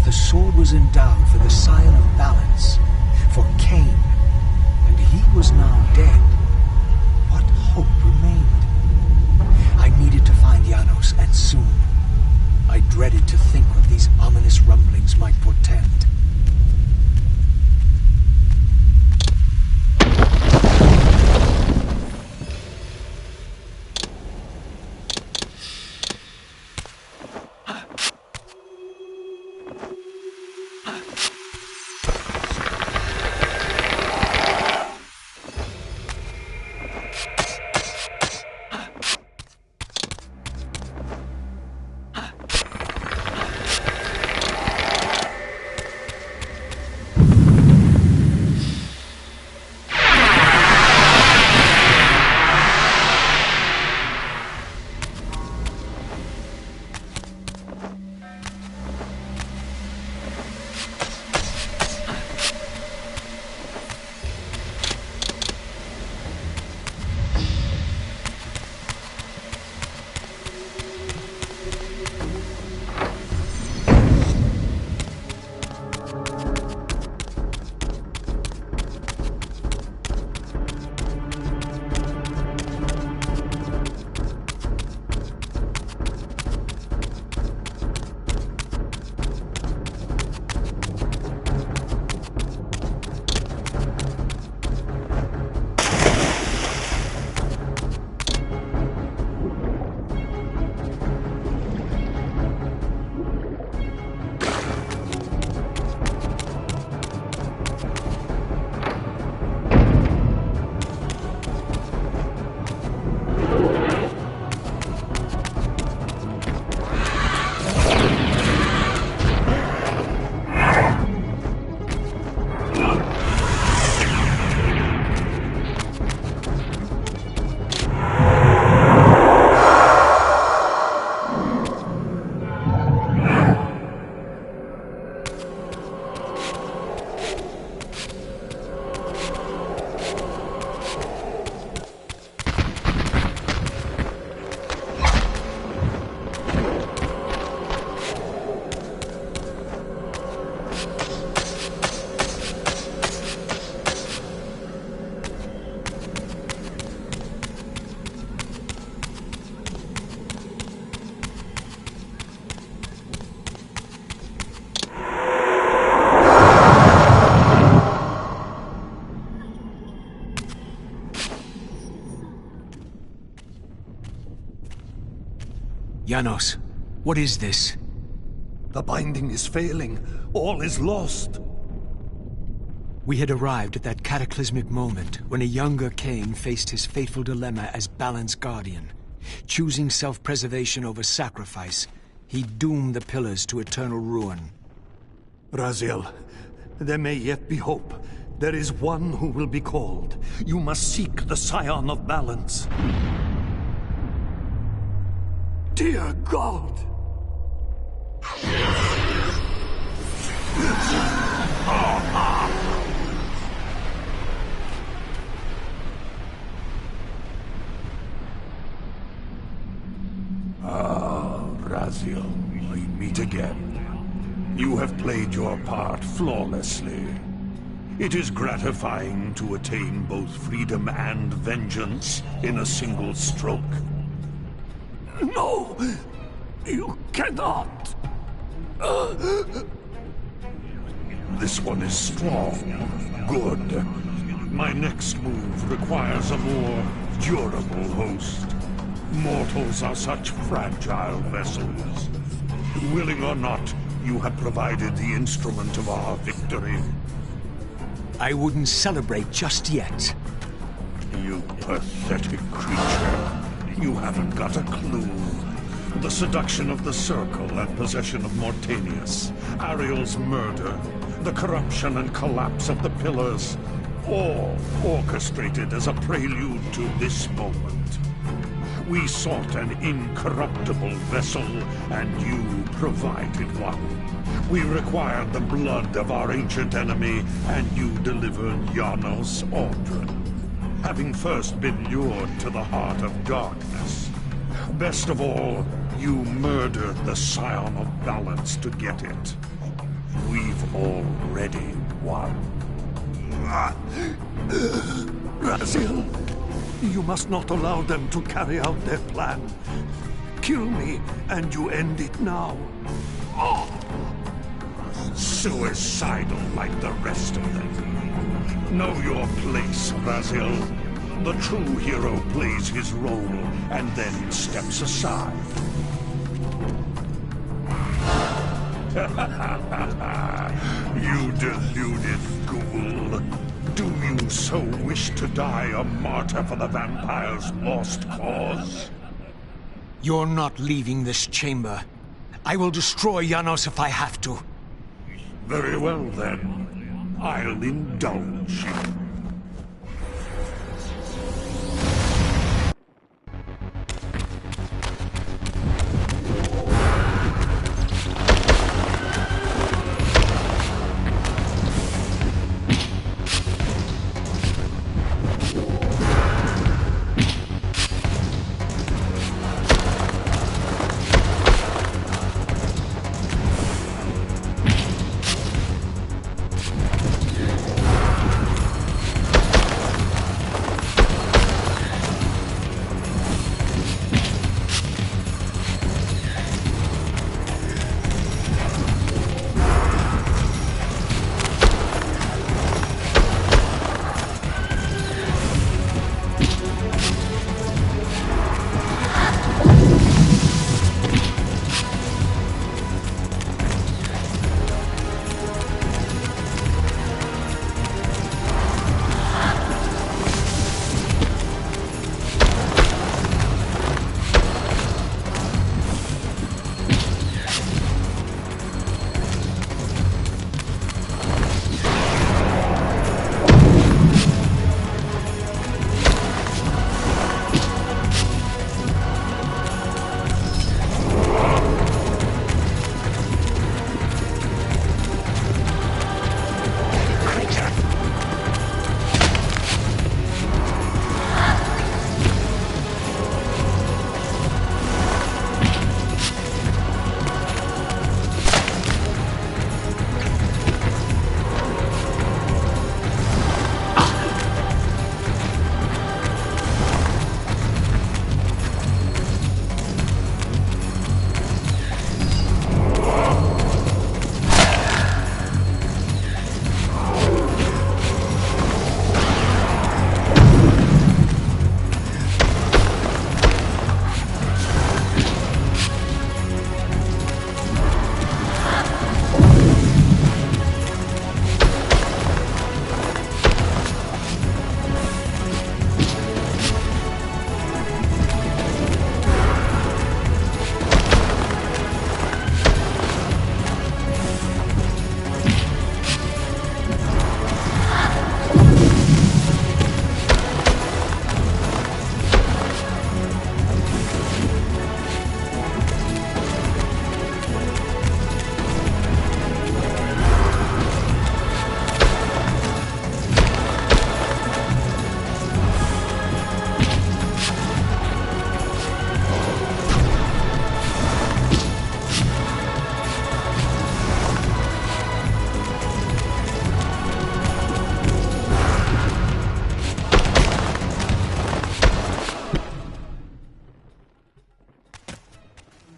the sword was endowed for the scion of balance, for Kain, and he was now dead, what hope remained? I needed to find Janos, and soon. I dreaded to think what these ominous rumblings might portend. Janos, what is this? The binding is failing. All is lost. We had arrived at that cataclysmic moment when a younger Kain faced his fateful dilemma as Balance Guardian. Choosing self-preservation over sacrifice, he doomed the Pillars to eternal ruin. Raziel, there may yet be hope. There is one who will be called. You must seek the Scion of Balance. Dear God! Raziel, we meet again. You have played your part flawlessly. It is gratifying to attain both freedom and vengeance in a single stroke. No! You cannot! This one is strong. Good. My next move requires a more durable host. Mortals are such fragile vessels. Willing or not, you have provided the instrument of our victory. I wouldn't celebrate just yet. You pathetic creature. You haven't got a clue. The seduction of the Circle and possession of Mortanius, Ariel's murder, the corruption and collapse of the Pillars, all orchestrated as a prelude to this moment. We sought an incorruptible vessel, and you provided one. We required the blood of our ancient enemy, and you delivered Janos Aldrin. Having first been lured to the heart of darkness. Best of all, you murdered the Scion of Balance to get it. We've already won. Brazil, you must not allow them to carry out their plan. Kill me, and you end it now. Suicidal like the rest of them. Know your place, Brazil. The true hero plays his role and then steps aside. You deluded ghoul. Do you so wish to die a martyr for the vampire's lost cause? You're not leaving this chamber. I will destroy Janos if I have to. Very well, then. I'll indulge you.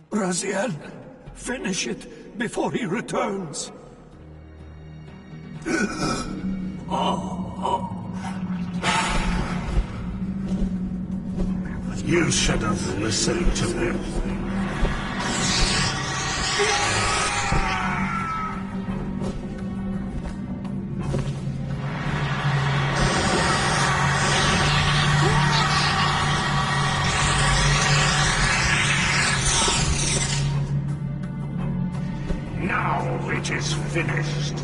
Raziel, finish it before he returns. You should have listened to him. Now it is finished,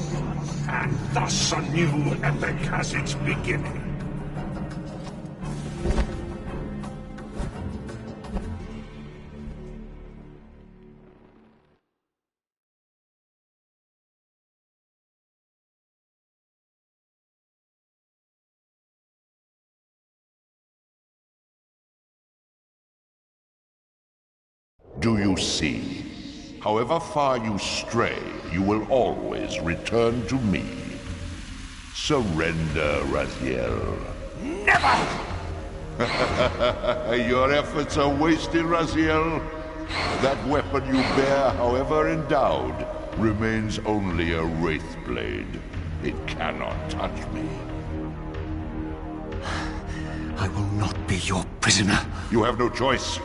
and thus a new epic has its beginning. Do you see? However far you stray, you will always return to me. Surrender, Raziel. Never! Your efforts are wasted, Raziel. That weapon you bear, however endowed, remains only a wraith blade. It cannot touch me. I will not be your prisoner. You have no choice.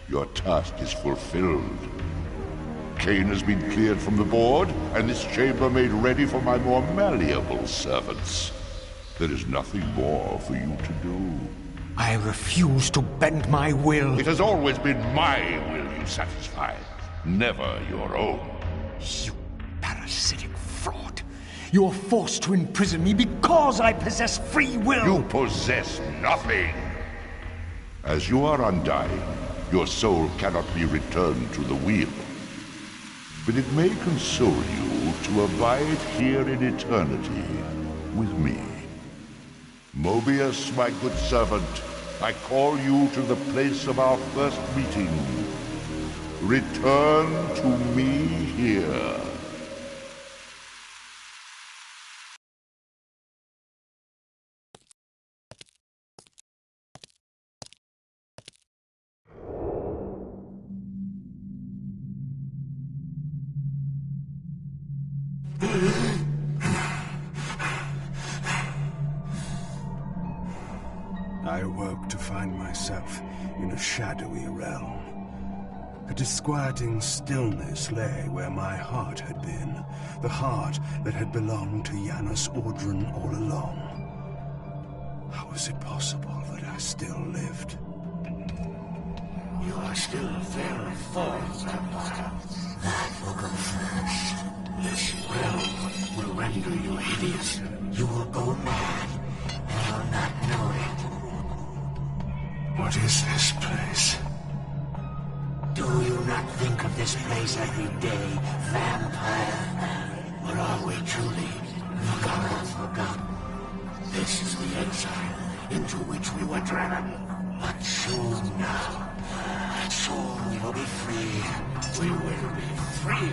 Your task is fulfilled. Kain has been cleared from the board, and this chamber made ready for my more malleable servants. There is nothing more for you to do. I refuse to bend my will. It has always been my will you satisfy, never your own. You parasitic fraud. You are forced to imprison me because I possess free will. You possess nothing. As you are undying, your soul cannot be returned to the wheel. But it may console you to abide here in eternity with me. Mobius, my good servant, I call you to the place of our first meeting. Return to me here. I awoke to find myself in a shadowy realm. A disquieting stillness lay where my heart had been, the heart that had belonged to Janus Audrun all along. How was it possible that I still lived? You are still very false, Vampire. That will come first. This realm will render you hideous. You will go mad, and will not know it. What is this place? Do you not think of this place every day, Vampire? Or are we truly forgotten? This is the exile into which we were driven. But soon now, soon we will be free. We will be free.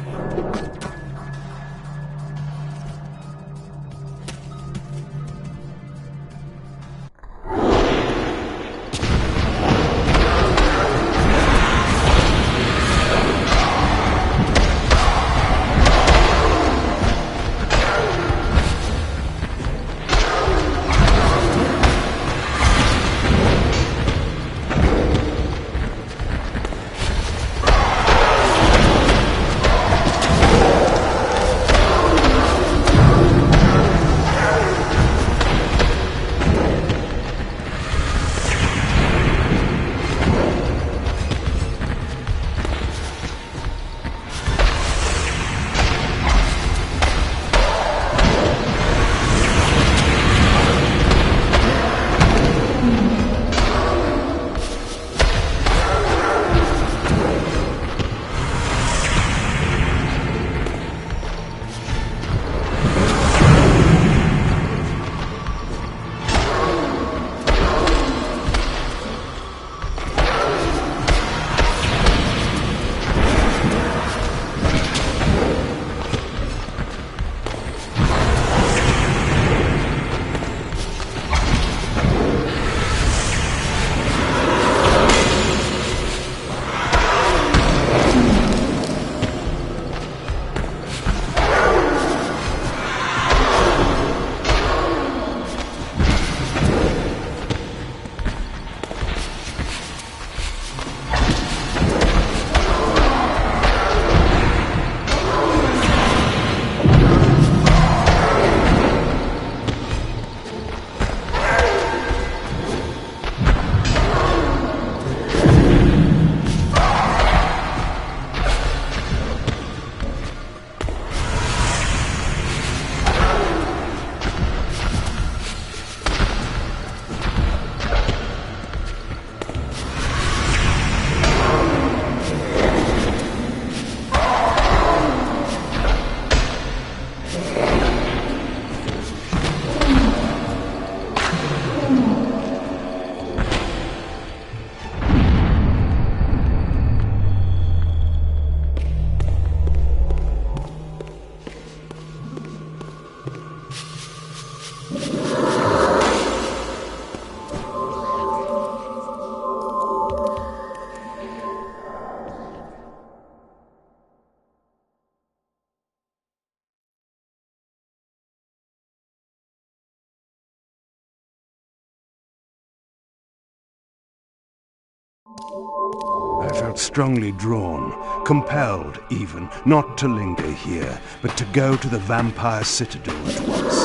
I felt strongly drawn, compelled even, not to linger here, but to go to the vampire citadel at once.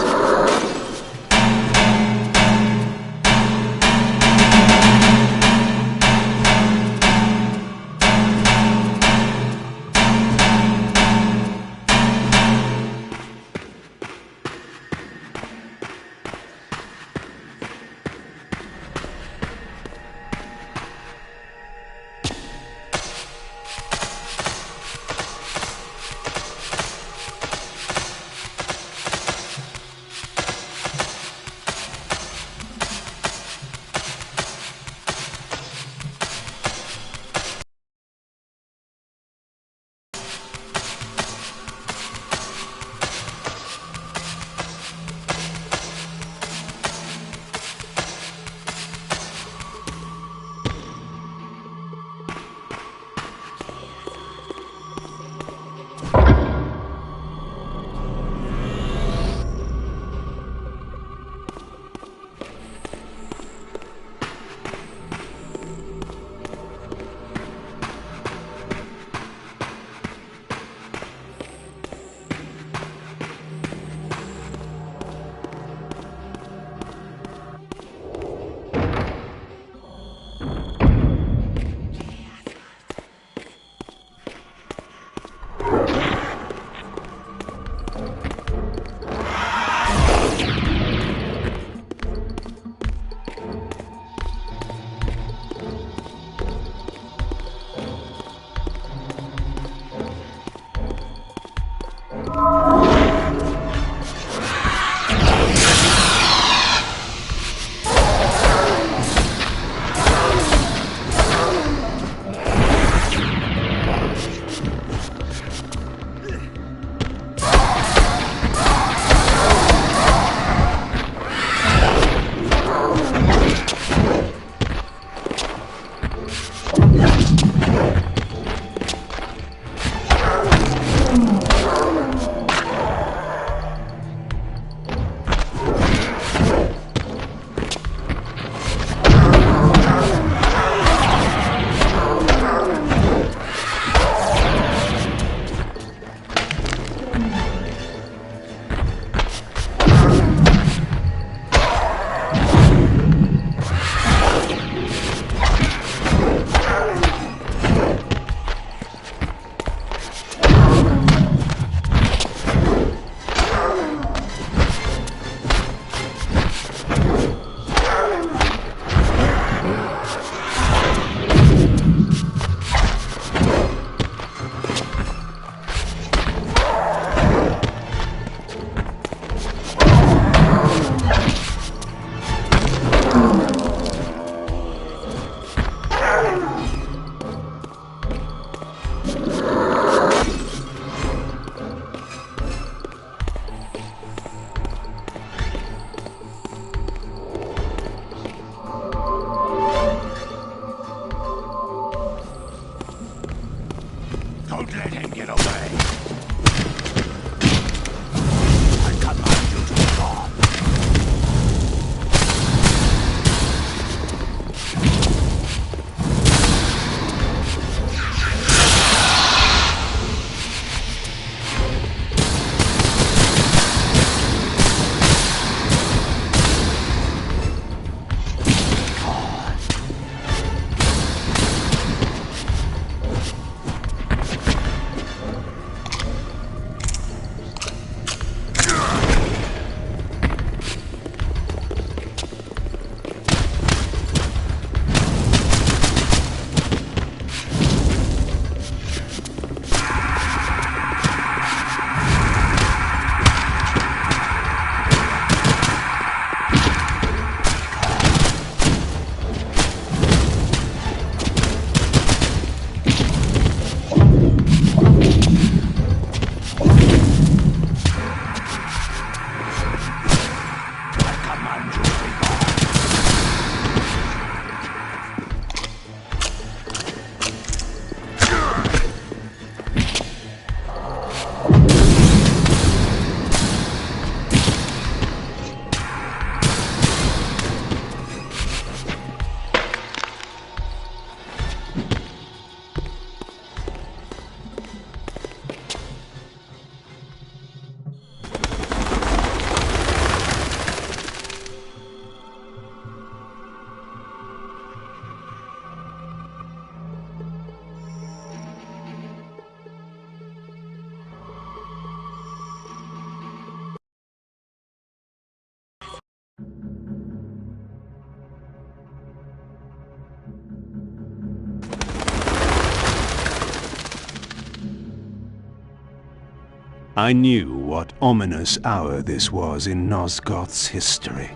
I knew what ominous hour this was in Nosgoth's history.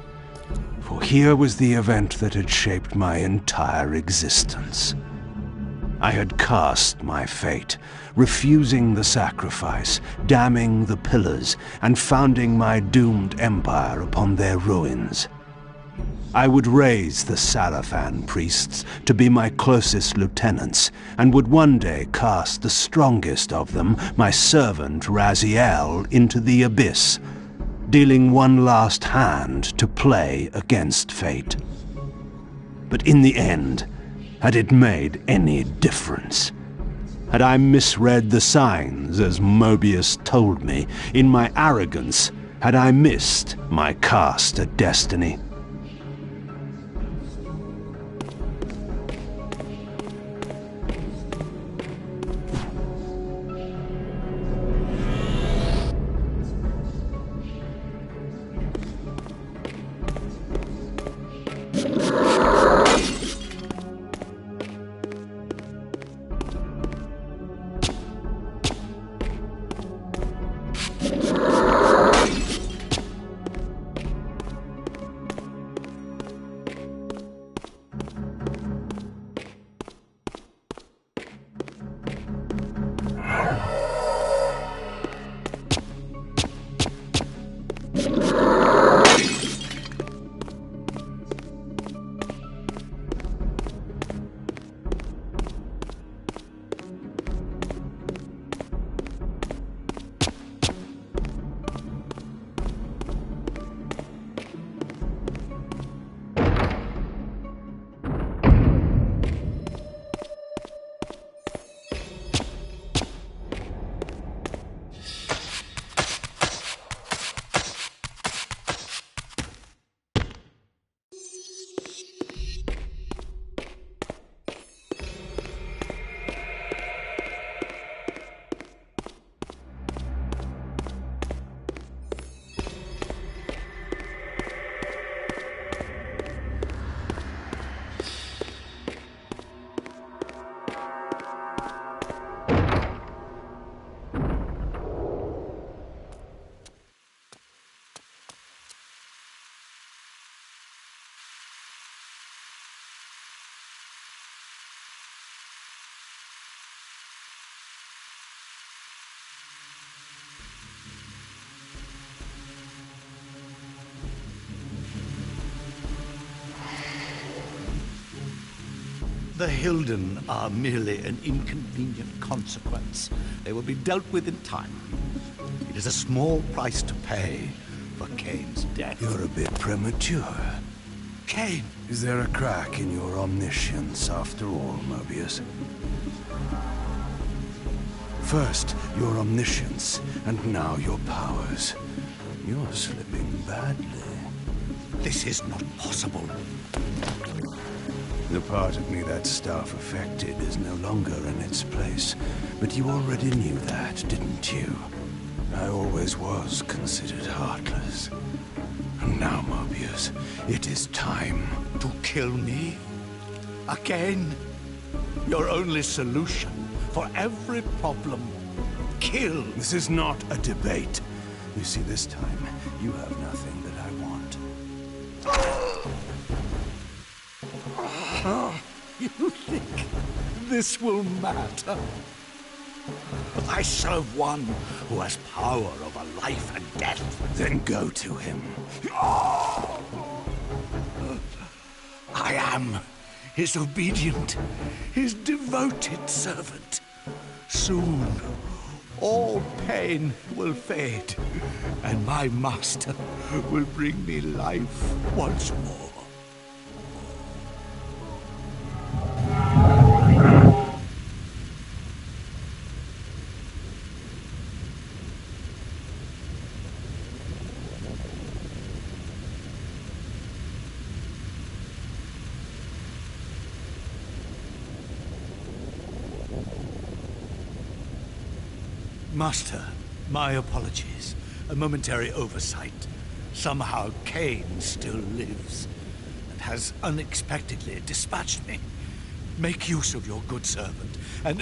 For here was the event that had shaped my entire existence. I had cast my fate, refusing the sacrifice, damning the pillars, and founding my doomed empire upon their ruins. I would raise the Sarafan priests to be my closest lieutenants, and would one day cast the strongest of them, my servant Raziel, into the abyss, dealing one last hand to play against fate. But in the end, had it made any difference? Had I misread the signs, as Mobius told me? In my arrogance, had I missed my cast at destiny? The Hilden are merely an inconvenient consequence. They will be dealt with in time. It is a small price to pay for Kain's death. You're a bit premature. Kain! Is there a crack in your omniscience after all, Mobius? First, your omniscience, and now your powers. You're slipping badly. This is not possible. The part of me that staff affected is no longer in its place. But you already knew that, didn't you? I always was considered heartless. And now, Mobius, it is time. To kill me? Again? Your only solution for every problem. Kill. This is not a debate. You see, this time, you have nothing that I want. You think this will matter? But I serve one who has power over life and death. Then go to him. I am his obedient, his devoted servant. Soon, all pain will fade, and my master will bring me life once more. Master, my apologies. A momentary oversight. Somehow Kain still lives, and has unexpectedly dispatched me. Make use of your good servant, and...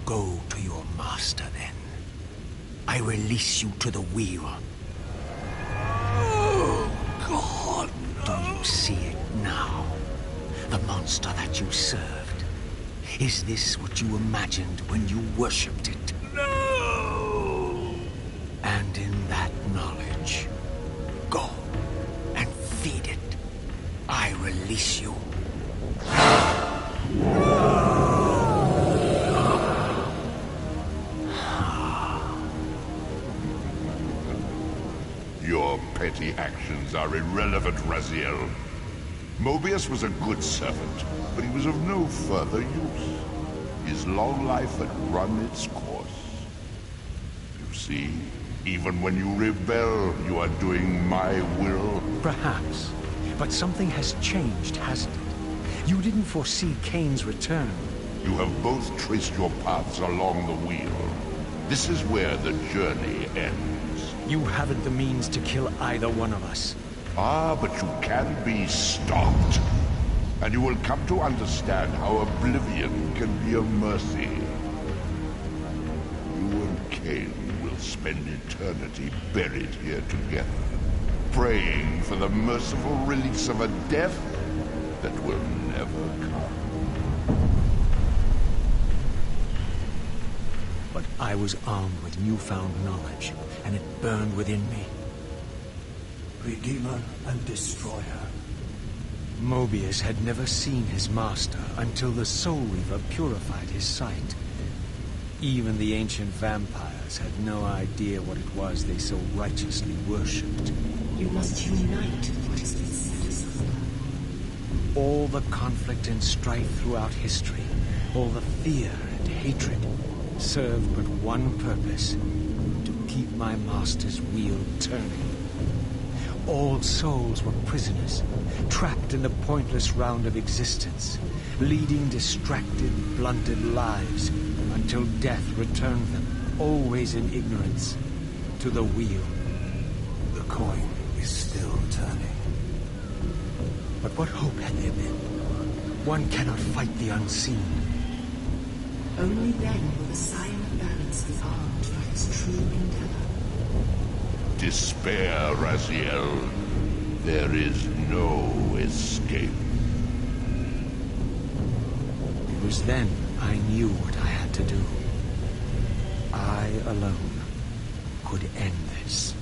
Go to your master, then. I release you to the wheel. Oh, God, no. Do you see it now? The monster that you served. Is this what you imagined when you worshipped it? No! And in that knowledge, go and feed it. I release you. Your petty actions are irrelevant, Raziel. Mobius was a good servant, but he was of no further use. His long life had run its course. You see, even when you rebel, you are doing my will. Perhaps. But something has changed, hasn't it? You didn't foresee Kain's return. You have both traced your paths along the wheel. This is where the journey ends. You haven't the means to kill either one of us. Ah, but you can be stopped. And you will come to understand how oblivion can be a mercy. You and Kain will spend eternity buried here together, praying for the merciful release of a death that will never come. But I was armed with newfound knowledge, and it burned within me. Redeemer and Destroyer. Mobius had never seen his master until the Soul Reaver purified his sight. Even the ancient vampires had no idea what it was they so righteously worshipped. You must unite what has been set aside. All the conflict and strife throughout history, all the fear and hatred, served but one purpose: to keep my master's wheel turning. All souls were prisoners, trapped in the pointless round of existence, leading distracted, blunted lives until death returned them, always in ignorance, to the wheel. The coin is still turning. But what hope had there been? One cannot fight the unseen. Only then will the Scion of Balance be armed for his true endeavor. Despair, Raziel. There is no escape. It was then I knew what I had to do. I alone could end this.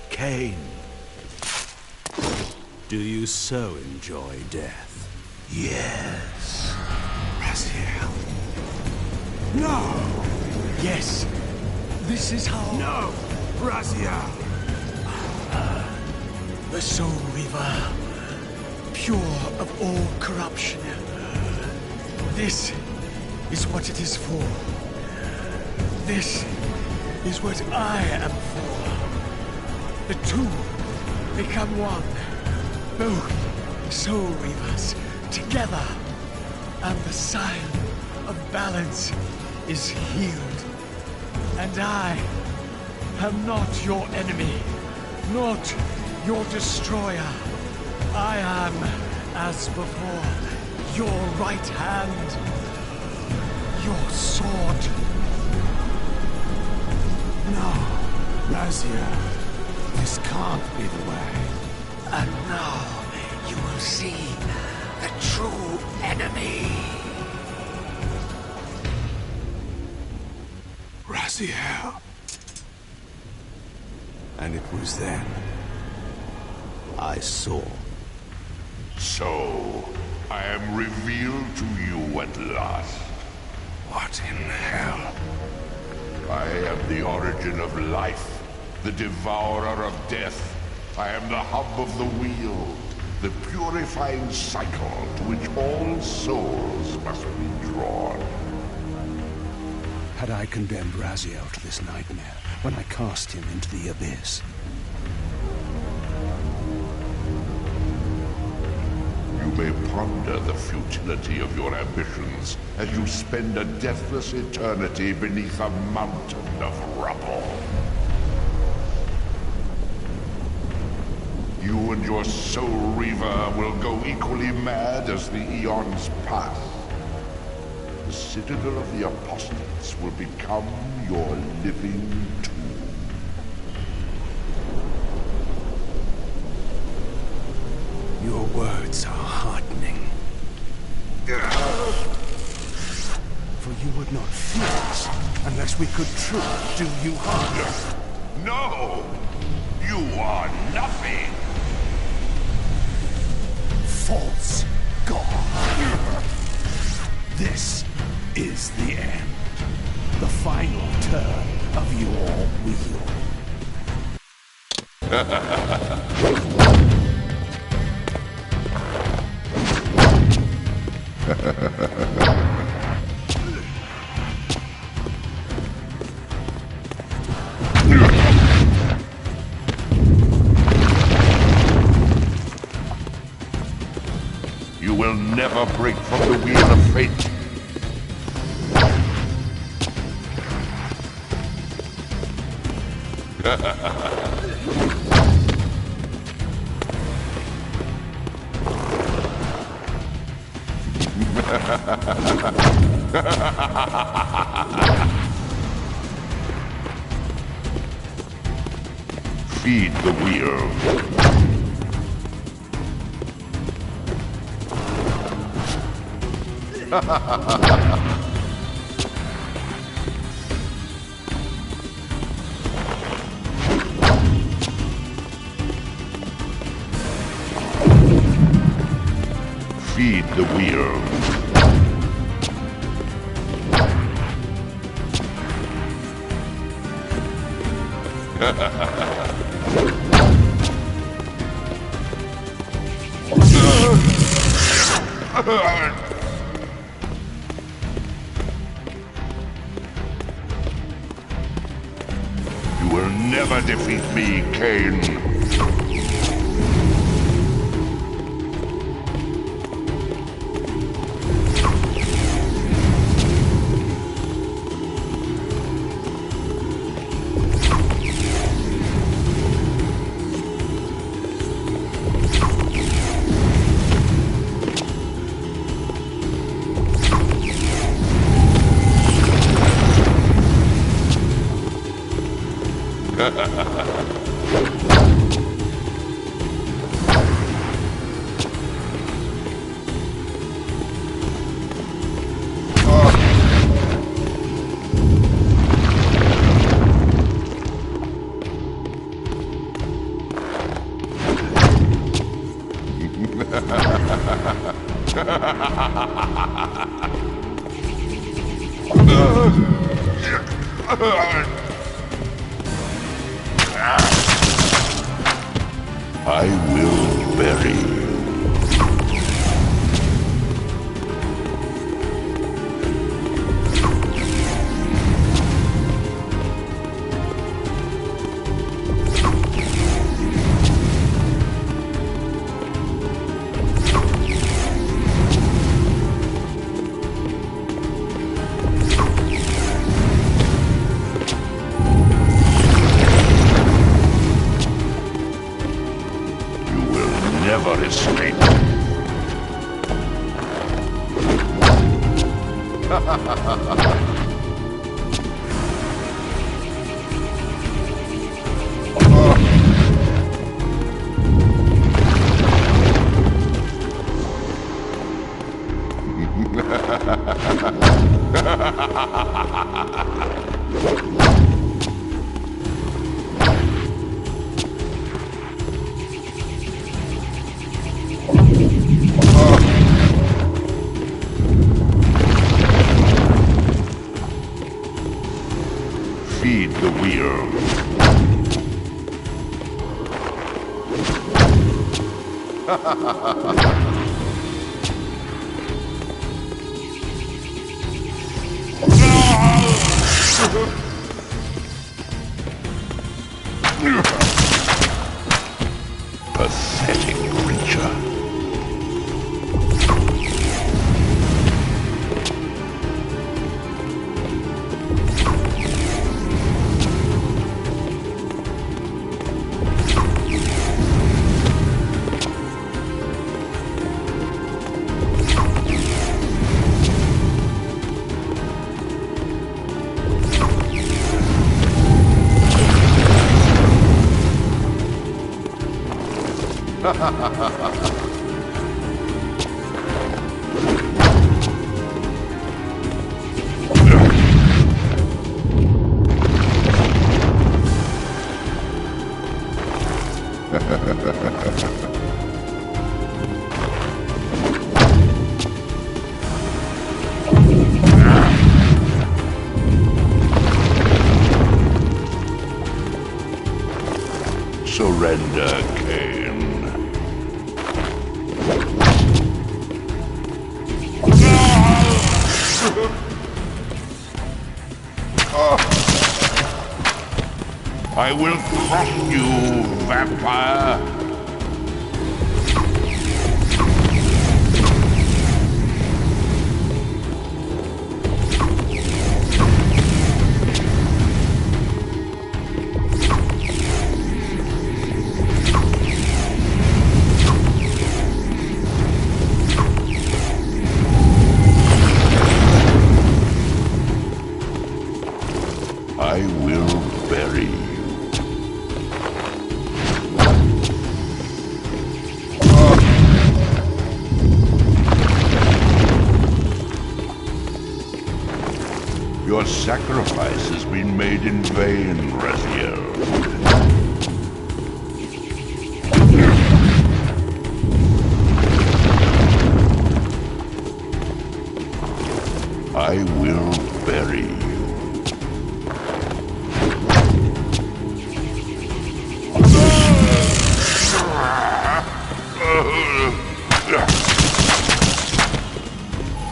Kain, do you so enjoy death? Yes. Raziel. No! Yes! This is how... No! Raziel! The Soul Reaver, pure of all corruption. This is what it is for. This is what I am for. The two become one. Both Soul Reavers together. And the Scion of Balance is healed. And I am not your enemy, not your destroyer. I am, as before, your right hand, your sword. No, Raziel, this can't be the way. And now you will see the true enemy. Raziel. And it was then I saw. So, I am revealed to you at last. What in hell? I am the origin of life, the devourer of death. I am the hub of the wheel, the purifying cycle to which all souls must be drawn. Had I condemned Raziel to this nightmare when I cast him into the abyss? You may ponder the futility of your ambitions as you spend a deathless eternity beneath a mountain of rubble. You and your soul reaver will go equally mad as the eons pass. The citadel of the apostates will become your living tomb. Your words are heartening. For you would not fear us unless we could truly do you harm. No! You are nothing! False God. This is the end. The final turn of your wheel. You will never break from the wheel of fate. Feed the wheel. Feed the wheel. You will never defeat me, Kain. I will bury you. Never escape. Feed the wheel. Pathetic creature. Surrender, Kain. I will crush you, vampire! I will bury you. Your sacrifice has been made in vain, Raziel. I will bury you.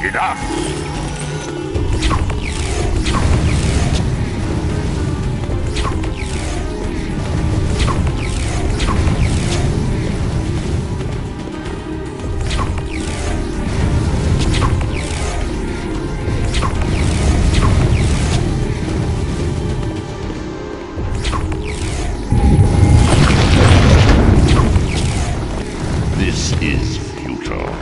Enough! This is futile.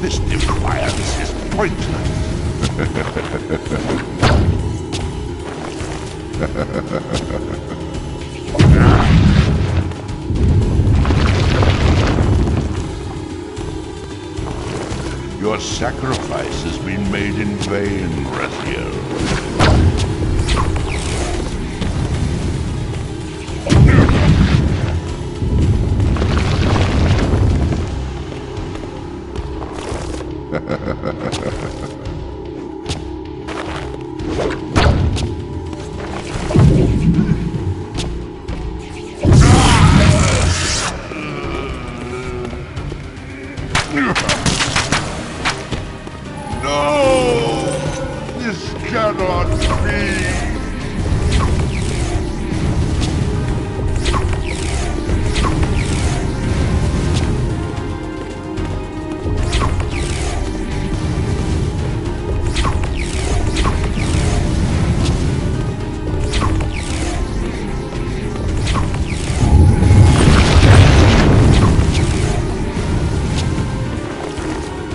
This defiance is pointless. Your sacrifice has been made in vain, Raziel. No! This cannot be!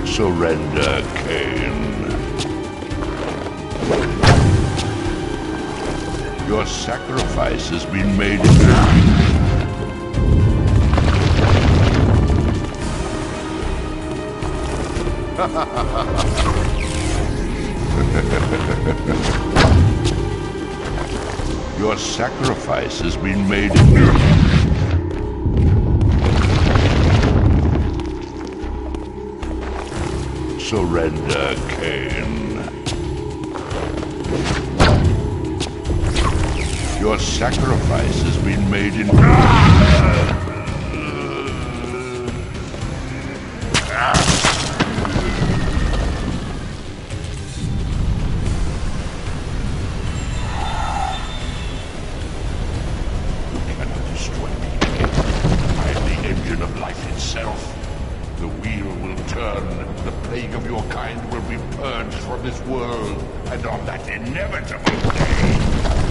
Surrender, Kain. Your sacrifice has been made. Your sacrifice has been made. Surrender, Kain. Your sacrifice has been made in... You cannot destroy me. I am the engine of life itself. The wheel will turn, the plague of your kind will be purged from this world, and on that inevitable day,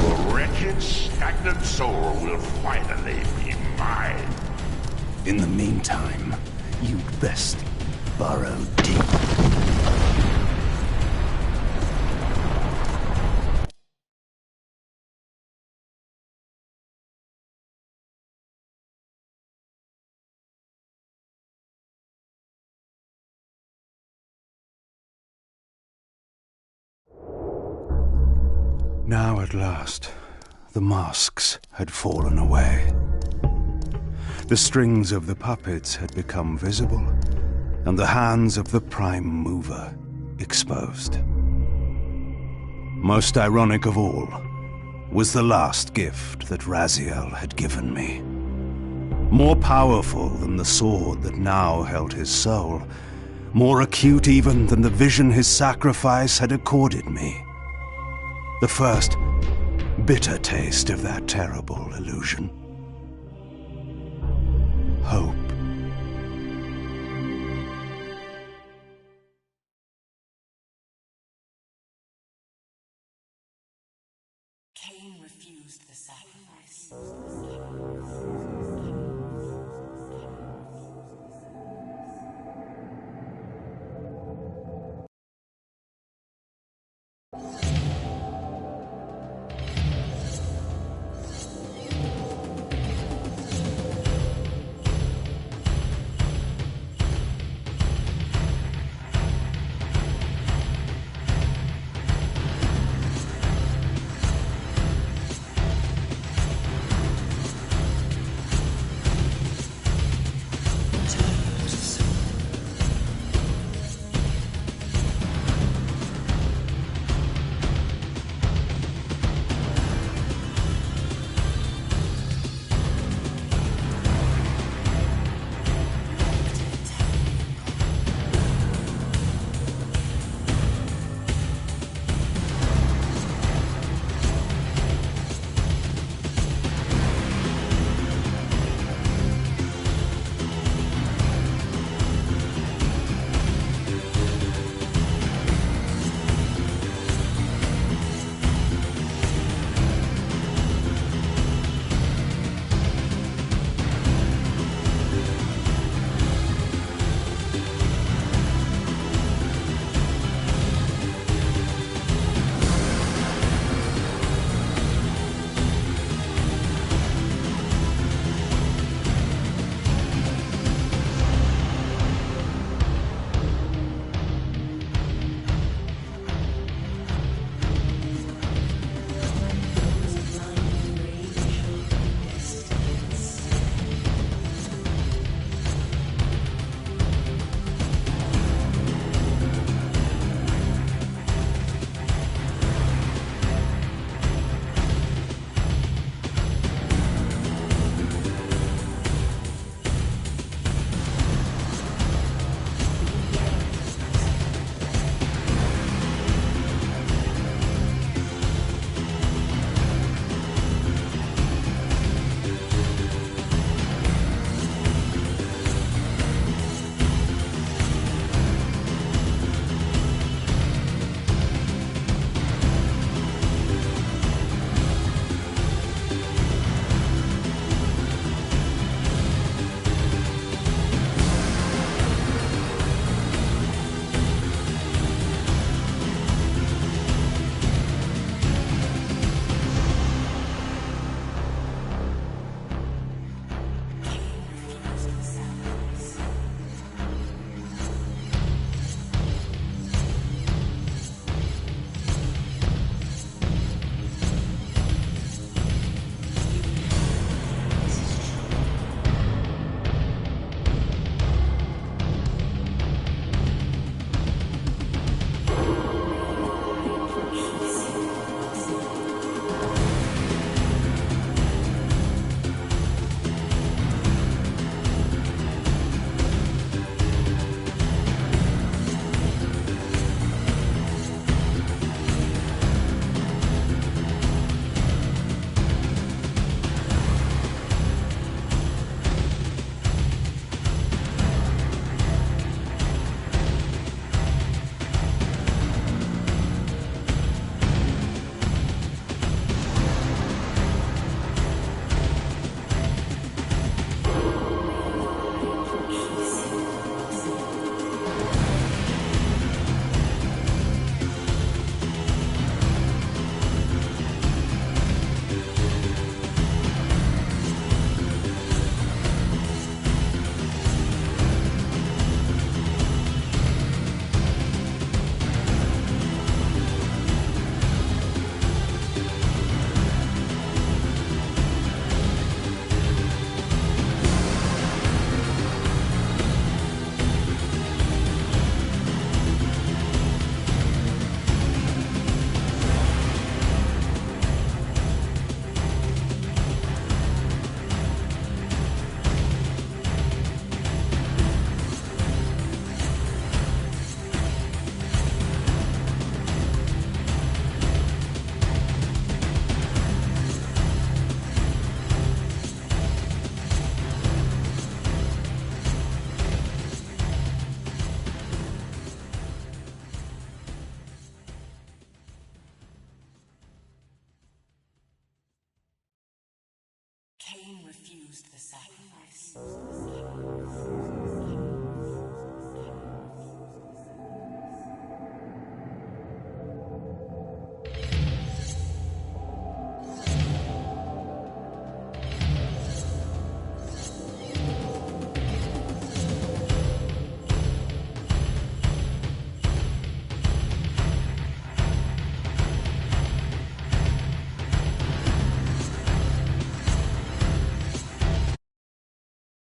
your wretched, stagnant soul will finally be mine. In the meantime, you'd best burrow deep. Now at last, the masks had fallen away. The strings of the puppets had become visible, and the hands of the Prime Mover exposed. Most ironic of all was the last gift that Raziel had given me. More powerful than the sword that now held his soul, more acute even than the vision his sacrifice had accorded me. The first bitter taste of that terrible illusion. Hope. Kain refused the sacrifice. refused the sacrifice.